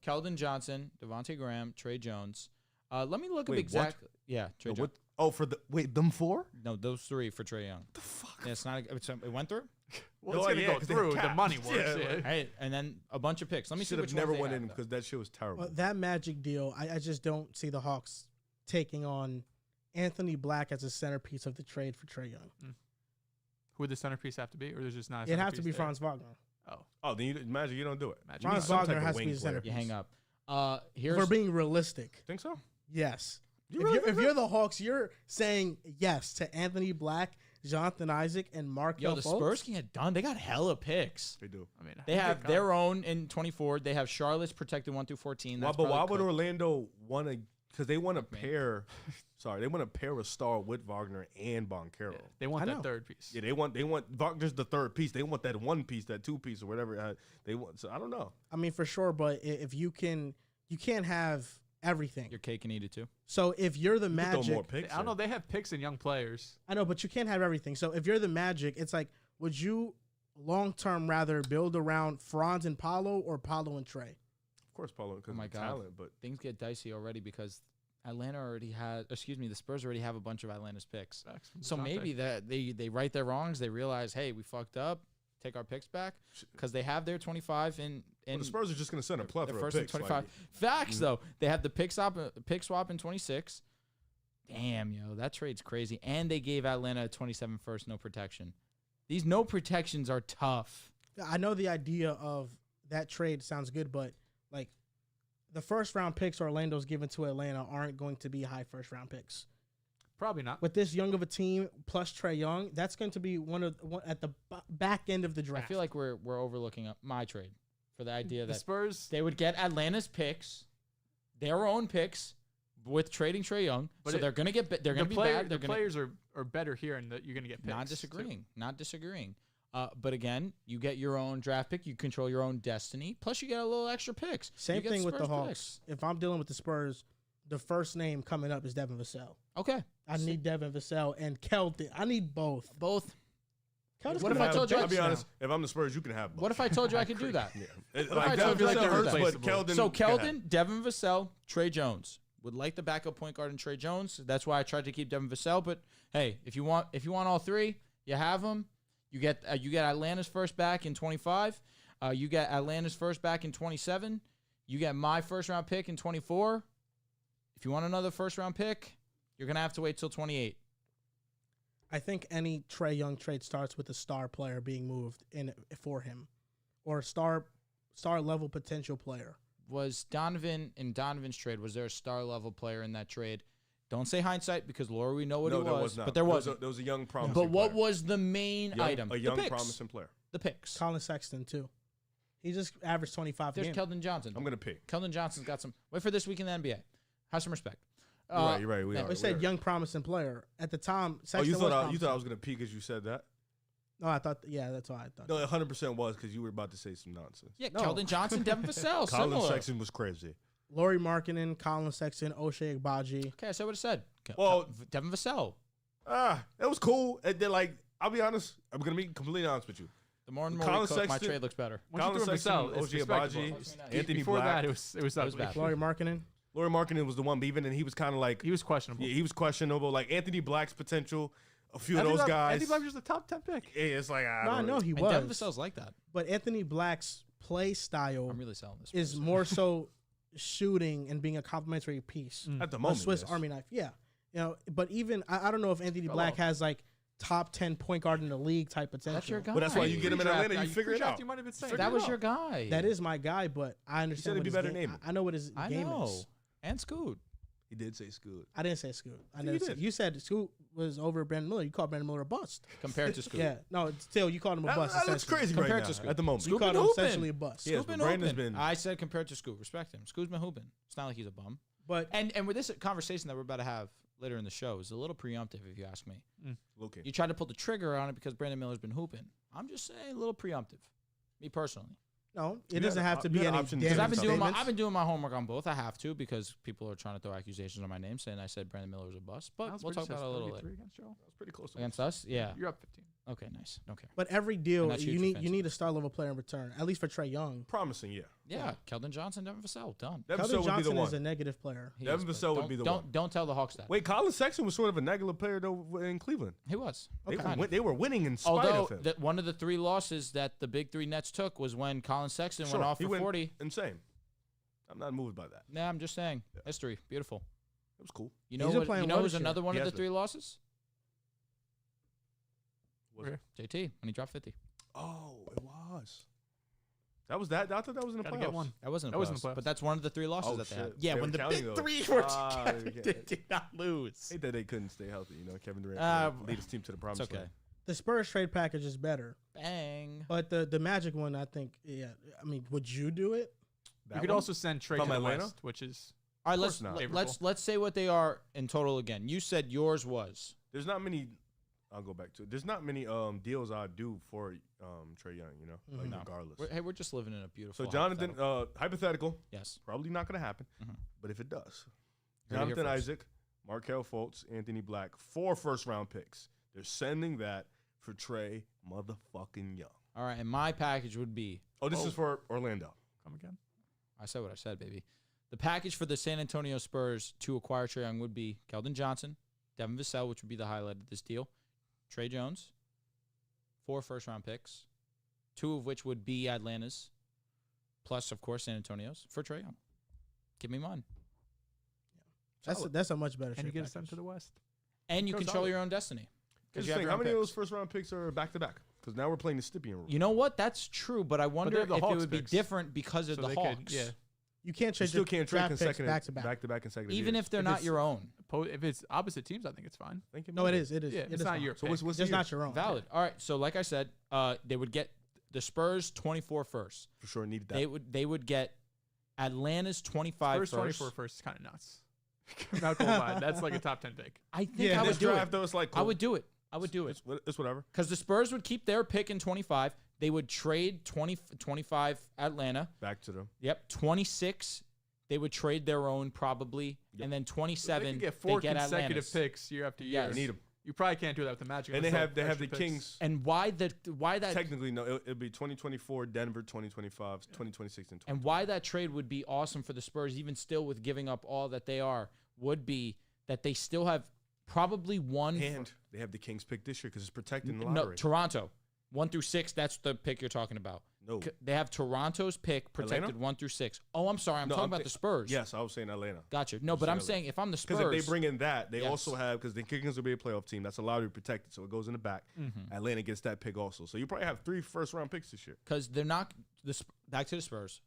Keldon Johnson, Devontae Graham, Trae Jones. Let me look up exactly. Yeah, Trae Jones. Them 4? No, those 3 for Trae Young. What the fuck? Yeah, it's not. It went through. Well, it's gonna go through. The money works. Yeah. Hey, and then a bunch of picks. Let me see which never went in because that shit was terrible. Well, that Magic deal, I just don't see the Hawks taking on Anthony Black as a centerpiece of the trade for Trae Young. Who would the centerpiece have to be, or there's just not? It has to be Franz Wagner. Oh, then Magic, you don't do it. Franz Wagner has to be the centerpiece. You hang up. If we're being realistic. Think so? Yes. If you're the Hawks, you're saying yes to Anthony Black, Jonathan Isaac, and Markelle Fultz. The Spurs can get done. They got hella picks. They do. I mean, they have their own in 24. They have Charlotte's protected 1 through 14. But why would Orlando want to? Because they want to pair. Sorry, they want to pair a star with Wagner and Banchero. Yeah, they want that third piece. Yeah, they want Wagner's the third piece. They want that 1 piece, that 2 piece, or whatever they want. So I don't know. I mean, for sure, but if you can't have everything. Your cake and eat it too. So if you're the You could throw Magic, more picks I don't know. in. They have picks and young players. I know, but you can't have everything. So if you're the Magic, it's like, would you long term rather build around Franz and Paolo or Paolo and Trey? Of course, Paulo, because Oh my of God. talent, but Things get dicey already because the Spurs already have a bunch of Atlanta's picks. Facts from So DeJounte. maybe that they right their wrongs. They realize, hey, we fucked up. Take our picks back because they have their 25 in the Spurs are just going to send a their plethora of first and picks. 25. Facts though, they have the pick swap in 26. Damn, yo, that trade's crazy. And they gave Atlanta a 27 first, no protection. These no protections are tough. I know the idea of that trade sounds good, but like the first round picks Orlando's given to Atlanta aren't going to be high first round picks. Probably not. With this young of a team plus Trae Young, that's going to be one at the back end of the draft. I feel like we're overlooking my trade for the idea The that Spurs, they would get Atlanta's picks, their own picks, with trading Trae Young. But So it- they're gonna get they're gonna be bad. They're the gonna players are better here, and that you're going to get picks. not too. disagreeing. But again, you get your own draft pick. You control your own destiny. Plus, you get a little extra picks. Same You get thing with the Spurs Hawks. picks. If I'm dealing with the Spurs, the first name coming up is Devin Vassell. Okay, I need Devin Vassell and Keldon. I need both. both. Keldon's What if gonna I have told you- I'll be bench honest. now. If I'm the Spurs, you can have both. What if I told you I could do that? Yeah. if I Like, told you Devin like Vassell they're hurts, but replaceable? So Keldon. go ahead. Keldon, Devin Vassell, Trey Jones would like the backup point guard in Trey Jones. That's why I tried to keep Devin Vassell. But hey, if you want all three, you have them. You get Atlanta's first back in 25. You get Atlanta's first back in 27. You get my first round pick in 24. If you want another first round pick, you're gonna have to wait till 28. I think any Trae Young trade starts with a star player being moved in for him, or a star level potential player. Was Donovan in Donovan's trade? Was there a star level player in that trade? Don't say hindsight because Laura, we know what No, he there was, was not. but there was. There was a young promising But what player. was the main item? A young the picks. promising player. The picks. Colin Sexton too. He just averaged 25 a There's game. Keldon Johnson. I'm going to pick. Keldon Johnson's got some. Wait for this week in the NBA. Have some respect. You're right. We yeah, are. We said young promising player at the time. Oh, Sexton you was thought I promising. was going to peek as you said that? No, I thought. Yeah, that's what I thought. No, 100% was because you were about to say some nonsense. Yeah, No. Keldon Johnson, Devin Vassell. Colin Similar. Sexton was crazy. Laurie Markkinen, Colin Sexton, O'Shea Agbaji. Okay, I said what I said. Well- Devin Vassell. It was cool. And then, like, I'll be honest. I'm going to be completely honest with you. The more and more Colin we cook, my Sexton- trade looks better. Once Colin you threw him Sexton, Vassell, it's OG respectable. Abaji, Anthony Before Black. that, it was ugly. bad. Laurie Markkinen. Laurie Markkinen was the one, but even then, he was kind of like, He was questionable. yeah, he was questionable. Like, Anthony Black's potential, a few of Anthony those Black- guys. Anthony Black was just a top 10 pick. Yeah, it's like, No, I know he And was. Devin Vassell's like that. But Anthony Black's play style I'm really selling this. is more so shooting and being a complementary piece. At the A moment. Swiss yes. Army knife. Yeah. You know, but even I don't know if Anthony Fell Black off. has like top 10 point guard in the league type potential. That's your guy. But that's why you get him in Pre-draft, Atlanta, you figure it pre-draft, out. You might have been saying That was your guy. That is my guy, but I understand it'd what be his better game, name him. I know what his I game know. is. And Scoot. He did say Scoot. I didn't say Scoot. I think never you said, did. you said Scoot was over Brandon Miller. You called Brandon Miller a bust. Compared to Scoot. Yeah. No, still you called him a bust. That looks essentially. crazy Compared right to now Scoot. at the moment. You Scoot called been him hooping. essentially a bust. Yes, Scoot but been Brandon's hooping. been- I said compared to Scoot. Respect him. Scoot's been hooping. It's not like he's a bum. But And with this conversation that we're about to have later in the show is a little preemptive, if you ask me. Okay. You tried to pull the trigger on it because Brandon Miller's been hooping. I'm just saying a little preemptive. Me personally. no, You it doesn't had- have to you be had any options damning Because Damning I've been doing my homework on both. I have to because people are trying to throw accusations on my name saying I said Brandon Miller was a bust. But Miles we'll talk Bridges about it a has little later. 33 against Joel. That was pretty close. Against us? Yeah. You're up 15. Okay, nice. Don't care. But every And deal that's you huge need for you need a star level player in return. At least for Trae Young. Promising, yeah. Yeah. Keldon Johnson, Devin Vassell. Done. Devin Keldon Vassell would be the Johnson one. is a negative player. He Devin is, but Vassell would don't- be the don't, one. Don't tell the Hawks that. Wait, Colin Sexton was sort of a negative player though in Cleveland. He was. They, Kind were, of. they were winning in spite Although of him. one of the three losses that the big three Nets took was when Colin Sexton Sure, went off he for 40. Insane. I'm not moved by that. Nah, I'm just saying. History. Beautiful. It was cool. You know He's been what? playing You know well who's this year. another one He of the has three been. losses? Was it? JT when he dropped 50. Oh, it was. That was that. I thought that was in the Gotta playoffs. get one. That wasn't. That wasn't playoffs, the playoffs. but that's one of the three losses Oh, that they had. shit. Yeah, They when were the counting big those. three were Ah, together, yeah. they did not lose. Hate that they couldn't stay healthy. You know, Kevin Durant lead his team to the It's promised okay. land. The Spurs trade package is better. Bang. But the Magic one, I think, yeah. I mean, would you do it? You That could one? also send Trey From to the Atlanta? West, which is All right, course let's not. let's say what they are in total again. You said yours was There's not many I'll go back to it. There's not many deals I do for Trae Young, you know, like regardless. We're just living in a beautiful. So Jonathan, hypothetical. Yes. Probably not going to happen, but if it does, Heard it here Jonathan first. Isaac, Markelle Fultz, Anthony Black, 4 first-round picks. They're sending that for Trae motherfucking Young. All right, and my package would be. Oh, this is for Orlando. Come again? I said what I said, baby. The package for the San Antonio Spurs to acquire Trae Young would be Keldon Johnson, Devin Vassell, which would be the highlight of this deal, Trae Jones, 4 first-round picks, 2 of which would be Atlanta's, plus, of course, San Antonio's for Trae Young. Give me mine. That's a much better. And you trade get us package. to the West. And you Goes control solid. your own destiny. Here's You the have thing, your how own many of picks. those first-round picks are back-to-back? Because now we're playing the Stippian rule. You know what? That's true, but I wonder they if have the it Hawks would be picks. different because of So the they Hawks. could, yeah. You can't You trade still your can't trade draft picks consecutive back to back. back-to-back consecutive Even years. if they're If not it's- your own. If it's opposite teams, I think it's fine. No, it is. It is. Yeah, It it's is not fine. your So pick. what's It's the just year? not your own. Valid. All right. So like I said, they would get the Spurs 24 first. For sure needed that. They would get Atlanta's 25 First first. 24 first is kind of nuts. I'm not gonna lie. That's like a top 10 pick. I think Yeah, I This would do draft, it. though, it's like I would do it. I would do it. It's whatever. Because the Spurs would keep their pick in 25. They would trade 25 Atlanta. Back to them. Yep. 26. They would trade their own probably. Yep. And then They 27. could get 4 they get consecutive Atlanta's. picks year after year. Yes. They need them. You probably can't do that with the Magic. And they unless have the extra picks. Kings. And why that Technically, no. It'll be 2024, Denver, 2025, 2026, and 20. and why that trade would be awesome for the Spurs, even still with giving up all that they are, would be that they still have probably one. And they have the Kings pick this year because it's protected in the No, lottery. Toronto, 1 through 6. That's the pick you're talking about. No. They have Toronto's pick protected Atlanta? 1 through 6. Oh, I'm sorry. I'm No, talking I'm about thi- the Spurs. Yes, I was saying Atlanta. Gotcha. No, but I'm saying if I'm the Spurs, Because if they bring in that, they Yes. also have, because the Kings will be a playoff team, that's lottery protected, so it goes in the back. Atlanta gets that pick also. So you probably have 3 first-round picks this year. because they're not back to the Spurs.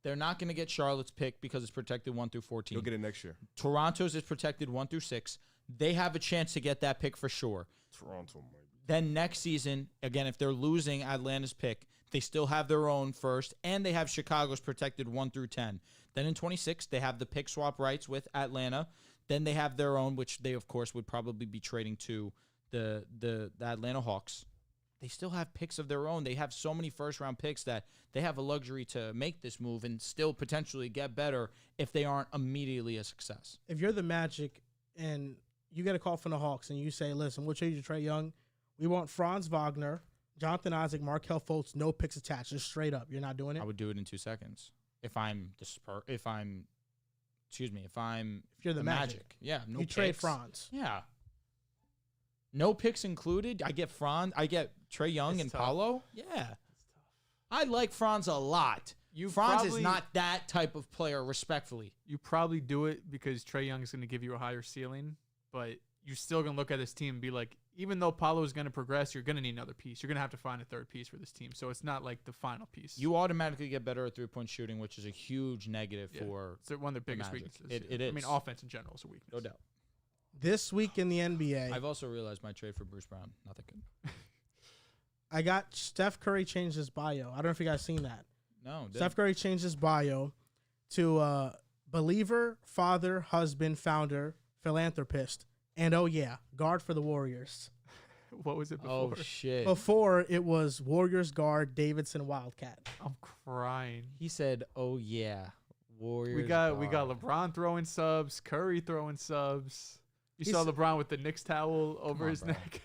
They're not going to get Charlotte's pick because it's protected 1 through 14. You'll get it next year. Toronto's is protected 1 through 6. They have a chance to get that pick for sure. Toronto might be. Then next season, again, if they're losing Atlanta's pick, they still have their own first, and they have Chicago's protected 1 through 10. Then in 26, they have the pick swap rights with Atlanta. Then they have their own, which they, of course, would probably be trading to the Atlanta Hawks. They still have picks of their own. They have so many first-round picks that they have a luxury to make this move and still potentially get better if they aren't immediately a success. If you're the Magic and you get a call from the Hawks and you say, "Listen, we'll trade you Trae Young. We want Franz Wagner, Jonathan Isaac, Markelle Fultz, no picks attached, just straight up." You're not doing it. I would do it in 2 seconds if I'm the Spurs. If You're the Magic. Yeah, no you trade picks. Franz. Yeah. No picks included. I get Franz. I get Trae Young It's and tough. Paolo. Yeah. I like Franz a lot. Franz is probably- not that type of player, respectfully. You probably do it because Trae Young is going to give you a higher ceiling, but you're still going to look at this team and be like, even though Paolo is going to progress, you're going to need another piece. You're going to have to find a third piece for this team. So it's not like the final piece. You automatically get better at three-point shooting, which is a huge negative Yeah. for It's one of their biggest Magic. weaknesses. It I is. mean, offense in general is a weakness. no doubt. This week in the NBA, I've also realized my trade for Bruce Brown. Nothing good. I got Steph Curry changed his bio. I don't know if you guys seen that. No. Steph Curry changed his bio to believer, father, husband, founder, philanthropist, and oh yeah, guard for the Warriors. What was it before? Oh, shit. Before it was Warriors guard, Davidson Wildcat. I'm crying. He said, oh, yeah. Warriors. We got guard. LeBron throwing subs, Curry throwing subs. You He's- saw LeBron with the Knicks towel over on, his bro. neck.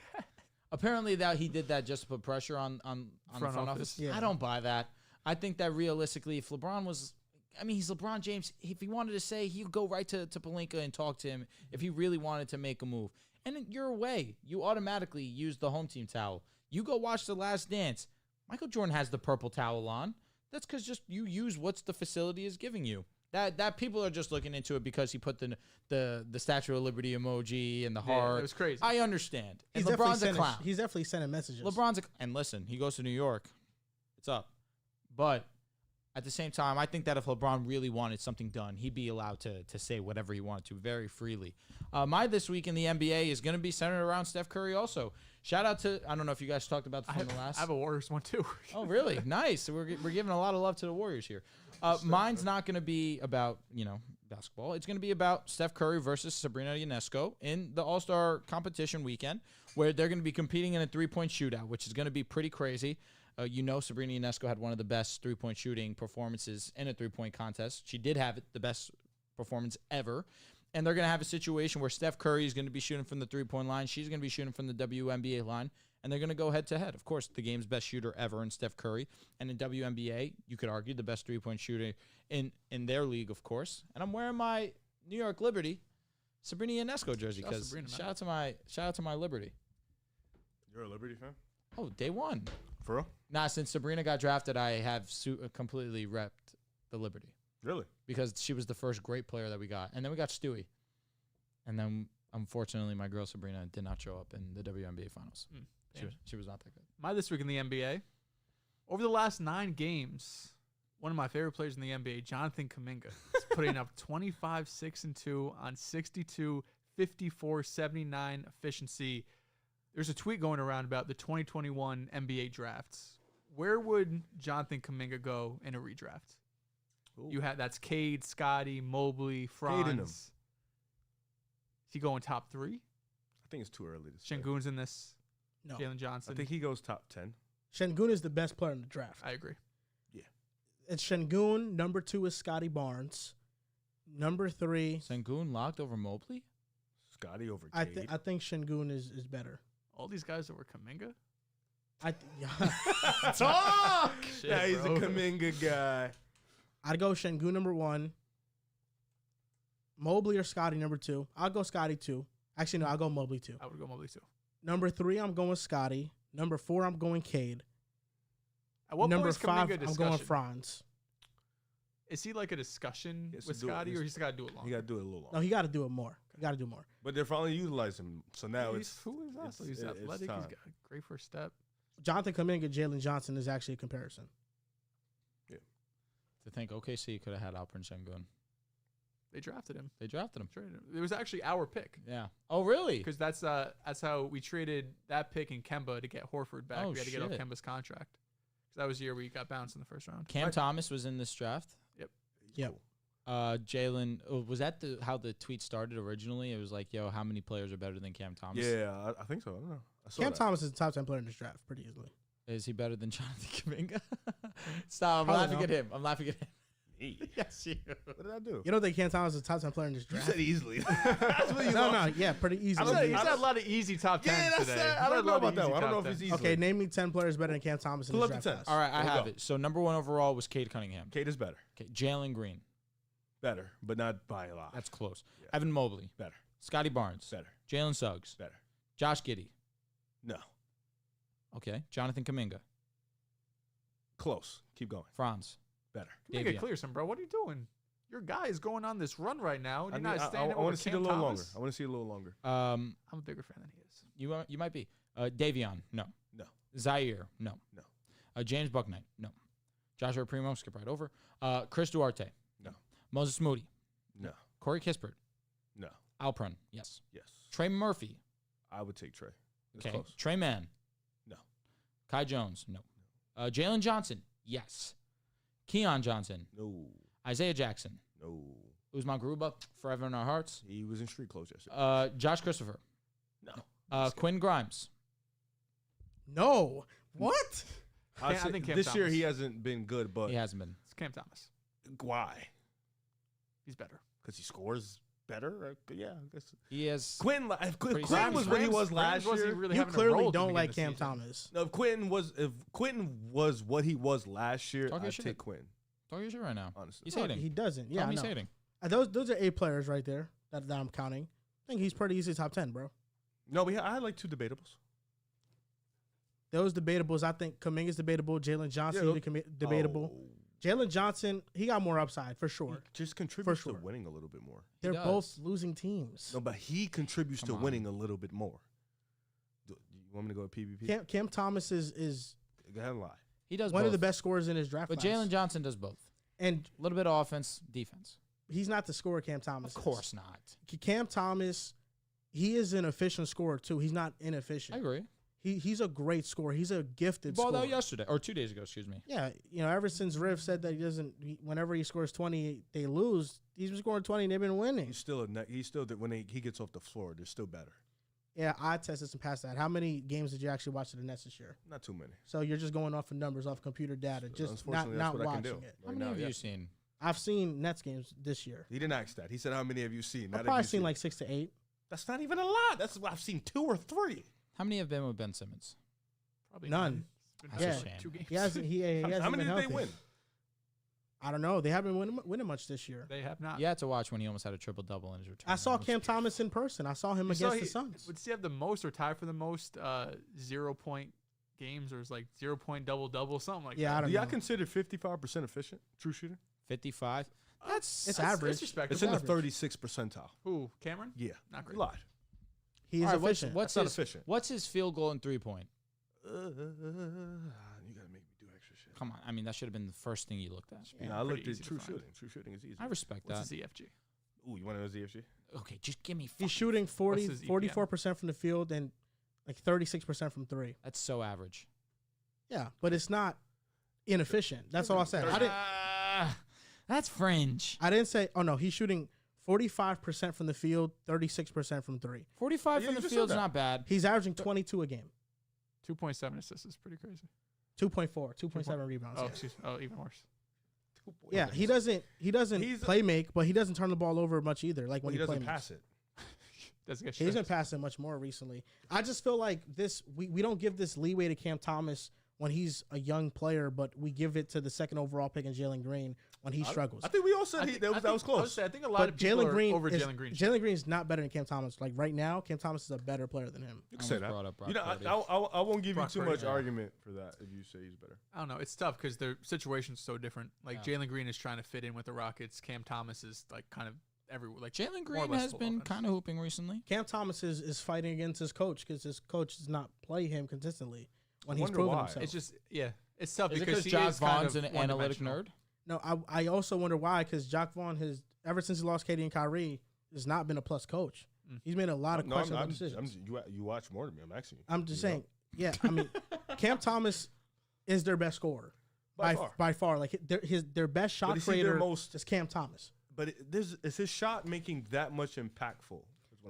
Apparently that he did that just to put pressure on the Front front office. office. Yeah. I don't buy that. I think that realistically, if LeBron was, I mean, he's LeBron James. If he wanted to say, he'd go right to Pelinka and talk to him if he really wanted to make a move. And then you're away. You automatically use the home team towel. You go watch The Last Dance. Michael Jordan has the purple towel on. That's because just you use what the facility is giving you. That people are just looking into it because he put the Statue of Liberty emoji and the heart. it was crazy. I understand. And He's definitely LeBron's a sending- clown. He's definitely sending messages. And listen, he goes to New York. It's up. But at the same time, I think that if LeBron really wanted something done, he'd be allowed to say whatever he wanted to very freely. My This Week in the NBA is going to be centered around Steph Curry also. Shout out to, I don't know if you guys talked about this I in the last. have a Warriors one too. Oh, really? Nice. So we're giving a lot of love to the Warriors here. Mine's not going to be about, basketball. It's going to be about Steph Curry versus Sabrina Ionesco in the All-Star competition weekend, where they're going to be competing in a three-point shootout, which is going to be pretty crazy. Sabrina Ionesco had one of the best three-point shooting performances in a three-point contest. She did have the best performance ever. And they're going to have a situation where Steph Curry is going to be shooting from the three-point line. She's going to be shooting from the WNBA line. And they're going to go head-to-head. Of course, the game's best shooter ever in Steph Curry. And in WNBA, you could argue the best three-point shooter in their league, of course. And I'm wearing my New York Liberty Sabrina Ionesco jersey because shout out to my Liberty. You're a Liberty fan? Oh, day one. For real? Nah, since Sabrina got drafted, I have completely repped the Liberty. Really? Because she was the first great player that we got. And then we got Stewie. And then, unfortunately, my girl Sabrina did not show up in the WNBA finals. She was not that good. My this week in the NBA, over the last 9 games, one of my favorite players in the NBA, Jonathan Kuminga, is putting up 25, 6, and 2 on 62, 54, 79 efficiency. There's a tweet going around about the 2021 NBA drafts. Where would Jonathan Kuminga go in a redraft? Ooh. That's Cade, Scottie, Mobley, Franz. Is he going top 3? I think it's too early to say. Şengün's in this. No. Jalen Johnson. I think he goes top 10. Şengün is the best player in the draft. I agree. Yeah. It's Şengün. Number 2 is Scottie Barnes. Number 3. Şengün locked over Mobley? Scottie over Cade. I think Şengün is better. All these guys over Kuminga? Talk! Shit, yeah, he's bro. a Kuminga guy. I'd go Şengün number 1. Mobley or Scottie number 2. I'll go Scottie 2. Actually, no, I'll go Mobley 2. I would go Mobley too. Number 3, I'm going Scottie. Number 4, I'm going Cade. At what Number point is 5, Kuminga I'm discussion? going Franz. Is he like a discussion He has with to do it. Scottie, or he's got to do it long? He got to do it a little longer. No, he got to do it more. But they're finally utilizing him. So now it's who is that? He's it's athletic. He's time. got a great first step. Jonathan Kuminga, Jalen Johnson is actually a comparison. To think OKC could have had Alperen Şengün. They drafted him. They drafted him. Traded him. It was actually our pick. Yeah. Oh, really? Because that's how we traded that pick in Kemba to get Horford back. Oh, We had to get off shit. Kemba's contract. 'Cause that was the year we got bounced in the first round. Cam Thomas was in this draft. Yep. Jalen, was that how the tweet started originally? It was like, yo, how many players are better than Cam Thomas? Yeah, I think so. I don't know. I saw Cam that. Thomas is the top 10 player in this draft pretty easily. Is he better than Jonathan Kuminga? Stop. I'm Probably laughing not. at him. I'm laughing at him. Me. Yes, you. What did I do? You don't think Cam Thomas is the top 10 player in this You draft? said easily. That's what you No, yeah, pretty easily. He's had a lot of easy top 10s Yeah, that's today. that. I don't know about that one. I don't know if it's easy. easy. Okay, name me 10 players better than Cam Thomas in Pull this up the draft 10. class. All right, I There we have go. it. So number 1 overall was Cade Cunningham. Cade is better. Okay, Jalen Green. Better, but not by a lot. That's close. Yeah. Evan Mobley. Better. Scottie Barnes. Better. Jalen Suggs. Better. Josh Giddey. No. Okay. Jonathan Kuminga. Close. Keep going. Franz. Better. Make it Davion. clear, some bro. What are you doing? Your guy is going on this run right now. And I, you're not need- standing I over want to see it a Cam little Thomas? longer. I want to see it a little longer. I'm a bigger fan than he is. You might be. Davion. No. No. Zaire. No. No. James Bucknight. No. Joshua Primo. Skip right over. Chris Duarte. No. Moses Moody. No. Corey Kispert. No. Alperen. Yes. Yes. Trey Murphy. I would take Trey. It's Okay. close. Trey Mann. No. Kai Jones. No. Jalen Johnson. Yes. Keon Johnson. No. Isaiah Jackson. No. Usman Garuba. Forever in our hearts. He was in street clothes yesterday. Josh Christopher. No. Quinn Grimes. No. What? I think Cam this year Thomas. he hasn't been good, but He hasn't been. It's Cam Thomas. why? He's better. Because he scores better? Yeah. I guess. He has. Quinn, if Quinn Pretty was solid. what he was last wasn't year. really You having a clearly role at the don't beginning like of the Cam season. Thomas. No, if Quinn was what he was last year, Talk your I'd shit. take Quinn. Talk your shit right now. Honestly. He's No, hating. he doesn't. Tell Yeah, him I he's know. hating. Those are 8 players right there that I'm counting. I think he's pretty easily top 10, bro. No, I had like 2 debateables. Those debables, I think Kuminga's debatable. Jalen Johnson, debatable. Oh. Jalen Johnson, he got more upside for He sure. just contributes sure. to winning a little bit more. They're does. both losing teams. No, but he contributes Come to on. winning a little bit more. You want me to go with PvP? Cam Thomas is Go ahead and lie. He does one both. of the best scorers in his draft But class. Jalen Johnson does both. And A little bit of offense, defense. he's not the scorer Cam Thomas Of course not. is. Cam Thomas, he is an efficient scorer too. He's not inefficient. I agree. He's a great scorer. He's a gifted Balled scorer. out yesterday or 2 days ago. Excuse me. Yeah, ever since Riv said that whenever he scores 20, they lose. He's been scoring 20, and they've been winning. He's still when he gets off the floor, they're still better. Yeah, I tested some past that. How many games did you actually watch of the Nets this year? Not too many. So you're just going off of numbers, off computer data, just not watching it. How many have you seen? I've seen Nets games this year. He didn't ask that. He said, "How many have you seen?" I've probably seen like 6 to 8. That's not even a lot. That's what I've seen 2 or 3. How many have been with Ben Simmons? Probably None. It's been Yeah. like 2 games. He hasn't. He hasn't How many been did healthy. they win? I don't know. They haven't winning much this year. They have not. You had to watch when he almost had a triple-double in his return. I saw Cam Thomas in person. I saw him against the Suns. Would he have the most or tied for the most 0-point games, or is like 0-point double-double, something like that? I don't Do know. y'all consider 55% efficient true shooter? 55. It's average. It's respectable. It's in the average. 36th percentile. Who, Cameron? Yeah, Not great. a lot. He is All right, efficient. What's That's his not efficient. What's his field goal and 3-point? You gotta make me do extra shit. Come on. I mean, that should have been the first thing you looked at. I looked pretty at easy to true find. shooting. True shooting is easy. I respect What's that. his EFG? Ooh, you want to know ZFG? Okay, just give me. He's shooting 40, What's his 44% from the field and like 36% from 3. That's so average. Yeah, but it's not inefficient. That's all I said. That's fringe. I didn't say. Oh no, he's shooting 45% from the field, 36% from 3. 45 Yeah, from you the just field's said that. not bad. He's averaging 22 a game, 2.7 assists is pretty crazy. 2.4, 2.7 rebounds. Oh, Yeah. excuse me. Oh, even worse. Yeah, he doesn't play make, but he doesn't turn the ball over much either. Like Well, when he doesn't play pass it. Doesn't get He's been stressed. passing much more recently. I just feel like we don't give this leeway to Cam Thomas when he's a young player, but we give it to the second overall pick in Jalen Green when he struggles. I think we all said that was close. I think a lot But of people Jalen are Green over is, Jalen Green. Jalen Green is not better than Cam Thomas. Like right now, Cam Thomas is a better player than him. You can say that. Brought up Brock You know, Purdy. I won't give Brock you too Purdy, much yeah. argument for that if you say he's better. I don't know. It's tough because their situation's so different. Like Jalen Green is trying to fit in with the Rockets. Cam Thomas is like kind of everywhere. Like Jalen more or Green less has full been offense. kind of hooping recently. Cam Thomas is fighting against his coach because his coach does not play him consistently when I he's wonder proven why. himself. It's just it's tough Is it because because he Jock is kind Vaughn's of an analytic one-dimensional. nerd? No, I also wonder why because Jock Vaughn has ever since he lost KD and Kyrie has not been a plus coach. He's made a lot of questionable decisions. You watch more than me. I'm asking you. I'm just saying. Yeah, I mean, Cam Thomas is their best scorer by far. Like their best shot But is he their creator most- is Cam Thomas. But is his shot making that much impactful?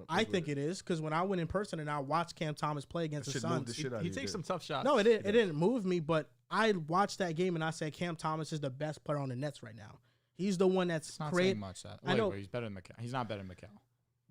I think it is because when I went in person and I watched Cam Thomas play against the Should move the Suns, shit out of He you, takes some dude. tough shots. no, it didn't move me. But I watched that game and I said Cam Thomas is the best player on the Nets right now. He's the one that's It's not created. saying much. That I know. wait, he's better than McCall. He's not better than McCall.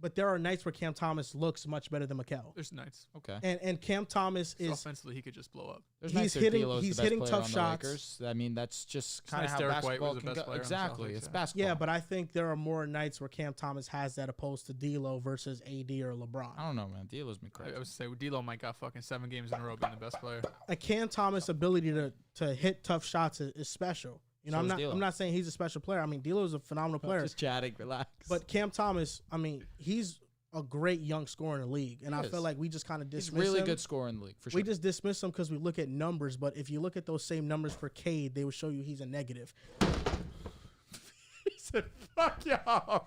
But there are nights where Cam Thomas looks much better than Mikal. There's nights. Okay. And Cam Thomas So is offensively, he could just blow up. There's he's nights where hitting- D'Lo's he's the best hitting player tough on the shots. Lakers. I mean, that's just It's kind of nice how Derek White basketball was the can best go. player on the Exactly, Celtics, it's yeah. basketball. yeah, but I think there are more nights where Cam Thomas has that opposed to D'Lo versus AD or LeBron. I don't know, man. D'Lo's been I crazy. would say D'Lo might got fucking 7 games in a row being the best player. A Cam Thomas ability to hit tough shots is special. You know, So is D'Lo. I'm not saying he's a special player. I mean, D'Lo is a phenomenal player. Just chatting, relax. But Cam Thomas, I mean, he's a great young scorer in the league, and He I is. feel like we just kind of he's dismiss really him. good scorer in the league for sure. We just dismiss him because we look at numbers, but if you look at those same numbers for Cade, they would show you he's a negative. he said, "Fuck y'all."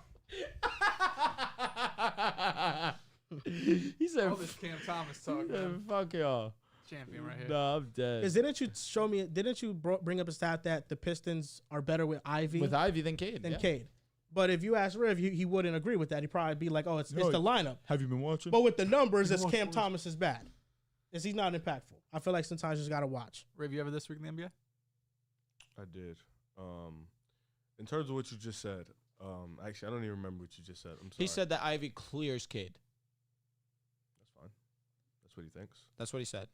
he said, All this Cam Thomas talk, he said, man. "Fuck y'all." Champion right here. No, I'm dead. Because didn't you bring up a stat that the Pistons are better with Ivy With Ivy than Cade. than yeah. Cade? But if you ask Riv, he wouldn't agree with that. He'd probably be like, "Oh, it's the lineup." Have you been watching? But with the numbers, it's Cam Thomas is bad. Is he's not impactful? I feel like sometimes you just gotta watch. Riv, you ever this week in the NBA? I did. In terms of what you just said, actually, I don't even remember what you just said. I'm sorry. He said that Ivy clears Cade. That's fine. That's what he thinks. That's what he said.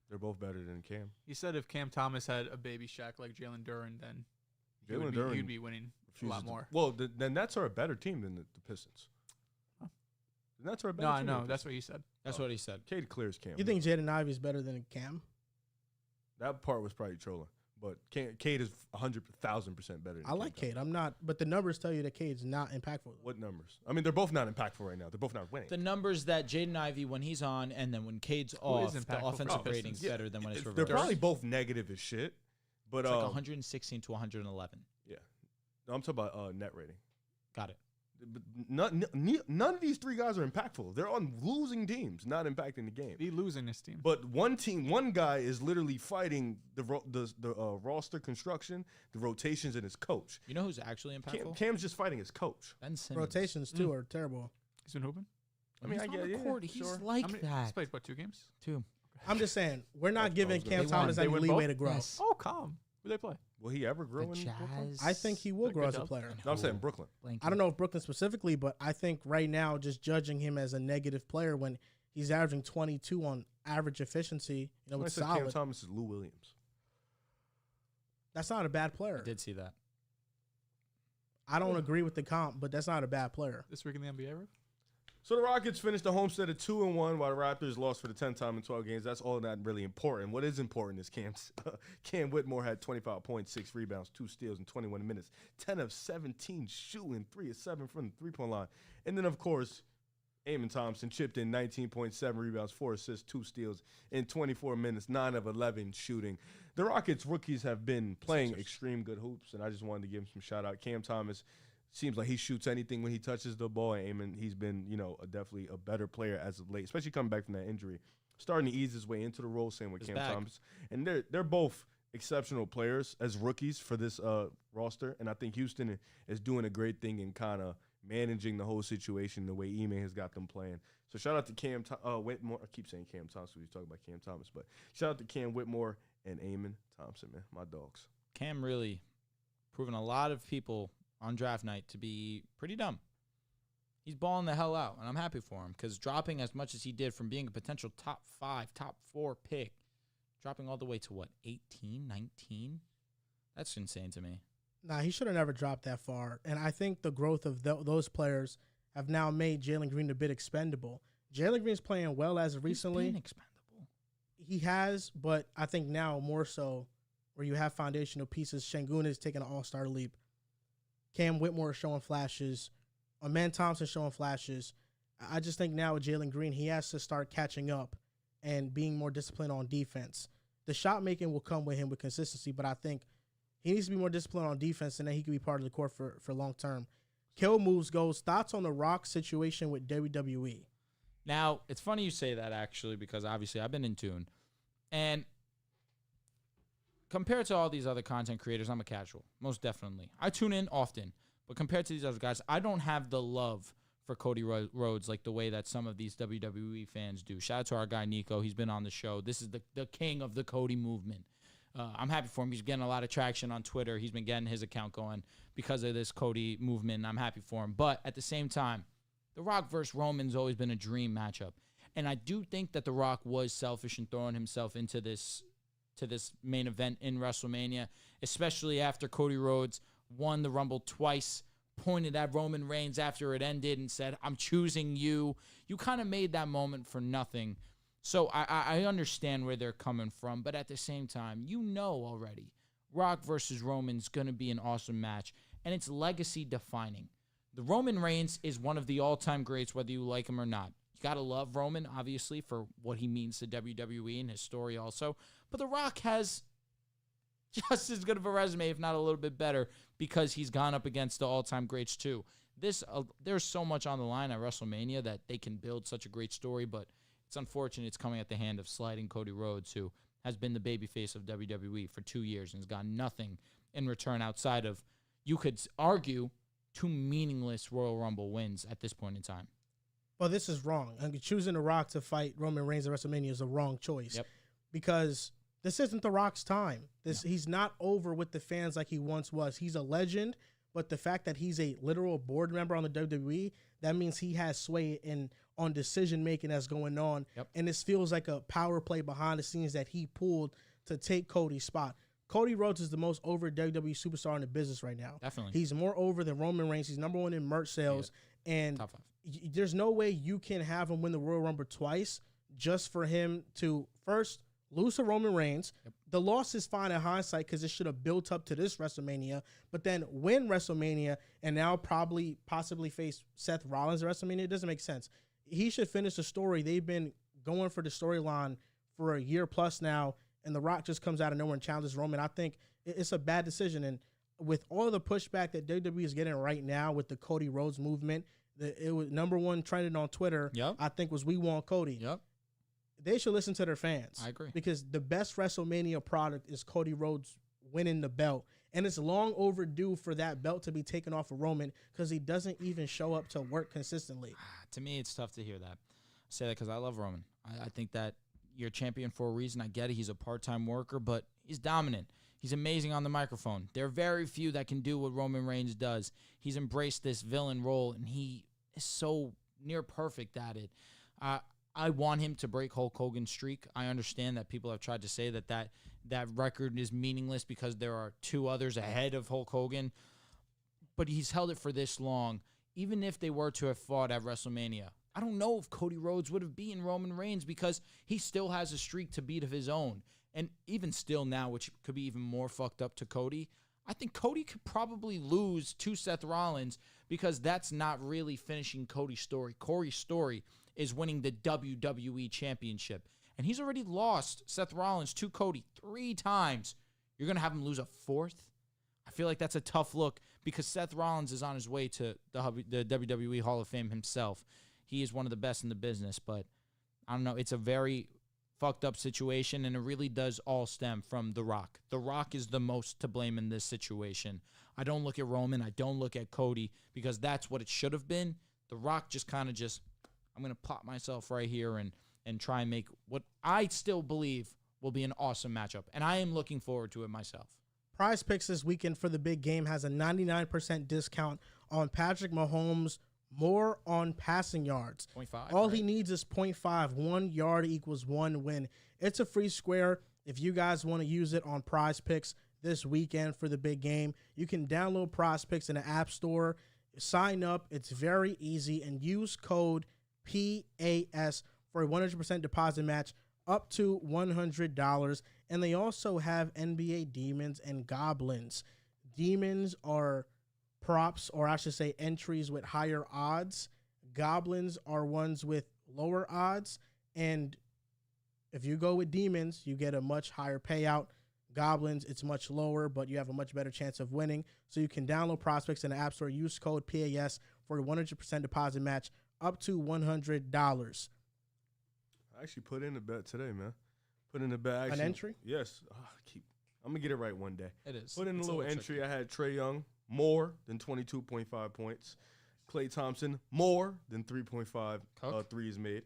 They're both better than Cam. He said if Cam Thomas had a baby Shaq like Jalen Duren, then Jalen Duren he'd be winning a lot more. Well, the Nets are a better team than the Pistons. Huh. The Nets are a better No, I team. know. than the That's Pistons. what he said. That's what he said. Cade clears Cam. You think Jaden Ivey is better than Cam? That part was probably trolling. But Cade is 100,000% better than I like Cam. Cade. I'm not, but the numbers tell you that Cade's not impactful. What numbers? I mean, they're both not impactful right now. They're both not winning. The numbers that Jaden Ivey, when he's on, and then when Cade's is off, the impactful for offensive the rating's Pistons? better than when it's They're reversed. probably both negative as shit. But It's like 116 to 111. yeah. No, I'm talking about net rating. Got it. But none of these three guys are impactful. They're on losing teams, not impacting the game. Be losing this team. But one guy is literally fighting the roster construction, the rotations, and his coach. You know who's actually impactful? Cam's just fighting his coach. Ben Simmons. Rotations too are terrible. He's been hooping? I mean, He's I on get the it. court. Yeah, He's sure. like He's that. played, what, 2 games? 2. I'm just saying we're not giving They Cam won. Thomas They any win leeway both? to grow. Yes. Oh, calm. Who they play? Will he ever grow The in Brooklyn? Jazz. I think he will Like grow a as a dub? player. No, I'm saying Brooklyn. I don't know if Brooklyn specifically, but I think right now just judging him as a negative player when he's averaging 22 on average efficiency, I it's said Cam solid. Thomas is Lou Williams. That's not a bad player. I did see that. I don't agree with the comp, but that's not a bad player. This week in the NBA, Rick? So the Rockets finished the homestand at 2-1, while the Raptors lost for the 10th time in 12 games. That's all not really important. What is important is Cam Whitmore had 25 points, 6 rebounds, 2 steals in 21 minutes, 10 of 17 shooting, 3 of 7 from the three-point line. And then, of course, Amen Thompson chipped in 19.7 rebounds, 4 assists, 2 steals in 24 minutes, 9 of 11 shooting. The Rockets rookies have been playing extreme good hoops, and I just wanted to give him some shout-out. Cam Thomas seems like he shoots anything when he touches the ball, and Amen, he's been, definitely a better player as of late, especially coming back from that injury. Starting to ease his way into the role, same with Cam Thomas. And they're both exceptional players as rookies for this roster, and I think Houston is doing a great thing in kind of managing the whole situation the way Ime has got them playing. So shout out to Cam Whitmore. I keep saying Cam Thomas because he's talking about Cam Thomas, but shout out to Cam Whitmore and Amen Thompson, man, my dogs. Cam really proven a lot of people on draft night to be pretty dumb. He's balling the hell out, and I'm happy for him because dropping as much as he did from being a potential top 5, top 4 pick, dropping all the way to, 18, 19? That's insane to me. Nah, he should have never dropped that far. And I think the growth of those players have now made Jalen Green a bit expendable. Jalen Green's playing well as of recently. He's been expendable. He has, but I think now more so where you have foundational pieces. Şengün is taking an all-star leap. Cam Whitmore is showing flashes. Amen Thompson showing flashes. I just think now with Jalen Green, he has to start catching up and being more disciplined on defense. The shot making will come with him with consistency, but I think he needs to be more disciplined on defense, and then he can be part of the court for long term. Kill moves goes. Thoughts on the Rock situation with WWE? Now, it's funny you say that, actually, because obviously I've been in tune. And compared to all these other content creators, I'm a casual, most definitely. I tune in often, but compared to these other guys, I don't have the love for Cody Rhodes like the way that some of these WWE fans do. Shout out to our guy, Nico. He's been on the show. This is the king of the Cody movement. I'm happy for him. He's getting a lot of traction on Twitter. He's been getting his account going because of this Cody movement, and I'm happy for him. But at the same time, The Rock versus Roman's always been a dream matchup. And I do think that The Rock was selfish in throwing himself into this main event in WrestleMania, especially after Cody Rhodes won the Rumble twice, pointed at Roman Reigns after it ended and said, "I'm choosing you." You kind of made that moment for nothing. So I understand where they're coming from, but at the same time, you know already, Rock versus Roman's going to be an awesome match, and it's legacy defining. The Roman Reigns is one of the all-time greats, whether you like him or not. You got to love Roman, obviously, for what he means to WWE and his story also. But The Rock has just as good of a resume, if not a little bit better, because he's gone up against the all-time greats too. There's so much on the line at WrestleMania that they can build such a great story, but it's unfortunate it's coming at the hand of sliding Cody Rhodes, who has been the babyface of WWE for 2 years and has gotten nothing in return outside of, you could argue, 2 meaningless Royal Rumble wins at this point in time. Well, this is wrong. Choosing The Rock to fight Roman Reigns at WrestleMania is a wrong choice. Yep. Because this isn't The Rock's time. He's not over with the fans like he once was. He's a legend, but the fact that he's a literal board member on the WWE, that means he has sway on decision-making that's going on. Yep. And this feels like a power play behind the scenes that he pulled to take Cody's spot. Cody Rhodes is the most over WWE superstar in the business right now. Definitely. He's more over than Roman Reigns. He's number 1 in merch sales. Yeah. And Top 5. There's no way you can have him win the Royal Rumble twice just for him to first lose to Roman Reigns. Yep. The loss is fine in hindsight because it should have built up to this WrestleMania, but then win WrestleMania and now possibly face Seth Rollins at WrestleMania. It doesn't make sense. He should finish the story. They've been going for the storyline for a year plus now, and The Rock just comes out of nowhere and challenges Roman. I think it's a bad decision, and with all the pushback that WWE is getting right now with the Cody Rhodes movement, it was number one trending on Twitter. Yep. I think was "We Want Cody." Yep. They should listen to their fans. I agree. Because the best WrestleMania product is Cody Rhodes winning the belt. And it's long overdue for that belt to be taken off of Roman because he doesn't even show up to work consistently. To me, it's tough to hear that. I say that because I love Roman. I think that you're a champion for a reason. I get it. He's a part-time worker, but he's dominant. He's amazing on the microphone. There are very few that can do what Roman Reigns does. He's embraced this villain role, and he is so near perfect at it. I want him to break Hulk Hogan's streak. I understand that people have tried to say that record is meaningless because there are two others ahead of Hulk Hogan, but he's held it for this long. Even if they were to have fought at WrestleMania, I don't know if Cody Rhodes would have beaten Roman Reigns because he still has a streak to beat of his own. And even still now, which could be even more fucked up to Cody, I think Cody could probably lose to Seth Rollins because that's not really finishing Cody's story. Corey's story is winning the WWE Championship. And he's already lost Seth Rollins to Cody 3 times. You're going to have him lose a 4th? I feel like that's a tough look because Seth Rollins is on his way to the WWE Hall of Fame himself. He is one of the best in the business, but I don't know. It's a very fucked up situation, and it really does all stem from The Rock. The Rock is the most to blame in this situation. I don't look at Roman. I don't look at Cody because that's what it should have been. The Rock just kind of I'm going to plot myself right here and try and make what I still believe will be an awesome matchup. And I am looking forward to it myself. Prize Picks this weekend for the big game has a 99% discount on Patrick Mahomes, more on passing yards. 0.5. All he needs is 0.5. 1 yard equals 1 win. It's a free square. If you guys want to use it on Prize Picks this weekend for the big game, you can download Prize Picks in the App Store. Sign up. It's very easy. And use code PAS for a 100% deposit match up to $100. And they also have NBA Demons and Goblins. Demons are props, or I should say entries with higher odds. Goblins are ones with lower odds. And if you go with Demons, you get a much higher payout. Goblins, it's much lower, but you have a much better chance of winning. So you can download Prospects in the App Store. Use code PAS for a 100% deposit match up to $100. I actually put in a bet today, man. Put in a bet. Actually, an entry? Yes. I'm going to get it right one day. It is. Put in It's a little entry. I had Trae Young, more than 22.5 points. Klay Thompson, more than 3.5 threes made.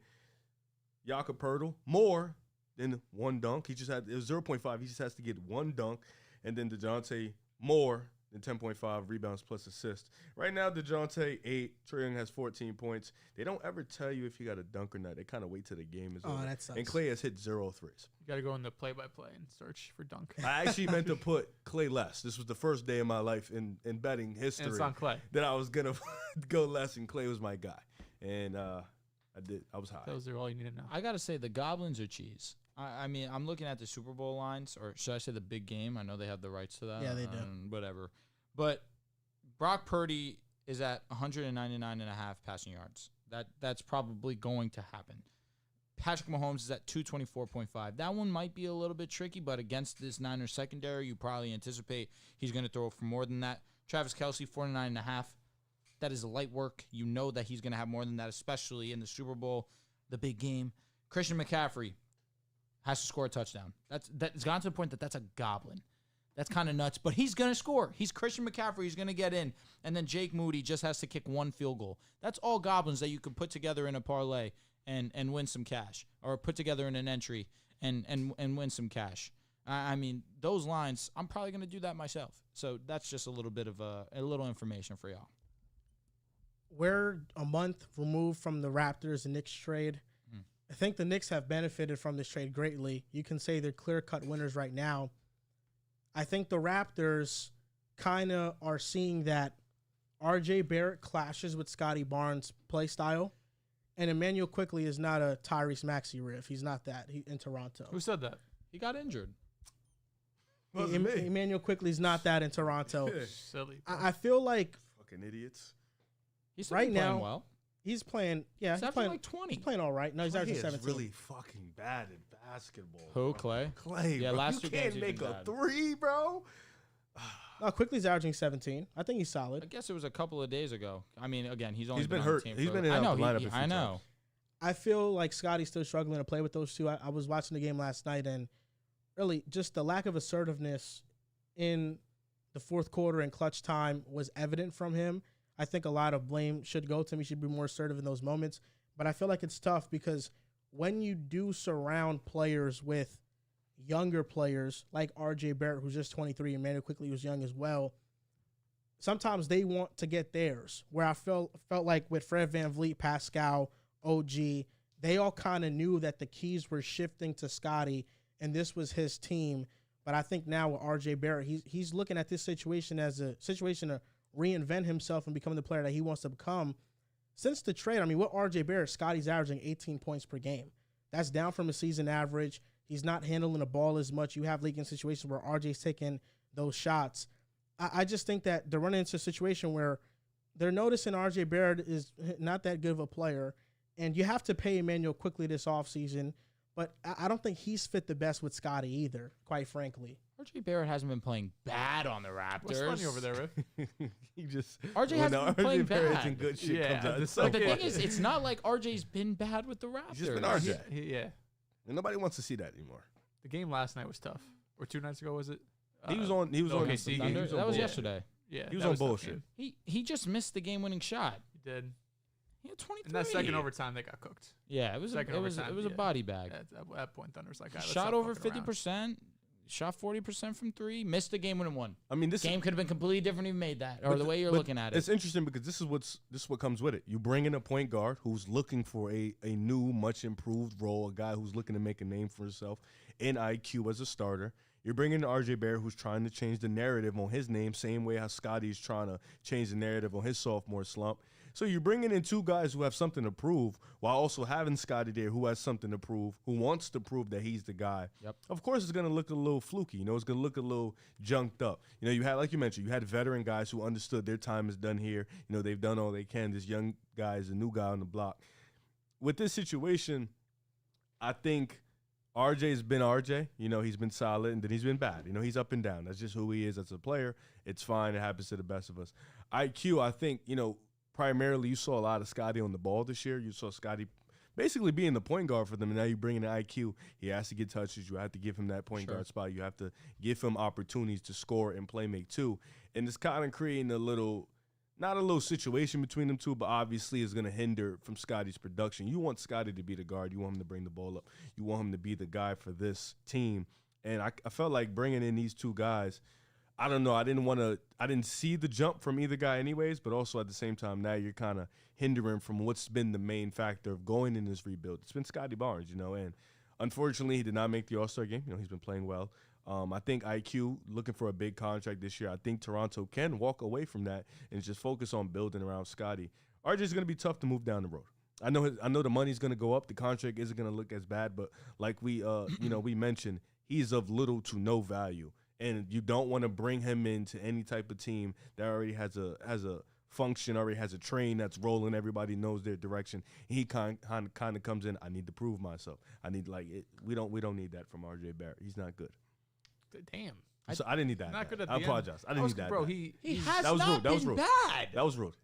Jakob Poeltl, more than 1 dunk. It was 0.5. He just has to get 1 dunk. And then DeJounte, more than 10.5 rebounds plus assists. Right now, DeJounte 8. Trae Young has 14 points. They don't ever tell you if he got a dunk or not. They kind of wait till the game is over. That sucks. And Klay has hit 0 threes. You got to go in the play-by-play and search for dunk. I actually meant to put Klay less. This was the first day of my life in betting history. And it's on Klay. That I was going to go less, and Klay was my guy. And I did. I was high. Those are all you need to know. I got to say, the Goblins are cheese. I mean, I'm looking at the Super Bowl lines, or should I say the big game? I know they have the rights to that. Yeah, they do. Whatever. But Brock Purdy is at 199.5 passing yards. That's probably going to happen. Patrick Mahomes is at 224.5. That one might be a little bit tricky, but against this Niners secondary, you probably anticipate he's going to throw for more than that. Travis Kelce, 49.5. That is light work. You know that he's going to have more than that, especially in the Super Bowl, the big game. Christian McCaffrey has to score a touchdown. It's gotten to the point that that's a goblin. That's kind of nuts, but he's going to score. He's Christian McCaffrey. He's going to get in. And then Jake Moody just has to kick 1 field goal. That's all goblins that you could put together in a parlay and win some cash, or put together in an entry and win some cash. I mean, those lines, I'm probably going to do that myself. So that's just a little bit of a little information for y'all. We're a month removed from the Raptors and Knicks trade. I think the Knicks have benefited from this trade greatly. You can say they're clear-cut winners right now. I think the Raptors kind of are seeing that RJ Barrett clashes with Scottie Barnes' play style, and Emmanuel Quickley is not a Tyrese Maxey riff. He's not that in Toronto. Who said that? He got injured. Emmanuel Quickley's not that in Toronto. Silly. I feel like Fucking idiots. He's right playing now well. He's playing. Yeah, He's playing like 20. He's playing all right. No, he's Klay averaging is 17. really fucking bad at basketball. Who, bro. Klay? Klay, Yeah, bro. last You 2 games can't he's been make a bad. 3, bro. No, Quickly's averaging 17. I think he's I solid. guess it was a couple of days ago. I mean, again, he's only He's been on the hurt. team He's for- been in I and know. out the lineup a few I know. times. I feel like Scottie's still struggling to play with those two. I was watching the game last night, and really just the lack of assertiveness in the fourth quarter and clutch time was evident from him. I think a lot of blame should go to him. He should be more assertive in those moments. But I feel like it's tough because when you do surround players with younger players like RJ Barrett, who's just 23, and Manu Quickly was young as well, sometimes they want to get theirs. Where I felt like with Fred VanVleet, Pascal, OG, they all kind of knew that the keys were shifting to Scottie, and this was his team. But I think now with RJ Barrett, he's looking at this situation as a situation to reinvent himself and become the player that he wants to become. Since the trade, I mean, with RJ Barrett, Scottie's averaging 18 points per game. That's down from a season average. He's not handling the ball as much. You have leaking situations where RJ's taking those shots. I just think that they're running into a situation where they're noticing RJ Barrett is not that good of a player, and you have to pay Emmanuel Quickly this offseason. But I don't think he's fit the best with Scottie either, quite frankly. RJ Barrett hasn't been playing bad on the Raptors. What's funny over there, Riff? He just RJ hasn't been playing Barrett's bad. in good shit Yeah, comes out. the But the second- thing is, it's not like RJ's been bad with the Raptors. He's just been RJ. Yeah. And nobody wants to see that anymore. The game last night was tough. Or 2 nights ago, was it? He was on. He was on. OKC he game. Thunder? was on That was bullshit. yesterday. Yeah. He was that on a tough bullshit. game. He just missed the game-winning shot. He did. He had 23. In that second overtime, they got cooked. Yeah, it was Second a overtime, a yeah. body bag. At that point, Thunder's like, "All right, let's Shot stop over fucking around." 50%, shot 40% from three, missed the game-winning one. I mean, this Game could have been completely different if you made that, or but the way you're but looking at it. It's interesting because this is what comes with it. You bring in a point guard who's looking for a new, much improved role, a guy who's looking to make a name for himself in IQ as a starter. You're bringing in RJ Barrett, who's trying to change the narrative on his name, same way how Scottie's trying to change the narrative on his sophomore slump. So you're bringing in two guys who have something to prove while also having Scottie there who has something to prove, who wants to prove that he's the guy. Yep. Of course, it's going to look a little fluky. You know, it's going to look a little junked up. You know, you had, like you mentioned, you had veteran guys who understood their time is done here. You know, they've done all they can. This young guy is a new guy on the block. With this situation, I think RJ's been RJ. You know, he's been solid, and then he's been bad. You know, he's up and down. That's just who he is as a player. It's fine. It happens to the best of us. IQ, I think, you know, primarily you saw a lot of Scottie on the ball this year. You saw Scottie basically being the point guard for them, and now you bring in IQ. He has to get touches. You have to give him that point guard spot. You have to give him opportunities to score and play make too. And it's kind of creating a little, not a little situation between them two, but obviously is going to hinder from Scottie's production. You want Scottie to be the guard. You want him to bring the ball up. You want him to be the guy for this team. And I felt like bringing in these two guys, I don't know. I didn't see the jump from either guy anyways, but also at the same time, now you're kind of hindering from what's been the main factor of going in this rebuild. It's been Scottie Barnes, you know, and unfortunately he did not make the All-Star game. You know, he's been playing well. I think IQ looking for a big contract this year. I think Toronto can walk away from that and just focus on building around Scottie. RJ is going to be tough to move down the road. I know the money's going to go up. The contract isn't going to look as bad, but like we we mentioned, he's of little to no value. And you don't want to bring him into any type of team that already has a function, already has a train that's rolling. Everybody knows their direction. He kind of comes in. I need to prove myself. I need we don't need that from RJ Barrett. He's not good. Damn. So I didn't need that. Not good at the I end. apologize. I didn't need that. Bro, He has that was not rude. That was been rude. bad. That was rude.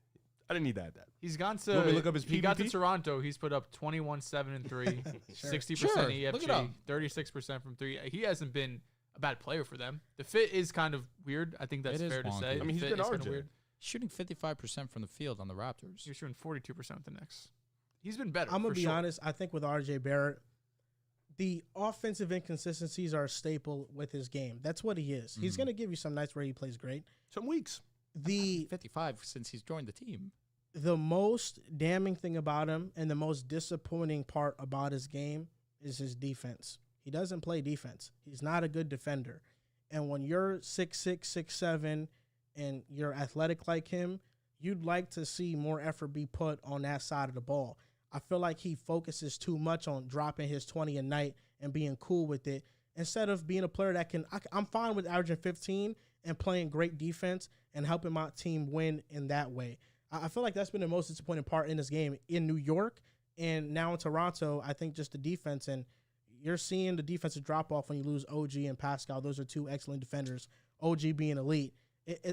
I didn't need that. He's gone You want me to to look up his he got to PVP? Toronto. He's put up 21-7-3, 60% Sure. Look it up. EFG, 36% from three. He hasn't been a bad player for them. The fit is kind of weird. I think that's It is fair to wonky. say. I mean, he's The fit been is kinda RJ. weird. Shooting 55% from the field on the Raptors. He was shooting 42% with the Knicks. He's been better. I'm going for to be sure. honest. I think with RJ Barrett, the offensive inconsistencies are a staple with his game. That's what he is. He's going to give you some nights where he plays great. Some weeks. The 55 since he's joined the team. the most damning thing about him and the most disappointing part about his game is his defense. He doesn't play defense. He's not a good defender. And when you're 6'6", 6'7", and you're athletic like him, you'd like to see more effort be put on that side of the ball. I feel like he focuses too much on dropping his 20 a night and being cool with it instead of being a player that can – I'm fine with averaging 15 and playing great defense and helping my team win in that way. I feel like that's been the most disappointing part in this game in New York and now in Toronto. I think just the defense, and you're seeing the defensive drop-off when you lose OG and Pascal. Those are two excellent defenders OG being elite.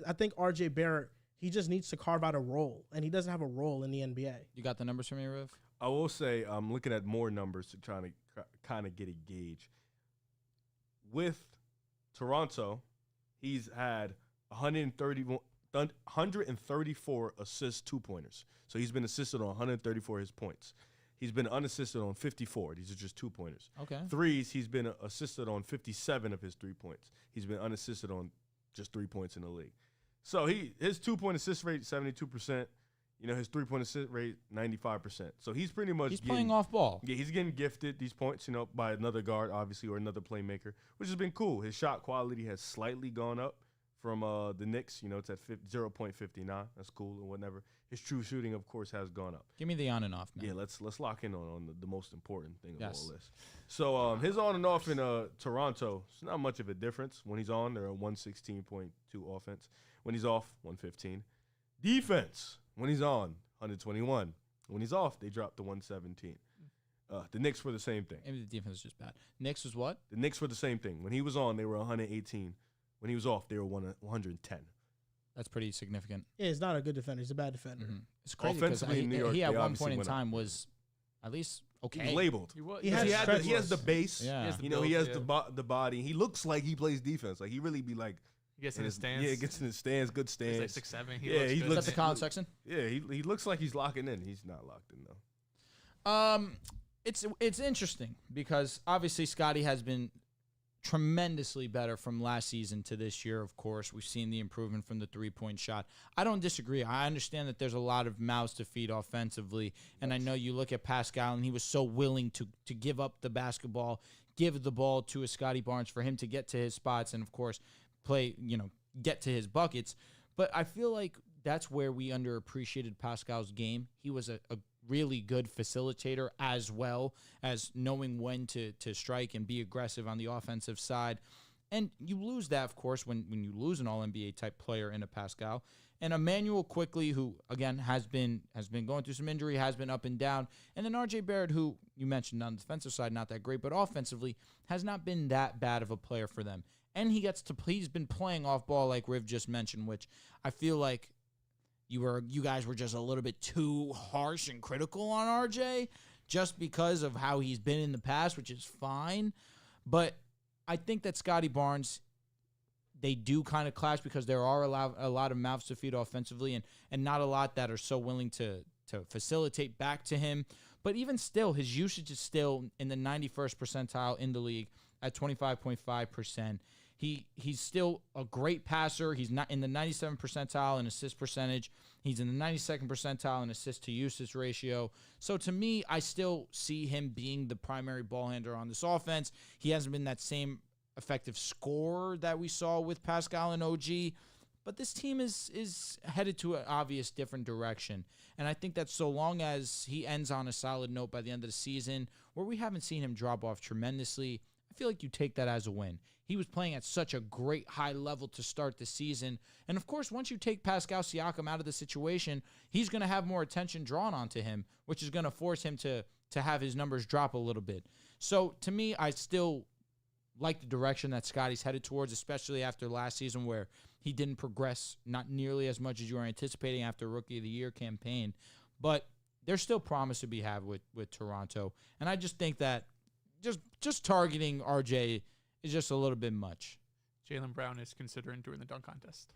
I think RJ Barrett, he just needs to carve out a role, and he doesn't have a role in the NBA. You got the numbers for me, Riv? I will say I'm looking at more numbers to try to kind of get a gauge. With Toronto, he's had 134 assist two-pointers. So he's been assisted on 134 of his points. He's been unassisted on 54. These are just two-pointers. Okay. Threes, he's been assisted on 57 of his 3 points. He's been unassisted on just 3 points in the league. So his 2-point assist rate, 72%. You know, his 3-point assist rate, 95%. So he's pretty much playing off ball. Yeah, he's getting gifted these points, you know, by another guard, obviously, or another playmaker, which has been cool. His shot quality has slightly gone up from the Knicks. You know, it's at 0.59. That's cool and whatever. His true shooting, of course, has gone up. Give me the on and off, man. Yeah, let's lock in on the most important thing of all this. So his on and off in Toronto, it's not much of a difference. When he's on, they're a 116.2 offense. When he's off, 115. Defense, when he's on, 121. When he's off, they drop to 117. The Knicks were the same thing. Maybe the defense is just bad. Knicks was what? The Knicks were the same thing. When he was on, they were 118. When he was off, they were 110. That's pretty significant. Yeah, he's not a good defender. He's a bad defender. Mm-hmm. It's crazy because Offensively, New York, he at they one obviously point in went up. time was at least okay. He's labeled. He has the base. Yeah. He You know, he has the body. He looks like he plays defense. Like, he really be like. He gets in his stance. Yeah, he gets in his stance. Good stance. He's like 6'7". Yeah, he Is looks. that the Colin Sexton? Yeah, he looks like he's locking in. He's not locked in, though. It's interesting because obviously Scottie has been tremendously better from last season to this year. Of course, we've seen the improvement from the 3-point shot. I don't disagree. I understand that there's a lot of mouths to feed offensively, and I know you look at Pascal, and he was so willing to give up the basketball, give the ball to a Scottie Barnes for him to get to his spots, and of course play, get to his buckets. But I feel like that's where we underappreciated Pascal's game. He was a really good facilitator as well as knowing when to strike and be aggressive on the offensive side. And you lose that, of course, when you lose an All-NBA type player in a Pascal. And Emmanuel Quickly, who, again, has been going through some injury, has been up and down. And then RJ Barrett, who you mentioned on the defensive side, not that great, but offensively has not been that bad of a player for them. And he's been playing off ball like Riv just mentioned, which I feel like you guys were just a little bit too harsh and critical on RJ just because of how he's been in the past, which is fine. But I think that Scottie Barnes, they do kind of clash because there are a lot of mouths to feed offensively and not a lot that are so willing to facilitate back to him. But even still, his usage is still in the 91st percentile in the league at 25.5%. He's still a great passer. He's not in the 97th percentile in assist percentage. He's in the 92nd percentile in assist to usage ratio. So to me, I still see him being the primary ball handler on this offense. He hasn't been that same effective scorer that we saw with Pascal and OG. But this team is headed to an obvious different direction. And I think that so long as he ends on a solid note by the end of the season, where we haven't seen him drop off tremendously, I feel like you take that as a win. He was playing at such a great high level to start the season. And, of course, once you take Pascal Siakam out of the situation, he's going to have more attention drawn onto him, which is going to force him to have his numbers drop a little bit. So, to me, I still like the direction that Scottie's headed towards, especially after last season where he didn't progress not nearly as much as you were anticipating after Rookie of the Year campaign. But there's still promise to be had with Toronto. And I just think that just targeting RJ is just a little bit much. Jaylen Brown is considering doing the dunk contest.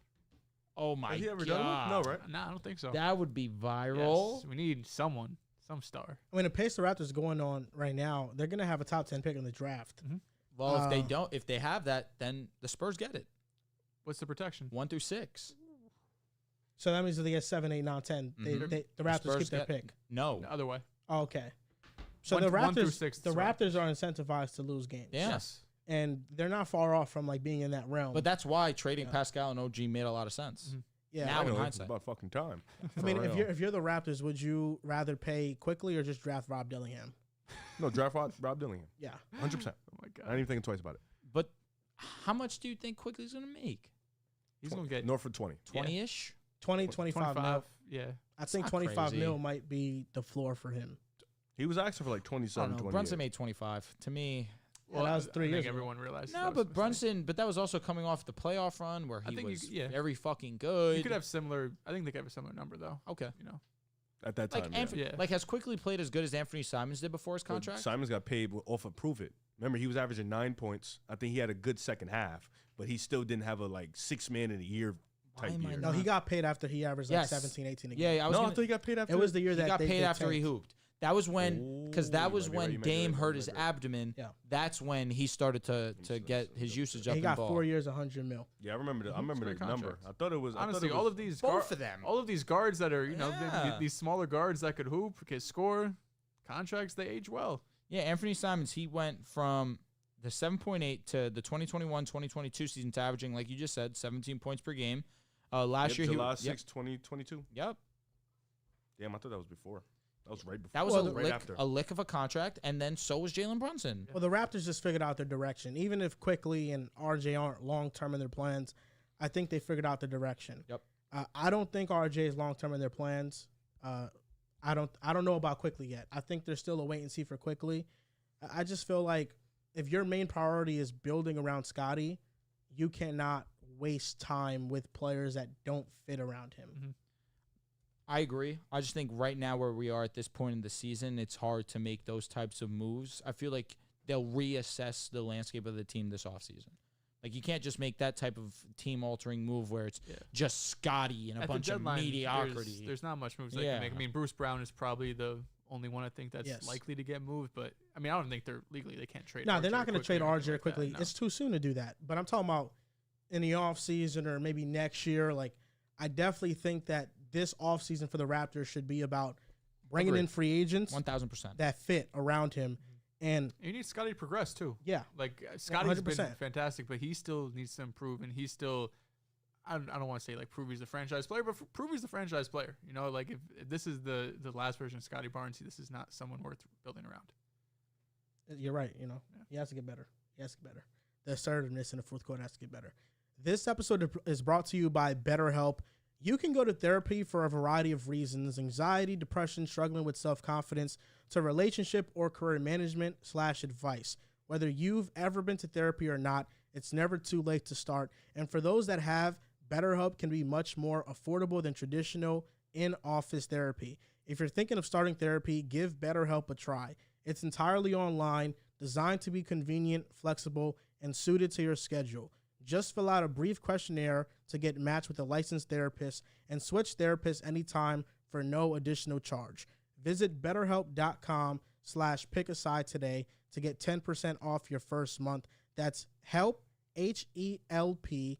Oh, my God. Has he ever done it? No, right? No, I don't think so. That would be viral. Yes, we need some star. I mean, the pace the Raptors going on right now, they're going to have a top 10 pick in the draft. Mm-hmm. Well, if they have that, then the Spurs get it. What's the protection? 1 through 6. So that means that they get 7, 8, 9, 10. Mhm. The Raptors keep their pick. No. The other way. Oh, okay. So One the through Raptors, six, the it's Raptors are incentivized to lose games. Yeah. Yes. And they're not far off from like being in that realm. But that's why trading Pascal and OG made a lot of sense. Mm-hmm. yeah. now I in know, it's hindsight. about fucking time. I mean, if you're the Raptors, would you rather pay quickly or just draft Rob Dillingham? No, draft Rob Dillingham. Yeah. 100%. Oh my I God. ain't even thinking twice about it. But how much do you think Quickly's going to make? He's gonna get north for 20. 20-ish? 20, 25 mil. Yeah. I think not 25 crazy. mil might be the floor for him. He was asking for like 27, 28. Brunson made 25. To me, Yeah, that was 3 I years think ago. everyone realized. No, but Brunson, but that was also coming off the playoff run where I he think was yeah. very fucking good. You could have similar. I think they could have a similar number though. Okay. You know. At that time, Yeah. Like, has quickly played as good as Anthony Simons did before his But contract? Simons got paid off of Prove It. Remember, he was averaging 9 points. I think he had a good second half, but he still didn't have a like 6 man in a year type am I year. No, he got paid after he averaged like Yes. 17, 18 a game. Yeah, I was I gonna, thought he got paid after. It was the year he that got they paid after he tanked. hooped. That was when, because that Ooh, was you might be when right, you might be Dame right, hurt you his might be right. abdomen. Yeah. That's when he started to get his usage up He in got ball. 4 years, 100 mil. Yeah, I remember. I remember the great number. contracts. I thought it was. Honestly, all of these Both of them. all of these guards that are Yeah. these smaller guards that could hoop, could score, contracts they age well. Yeah, Anthony Simons, he went from the 7.8 to the 2021-2022 season to averaging, like you just said, 17 points per game. Last year, July he 6, 2022. Yep. Damn, I thought that was before. That was right before. That was Well, right after. a lick of a contract, and then so was Jalen Brunson. Well, the Raptors just figured out their direction. Even if Quickly and RJ aren't long term in their plans, I think they figured out the direction. Yep. I don't think RJ is long term in their plans. I don't know about Quickly yet. I think there's still a wait and see for Quickly. I just feel like if your main priority is building around Scottie, you cannot waste time with players that don't fit around him. Mm-hmm. I agree. I just think right now where we are at this point in the season, it's hard to make those types of moves. I feel like they'll reassess the landscape of the team this offseason. Like, you can't just make that type of team-altering move where it's just Scottie and a At bunch the of deadline, mediocrity. There's not much moves they Yeah. can make. I mean, Bruce Brown is probably the only one I think that's likely to get moved. But I mean, I don't think they're legally they can't trade. No, they're not going to trade RJ like quickly. No. It's too soon to do that. But I'm talking about in the offseason or maybe next year. Like, I definitely think that this offseason for the Raptors should be about bringing in free agents 1,000%. that fit around him. And you need Scottie to progress too. yeah, Like Scottie's been 100%. fantastic, but he still needs to improve, and he's still. I don't want to say like prove he's the franchise player, but prove he's the franchise player. You know, like if this is the last version of Scottie Barnes, this is not someone worth building around. you're right. He has to get better. The assertiveness in the fourth quarter has to get better. This episode is brought to you by BetterHelp. You can go to therapy for a variety of reasons: anxiety, depression, struggling with self-confidence, to relationship or career management / advice. Whether you've ever been to therapy or not, it's never too late to start. And for those that have, BetterHelp can be much more affordable than traditional in-office therapy. If you're thinking of starting therapy, give BetterHelp a try. It's entirely online, designed to be convenient, flexible, and suited to your schedule. Just fill out a brief questionnaire to get matched with a licensed therapist and switch therapists anytime for no additional charge. Visit betterhelp.com /pickaside today to get 10% off your first month. That's help, HELP.com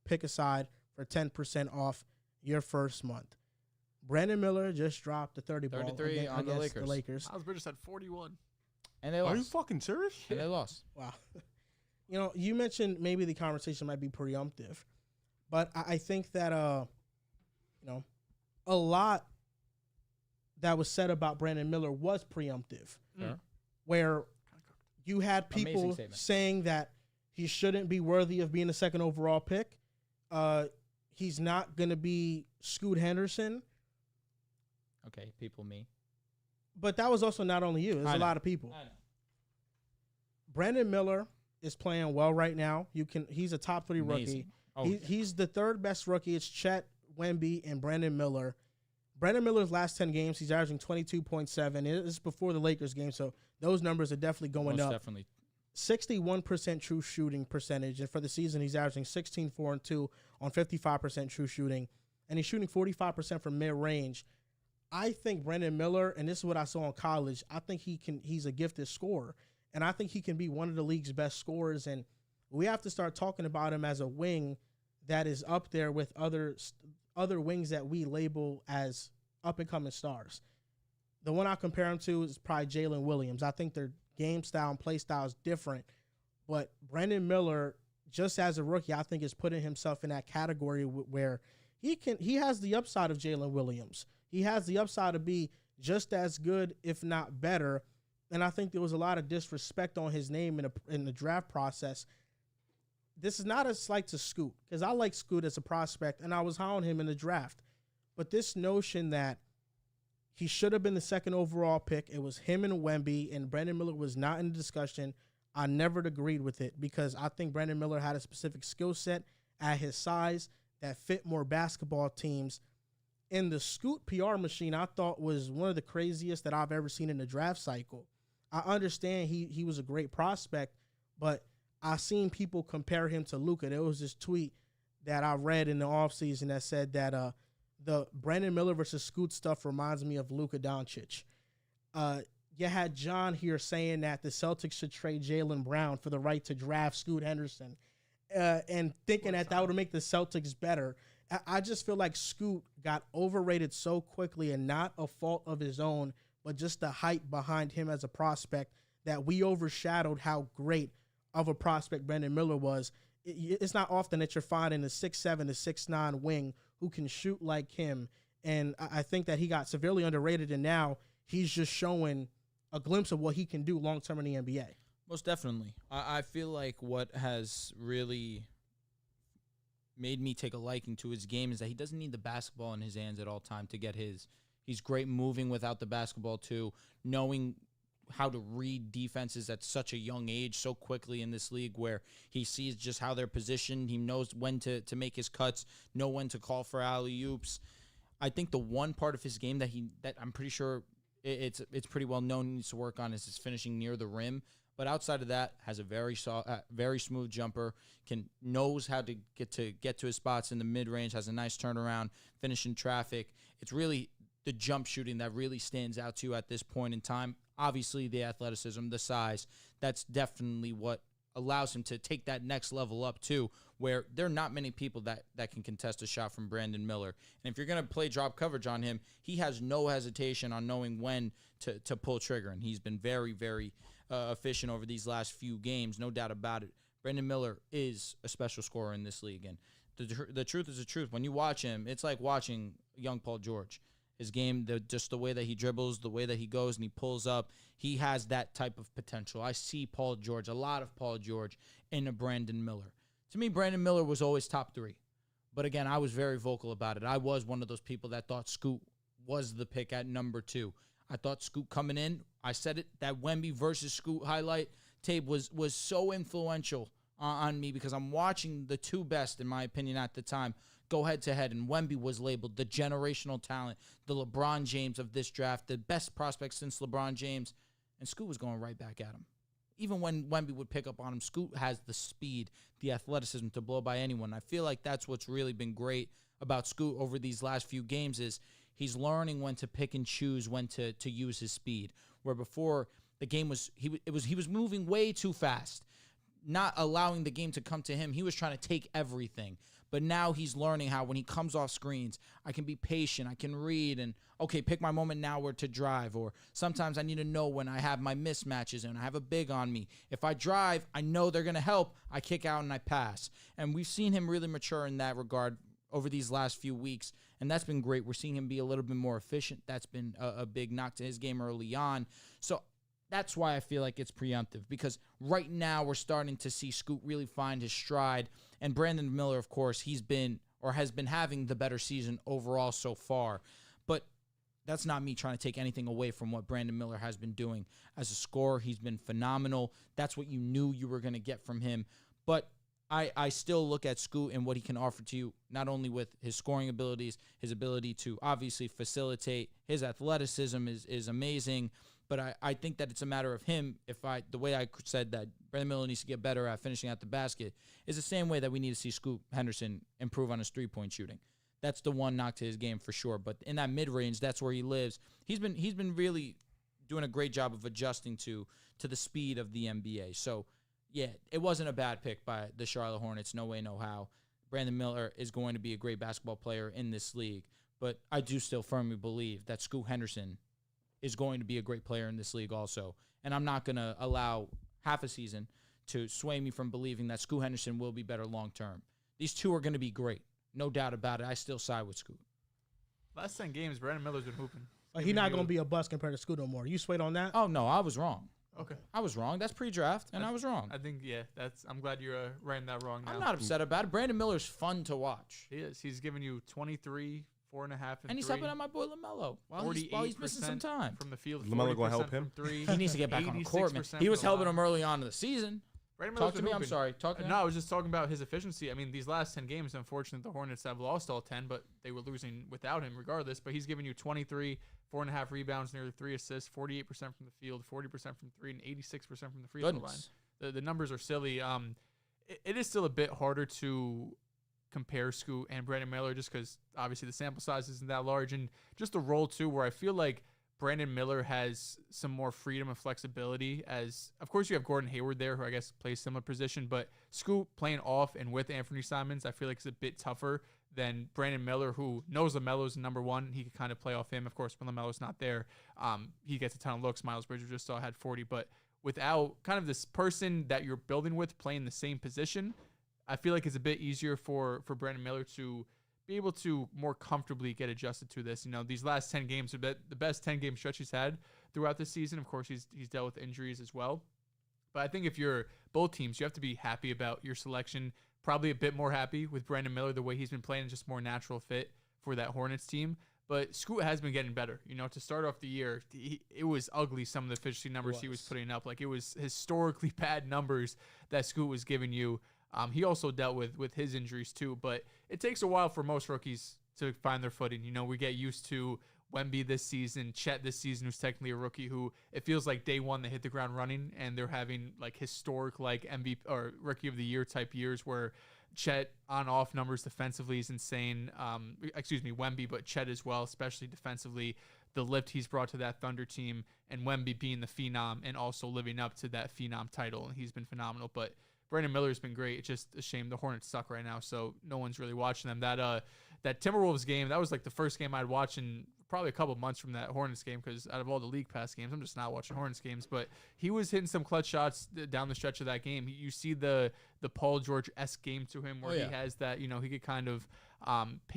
/pickaside for 10% off your first month. Brandon Miller just dropped the 30 ball 33 on the against Lakers. Miles Bridges had 41. And they Are you lost. fucking serious? And they lost. Wow. You mentioned maybe the conversation might be preemptive, but I think that, a lot that was said about Brandon Miller was preemptive, Fair. where you had Amazing people statement. saying that he shouldn't be worthy of being a second overall pick. He's not going to be Scoot Henderson, Okay, people, me. but that was also not only you. There's I a know. lot of people. I know. Brandon Miller is playing well right now. He's a top 3 rookie. Amazing. Oh, He's the third best rookie. It's Chet, Wemby, and Brandon Miller. Brandon Miller's last 10 games, he's averaging 22.7. It is before the Lakers game, so those numbers are definitely going most up. definitely. 61% true shooting percentage, and for the season, he's averaging 16, 4, and 2 on 55% true shooting, and he's shooting 45% from mid-range. I think Brandon Miller, and this is what I saw in college, I think he's a gifted scorer, and I think he can be one of the league's best scorers, and we have to start talking about him as a wing that is up there with other wings that we label as up-and-coming stars. The one I compare him to is probably Jalen Williams. I think their game style and play style is different, but Brandon Miller, just as a rookie, I think is putting himself in that category where he has the upside of Jalen Williams. He has the upside to be just as good, if not better. And I think there was a lot of disrespect on his name in the draft process. This is not a slight to Scoot, because I like Scoot as a prospect, and I was high on him in the draft. But this notion that He should have been the second overall pick. It was him and Wemby, and Brandon Miller was not in the discussion. I never agreed with it because I think Brandon Miller had a specific skill set at his size that fit more basketball teams. And the Scoot PR machine I thought was one of the craziest that I've ever seen in the draft cycle. I understand he was a great prospect, but I seen people compare him to Luka. There was this tweet that I read in the offseason that said that the Brandon Miller versus Scoot stuff reminds me of Luka Doncic. You had John here saying that the Celtics should trade Jaylen Brown for the right to draft Scoot Henderson and thinking that would make the Celtics better. I just feel like Scoot got overrated so quickly, and not a fault of his own, but just the hype behind him as a prospect that we overshadowed how great of a prospect Brandon Miller was. It's not often that you're finding a 6'7" to 6'9" wing who can shoot like him, and I think that he got severely underrated, and now he's just showing a glimpse of what he can do long-term in the NBA. Most definitely. I feel like what has really made me take a liking to his game is that he doesn't need the basketball in his hands at all time to get his. He's great moving without the basketball too, knowing how to read defenses at such a young age so quickly in this league where he sees just how they're positioned. He knows when to make his cuts, know when to call for alley-oops. I think the one part of his game that I'm pretty sure it's pretty well known he needs to work on is his finishing near the rim. But outside of that, has a very smooth jumper, knows how to get to his spots in the mid-range, has a nice turnaround, finish in traffic. It's really the jump shooting that really stands out to you at this point in time. Obviously, the athleticism, the size, that's definitely what allows him to take that next level up too, where there are not many people that can contest a shot from Brandon Miller. And if you're going to play drop coverage on him, he has no hesitation on knowing when to pull trigger. And he's been very, very efficient over these last few games, no doubt about it. Brandon Miller is a special scorer in this league. And the truth is the truth. When you watch him, it's like watching young Paul George. His game, just the way that he dribbles, the way that he goes and he pulls up, he has that type of potential. I see a lot of Paul George in a Brandon Miller. To me, Brandon Miller was always top 3. But again, I was very vocal about it. I was one of those people that thought Scoot was the pick at number 2. I thought Scoot coming in, I said it, that Wemby versus Scoot highlight tape was so influential on me because I'm watching the two best, in my opinion, at the time, go head-to-head, and Wemby was labeled the generational talent, the LeBron James of this draft, the best prospect since LeBron James, and Scoot was going right back at him. Even when Wemby would pick up on him, Scoot has the speed, the athleticism to blow by anyone. I feel like that's what's really been great about Scoot over these last few games is he's learning when to pick and choose when to use his speed. Where before the game was he was moving way too fast, not allowing the game to come to him. He was trying to take everything. But now he's learning how when he comes off screens, I can be patient, I can read, and, okay, pick my moment now where to drive. Or sometimes I need to know when I have my mismatches and I have a big on me. If I drive, I know they're going to help. I kick out and I pass. And we've seen him really mature in that regard over these last few weeks, and that's been great. We're seeing him be a little bit more efficient. That's been a big knock to his game early on. So that's why I feel like it's preemptive, because right now we're starting to see Scoot really find his stride. And Brandon Miller, of course, has been having the better season overall so far. But that's not me trying to take anything away from what Brandon Miller has been doing. As a scorer, he's been phenomenal. That's what you knew you were going to get from him. But I still look at Scoot and what he can offer to you, not only with his scoring abilities, his ability to obviously facilitate. His athleticism is amazing. But I think that it's a matter of him. The way I said that Brandon Miller needs to get better at finishing at the basket is the same way that we need to see Scoot Henderson improve on his three-point shooting. That's the one knock to his game for sure. But in that mid-range, that's where he lives. He's been really doing a great job of adjusting to the speed of the NBA. So, yeah, it wasn't a bad pick by the Charlotte Hornets. No way, no how. Brandon Miller is going to be a great basketball player in this league. But I do still firmly believe that Scoot Henderson is going to be a great player in this league also. And I'm not going to allow half a season to sway me from believing that Scoot Henderson will be better long-term. These two are going to be great. No doubt about it. I still side with Scoot. Last 10 games, Brandon Miller's been hooping. Like, he's not going to be a bust compared to Scoot no more. You swayed on that? Oh, no, I was wrong. Okay. I was wrong. That's pre-draft, and I was wrong. I think, yeah, I'm glad you're writing that wrong now. I'm not upset about it. Brandon Miller's fun to watch. He is. He's giving you 23, 4.5 And he's helping out my boy LaMelo while he's missing some time. from the field. LaMelo gonna help him? From 3. He needs to get back on the court, man. He was helping him early on in the season. Talk to me. I'm sorry. Talk to me. No, I was just talking about his efficiency. I mean, these last 10 games, unfortunately, the Hornets have lost all 10, but they were losing without him regardless. But he's giving you 23, 4.5 rebounds, nearly 3 assists, 48% from the field, 40% from 3, and 86% from the free throw line. The numbers are silly. It is still a bit harder to compare Scoot and Brandon Miller just because obviously the sample size isn't that large, and just the role too, where I feel like Brandon Miller has some more freedom and flexibility. As of course you have Gordon Hayward there, who I guess plays similar position, but Scoot playing off and with Anthony Simons, I feel like it's a bit tougher than Brandon Miller, who knows LaMelo's number one. He can kind of play off him. Of course, when LaMelo's not there, he gets a ton of looks. Miles Bridges just saw had 40, but without kind of this person that you're building with playing the same position, I feel like it's a bit easier for Brandon Miller to be able to more comfortably get adjusted to this. You know, these last 10 games are the best 10-game stretch he's had throughout the season. Of course, he's dealt with injuries as well. But I think if you're both teams, you have to be happy about your selection. Probably a bit more happy with Brandon Miller, the way he's been playing, just more natural fit for that Hornets team. But Scoot has been getting better. You know, to start off the year, it was ugly, some of the efficiency numbers he was putting up. Like, it was historically bad numbers that Scoot was giving you. He also dealt with his injuries too, but it takes a while for most rookies to find their footing. You know, we get used to Wemby this season, Chet this season, who's technically a rookie, who it feels like day one they hit the ground running, and they're having like historic like MVP or Rookie of the Year type years where Chet on-off numbers defensively is insane. Wemby, but Chet as well, especially defensively. The lift he's brought to that Thunder team, and Wemby being the phenom and also living up to that phenom title, and he's been phenomenal. But Brandon Miller's been great. It's just a shame the Hornets suck right now, so no one's really watching them. That Timberwolves game, that was like the first game I'd watch in probably a couple months from that Hornets game, because out of all the League Pass games, I'm just not watching Hornets games. But he was hitting some clutch shots down the stretch of that game. You see the Paul George-esque game to him, where he has that, you know, he could kind of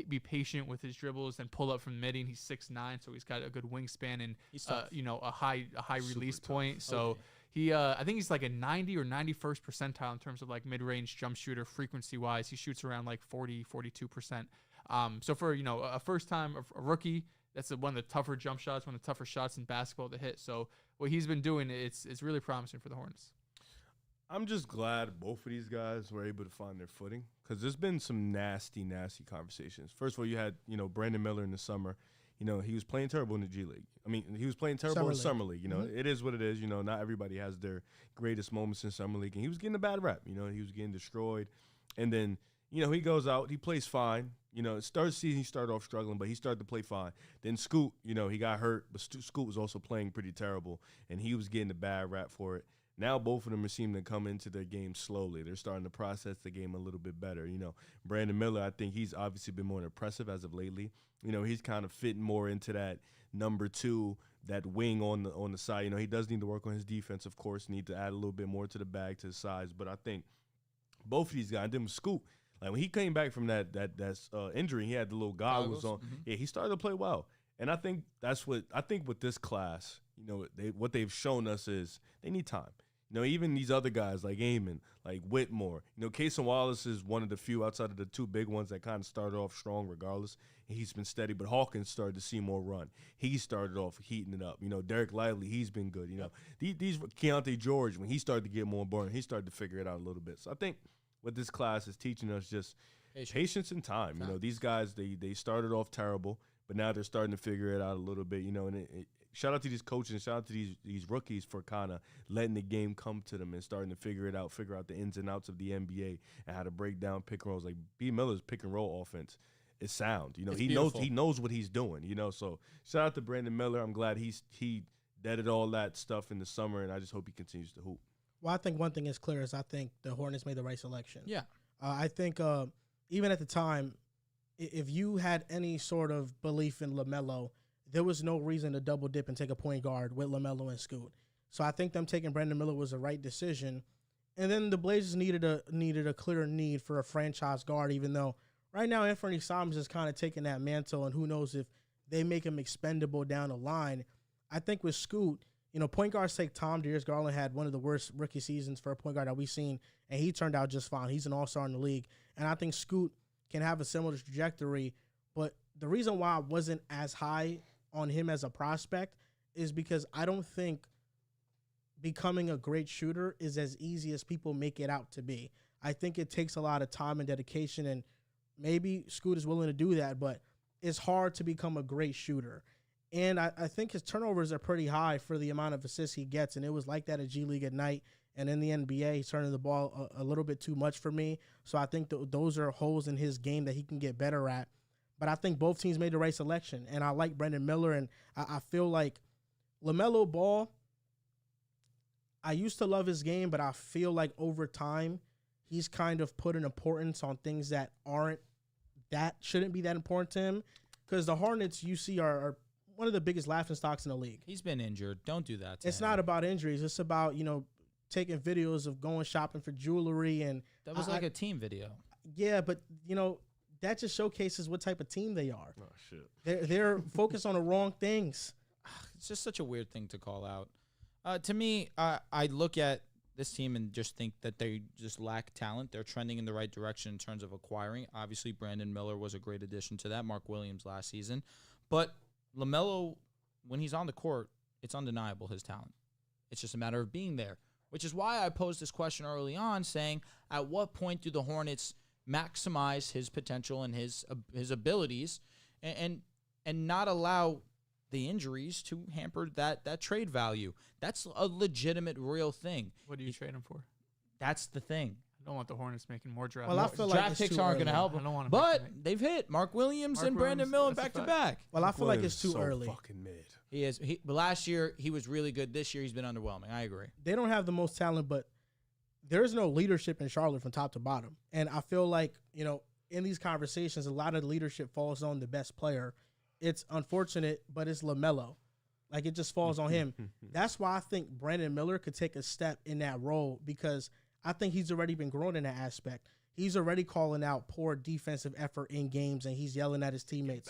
be patient with his dribbles and pull up from mid. He's 6'9", so he's got a good wingspan and a high release point. So I think he's like a 90 or 91st percentile in terms of like mid-range jump shooter frequency wise. He shoots around like 42%. So for, you know, a first time a rookie, that's one of the tougher jump shots, one of the tougher shots in basketball to hit. So what he's been doing, it's really promising for the Hornets. I'm just glad both of these guys were able to find their footing, because there's been some nasty conversations. First of all, you had, you know, Brandon Miller in the summer. You know, he was playing terrible in the G League. I mean, he was playing terrible in Summer League. You know, it is what it is. You know, not everybody has their greatest moments in Summer League. And he was getting a bad rep. You know, he was getting destroyed. And then, you know, he goes out. He plays fine. You know, start season, he started off struggling, but he started to play fine. Then Scoot, you know, he got hurt, but Scoot was also playing pretty terrible, and he was getting a bad rap for it. Now both of them are seeming to come into their game slowly. They're starting to process the game a little bit better. You know, Brandon Miller, I think he's obviously been more impressive as of lately. You know, he's kind of fitting more into that number two, that wing on the side. You know, he does need to work on his defense, of course, need to add a little bit more to the bag, to the size. But I think both of these guys, them Scoot, like when he came back from that injury, he had the little goggles on. Mm-hmm. Yeah, he started to play well. And I think with this class, you know, what they've shown us is they need time. You know, even these other guys like Amon, like Whitmore, you know, Cason Wallace is one of the few outside of the two big ones that kind of started off strong regardless. He's been steady, but Hawkins started to see more run. He started off heating it up. You know, Derek Lively, he's been good. You know, these Keontae George, when he started to get more important, he started to figure it out a little bit. So I think what this class is teaching us just patience and time. You know, these guys, they started off terrible, but now they're starting to figure it out a little bit. You know, and shout out to these coaches and shout out to these rookies for kind of letting the game come to them and starting to figure out the ins and outs of the NBA and how to break down pick and rolls. Like B. Miller's pick and roll offense is sound. You know, he knows what he's doing. You know, so shout out to Brandon Miller. I'm glad he deaded all that stuff in the summer, and I just hope he continues to hoop. Well, I think one thing is clear is I think the Hornets made the right selection. Yeah. I think even at the time, if you had any sort of belief in LaMelo, there was no reason to double dip and take a point guard with LaMelo and Scoot. So I think them taking Brandon Miller was the right decision. And then the Blazers needed a clear need for a franchise guard, even though right now Anthony Simons is kind of taking that mantle, and who knows if they make him expendable down the line. I think with Scoot, you know, point guards take time. Darius Garland had one of the worst rookie seasons for a point guard that we've seen, and he turned out just fine. He's an all-star in the league. And I think Scoot can have a similar trajectory, but the reason why I wasn't as high on him as a prospect is because I don't think becoming a great shooter is as easy as people make it out to be. I think it takes a lot of time and dedication, and maybe Scoot is willing to do that, but it's hard to become a great shooter. And I think his turnovers are pretty high for the amount of assists he gets, and it was like that at G League Ignite. And in the NBA, he's turning the ball a little bit too much for me. So I think those are holes in his game that he can get better at. But I think both teams made the right selection. And I like Brandon Miller. And I feel like LaMelo Ball, I used to love his game, but I feel like over time, he's kind of put an importance on things that shouldn't be that important to him. Because the Hornets, you see, are one of the biggest laughingstocks in the league. He's been injured. Don't do that to It's him. not about injuries. It's about, taking videos of going shopping for jewelry. And That was like a team video. yeah, but, that just showcases what type of team they are. Oh, shit. They're focused on the wrong things. It's just such a weird thing to call out. To me, I look at this team and just think that they just lack talent. They're trending in the right direction in terms of acquiring. Obviously, Brandon Miller was a great addition to that. Mark Williams last season. But LaMelo, when he's on the court, it's undeniable his talent. It's just a matter of being there, which is why I posed this question early on saying, at what point do the Hornets maximize his potential and his abilities and not allow the injuries to hamper that trade value? That's a legitimate, real thing. What do you trade him for? That's the thing. I don't want the Hornets making more draft. Well, I feel like Draft it's picks too aren't going to early. help I them. don't want 'em But making it. they've hit Mark Williams Mark and Brandon Williams, Miller that's a back to fact. back. Well, I feel like it's too so early. fucking mid. He is. But last year he was really good. This year he's been underwhelming. I agree. They don't have the most talent, but there's no leadership in Charlotte from top to bottom. And I feel like, in these conversations, a lot of the leadership falls on the best player. It's unfortunate, but it's LaMelo. Like, it just falls on him. That's why I think Brandon Miller could take a step in that role, because I think he's already been growing in that aspect. He's already calling out poor defensive effort in games, and he's yelling at his teammates.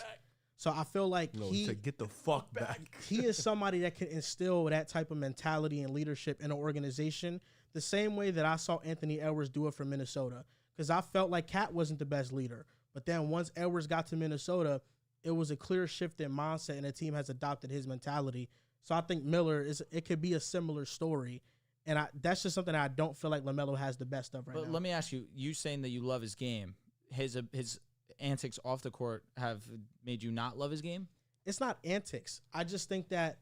So I feel like To get the fuck back. he is somebody that can instill that type of mentality and leadership in an organization the same way that I saw Anthony Edwards do it for Minnesota. Because I felt like Cat wasn't the best leader. But then once Edwards got to Minnesota, it was a clear shift in mindset, and the team has adopted his mentality. So I think Miller, it could be a similar story. And that's just something that I don't feel like LaMelo has the best of right now. But let me ask you saying that you love his game, his antics off the court have made you not love his game? It's not antics. I just think that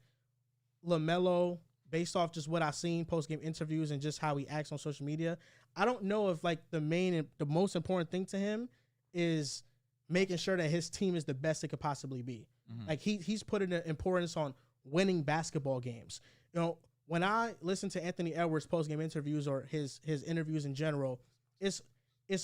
LaMelo, based off just what I've seen post-game interviews and just how he acts on social media, I don't know if the most important thing to him is making sure that his team is the best it could possibly be. Mm-hmm. Like he's putting an importance on winning basketball games. When I listen to Anthony Edwards post-game interviews or his interviews in general, it's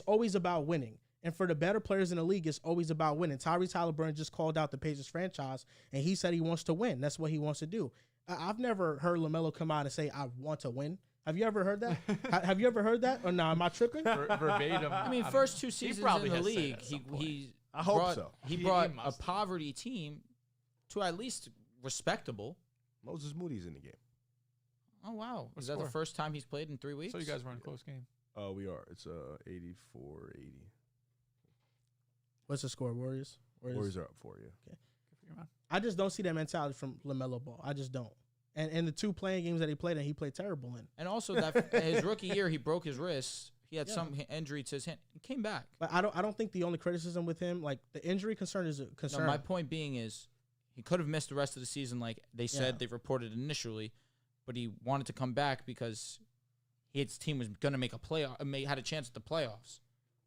always about winning. And for the better players in the league, it's always about winning. Tyrese Halliburton just called out the Pacers franchise, and he said he wants to win. That's what he wants to do. I've never heard LaMelo come out and say, I want to win. Have you ever heard that? Have you ever heard that? Or no, am I tripping? Verbatim. I mean, first two seasons probably in the has said league, that at some point. he I hope brought, so. He He brought a must have. poverty team to at least respectable. Moses Moody's in the game. Oh, wow. What Is that score? the first time he's played in 3 weeks? So you guys were in a close game. We are. It's 84-80. What's the score, Warriors? Warriors are up 4, yeah. Good for your man. I just don't see that mentality from LaMelo Ball. I just don't. And the two playing games that he played in, he played terrible in. And also, that his rookie year, he broke his wrist. He had Yeah. some injury to his hand. He came back. But I don't think the only criticism with him, like the injury concern is a No, concern. my point being is he could have missed the rest of the season like they said Yeah. they reported initially, but he wanted to come back because his team was going to make a playoff, had a chance at the playoffs.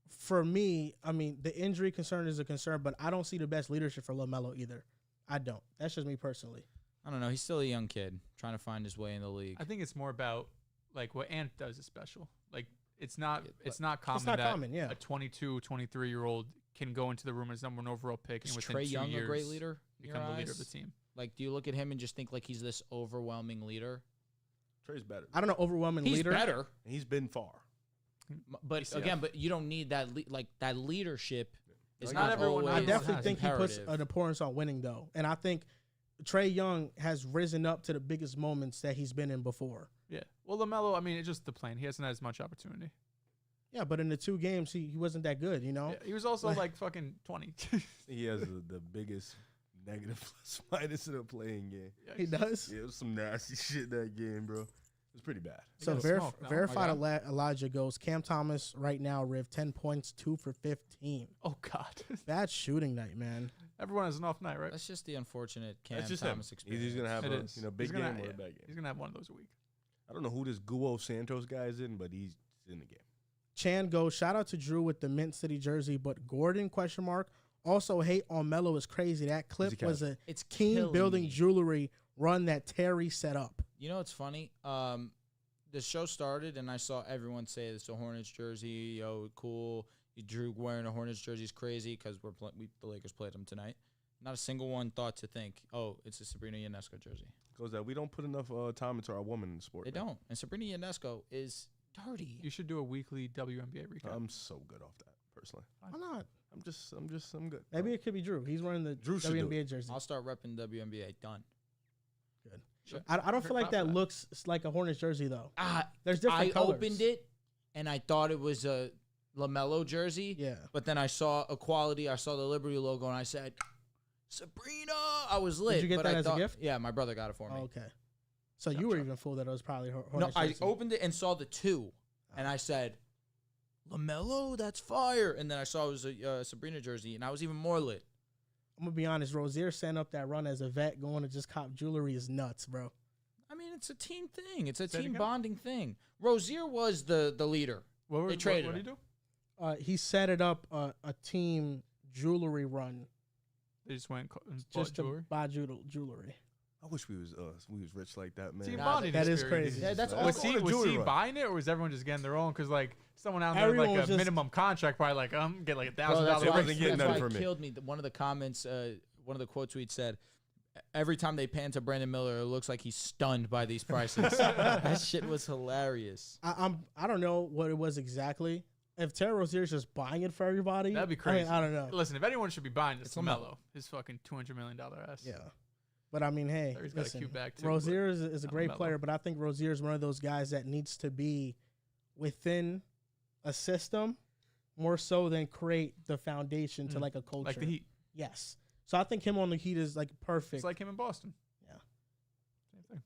For me, I mean, the injury concern is a concern, but I don't see the best leadership for LaMelo either. I don't. That's just me personally. I don't know. He's still a young kid trying to find his way in the league. I think it's more about like what Ant does is special. Like it's not common It's not that common, yeah. a 22, 23-year-old can go into the room as number one overall pick and Is within Trae 2 Young years a great leader? in your become the leader eyes? of the team. Like, do you look at him and just think like he's this overwhelming leader? Trey's better. I don't know, overwhelming He's leader. better, And he's been far. but PCF. again, but you don't need that that leadership. Is Not not everyone always I definitely has think he puts imperative. an importance on winning, though. And I think Trae Young has risen up to the biggest moments that he's been in before. Yeah. Well, LaMelo, I mean, it's just the plan. He hasn't had as much opportunity. Yeah, but in the 2 games, he wasn't that good, you know? Yeah, he was also like fucking 20. He has the biggest negative plus minus in a playing game. He does? Yeah, it was some nasty shit that game, bro. It was pretty bad. So verified Elijah goes, Cam Thomas right now, Riv, 10 points, 2 for 15. Oh, God. Bad shooting night, man. Everyone has an off night, right? That's just the unfortunate Cam That's just Thomas him. experience. He's going to have a big game or a bad game. He's going to have one of those a week. I don't know who this Guo Santos guy is in, but he's in the game. Chan goes, shout out to Drew with the Mint City jersey, but Gordon, ? Also, hate on Melo is crazy. That clip was it's team building jewelry run that Terry set up. You know what's funny? The show started, and I saw everyone say it's a Hornets jersey. Yo, cool. Drew wearing a Hornets jersey is crazy because the Lakers played them tonight. Not a single one thought to think, oh, it's a Sabrina Ionesco jersey. Goes that we don't put enough time into our woman in the sport. They don't. And Sabrina Ionesco is dirty. You should do a weekly WNBA recap. I'm so good off that, personally. Why not? I'm good. Maybe it could be Drew. He's wearing the WNBA jersey. I'll start repping WNBA. Done. Good. Sure. I don't feel like that looks like a Hornets jersey, though. There's different colors. I opened it, and I thought it was a LaMelo jersey. Yeah. But then I saw Equality. I saw the Liberty logo, and I said, Sabrina. I was lit. Did you get that as a gift? Yeah, my brother got it for me. Oh, okay. So you were even fooled that it was probably Hornets jersey. jersey. I opened it and saw the 2, and I said, LaMelo, that's fire. And then I saw it was a Sabrina jersey, and I was even more lit. I'm going to be honest. Rozier setting up that run as a vet, going to just cop jewelry is nuts, bro. I mean, it's a team thing. It's a team bonding thing. Rozier was the leader. They traded what did he do? He set it up a team jewelry run. They just went and just jewelry? to buy jewelry. I wish we was rich like that, man. Team bonding that is experience. crazy. Yeah, that's Was he buying it, or was everyone just getting their own? Because like someone out there Everyone like was a just minimum contract, probably like get like $1,000. That's why for it me. killed me. One of the comments, one of the quote tweets said, every time they pan to Brandon Miller, it looks like he's stunned by these prices. That shit was hilarious. I don't know what it was exactly. If Terry Rozier's just buying it for everybody, That'd be crazy. I don't know. Listen, if anyone should be buying this, It's LaMelo, his fucking $200 million ass. Yeah. But I mean, hey, Terry's got a cute bag too. Rozier is a great LaMelo. player, but I think Rozier is one of those guys that needs to be within a system more so than create the foundation to like a culture. Like the Heat. Yes. So I think him on the Heat is like perfect. It's like him in Boston. Yeah. Same thing.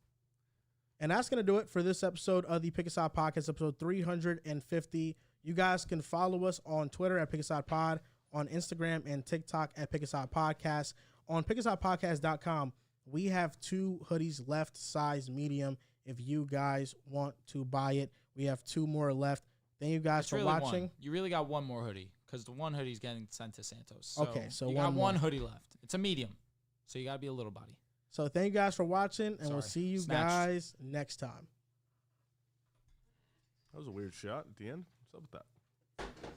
And that's going to do it for this episode of the Pick a Side Podcast, episode 350. You guys can follow us on Twitter at Pick a Side Pod, on Instagram and TikTok at Pick a Side Podcast. On pickasidepodcast.com, we have 2 hoodies left, size medium. If you guys want to buy it, we have 2 more left. Thank you guys for watching. One. You really got one more hoodie because the one hoodie's getting sent to Santos. So okay, so you got one hoodie left. It's a medium, so you got to be a little body. So thank you guys for watching, and we'll see you guys next time. That was a weird shot at the end. What's up with that?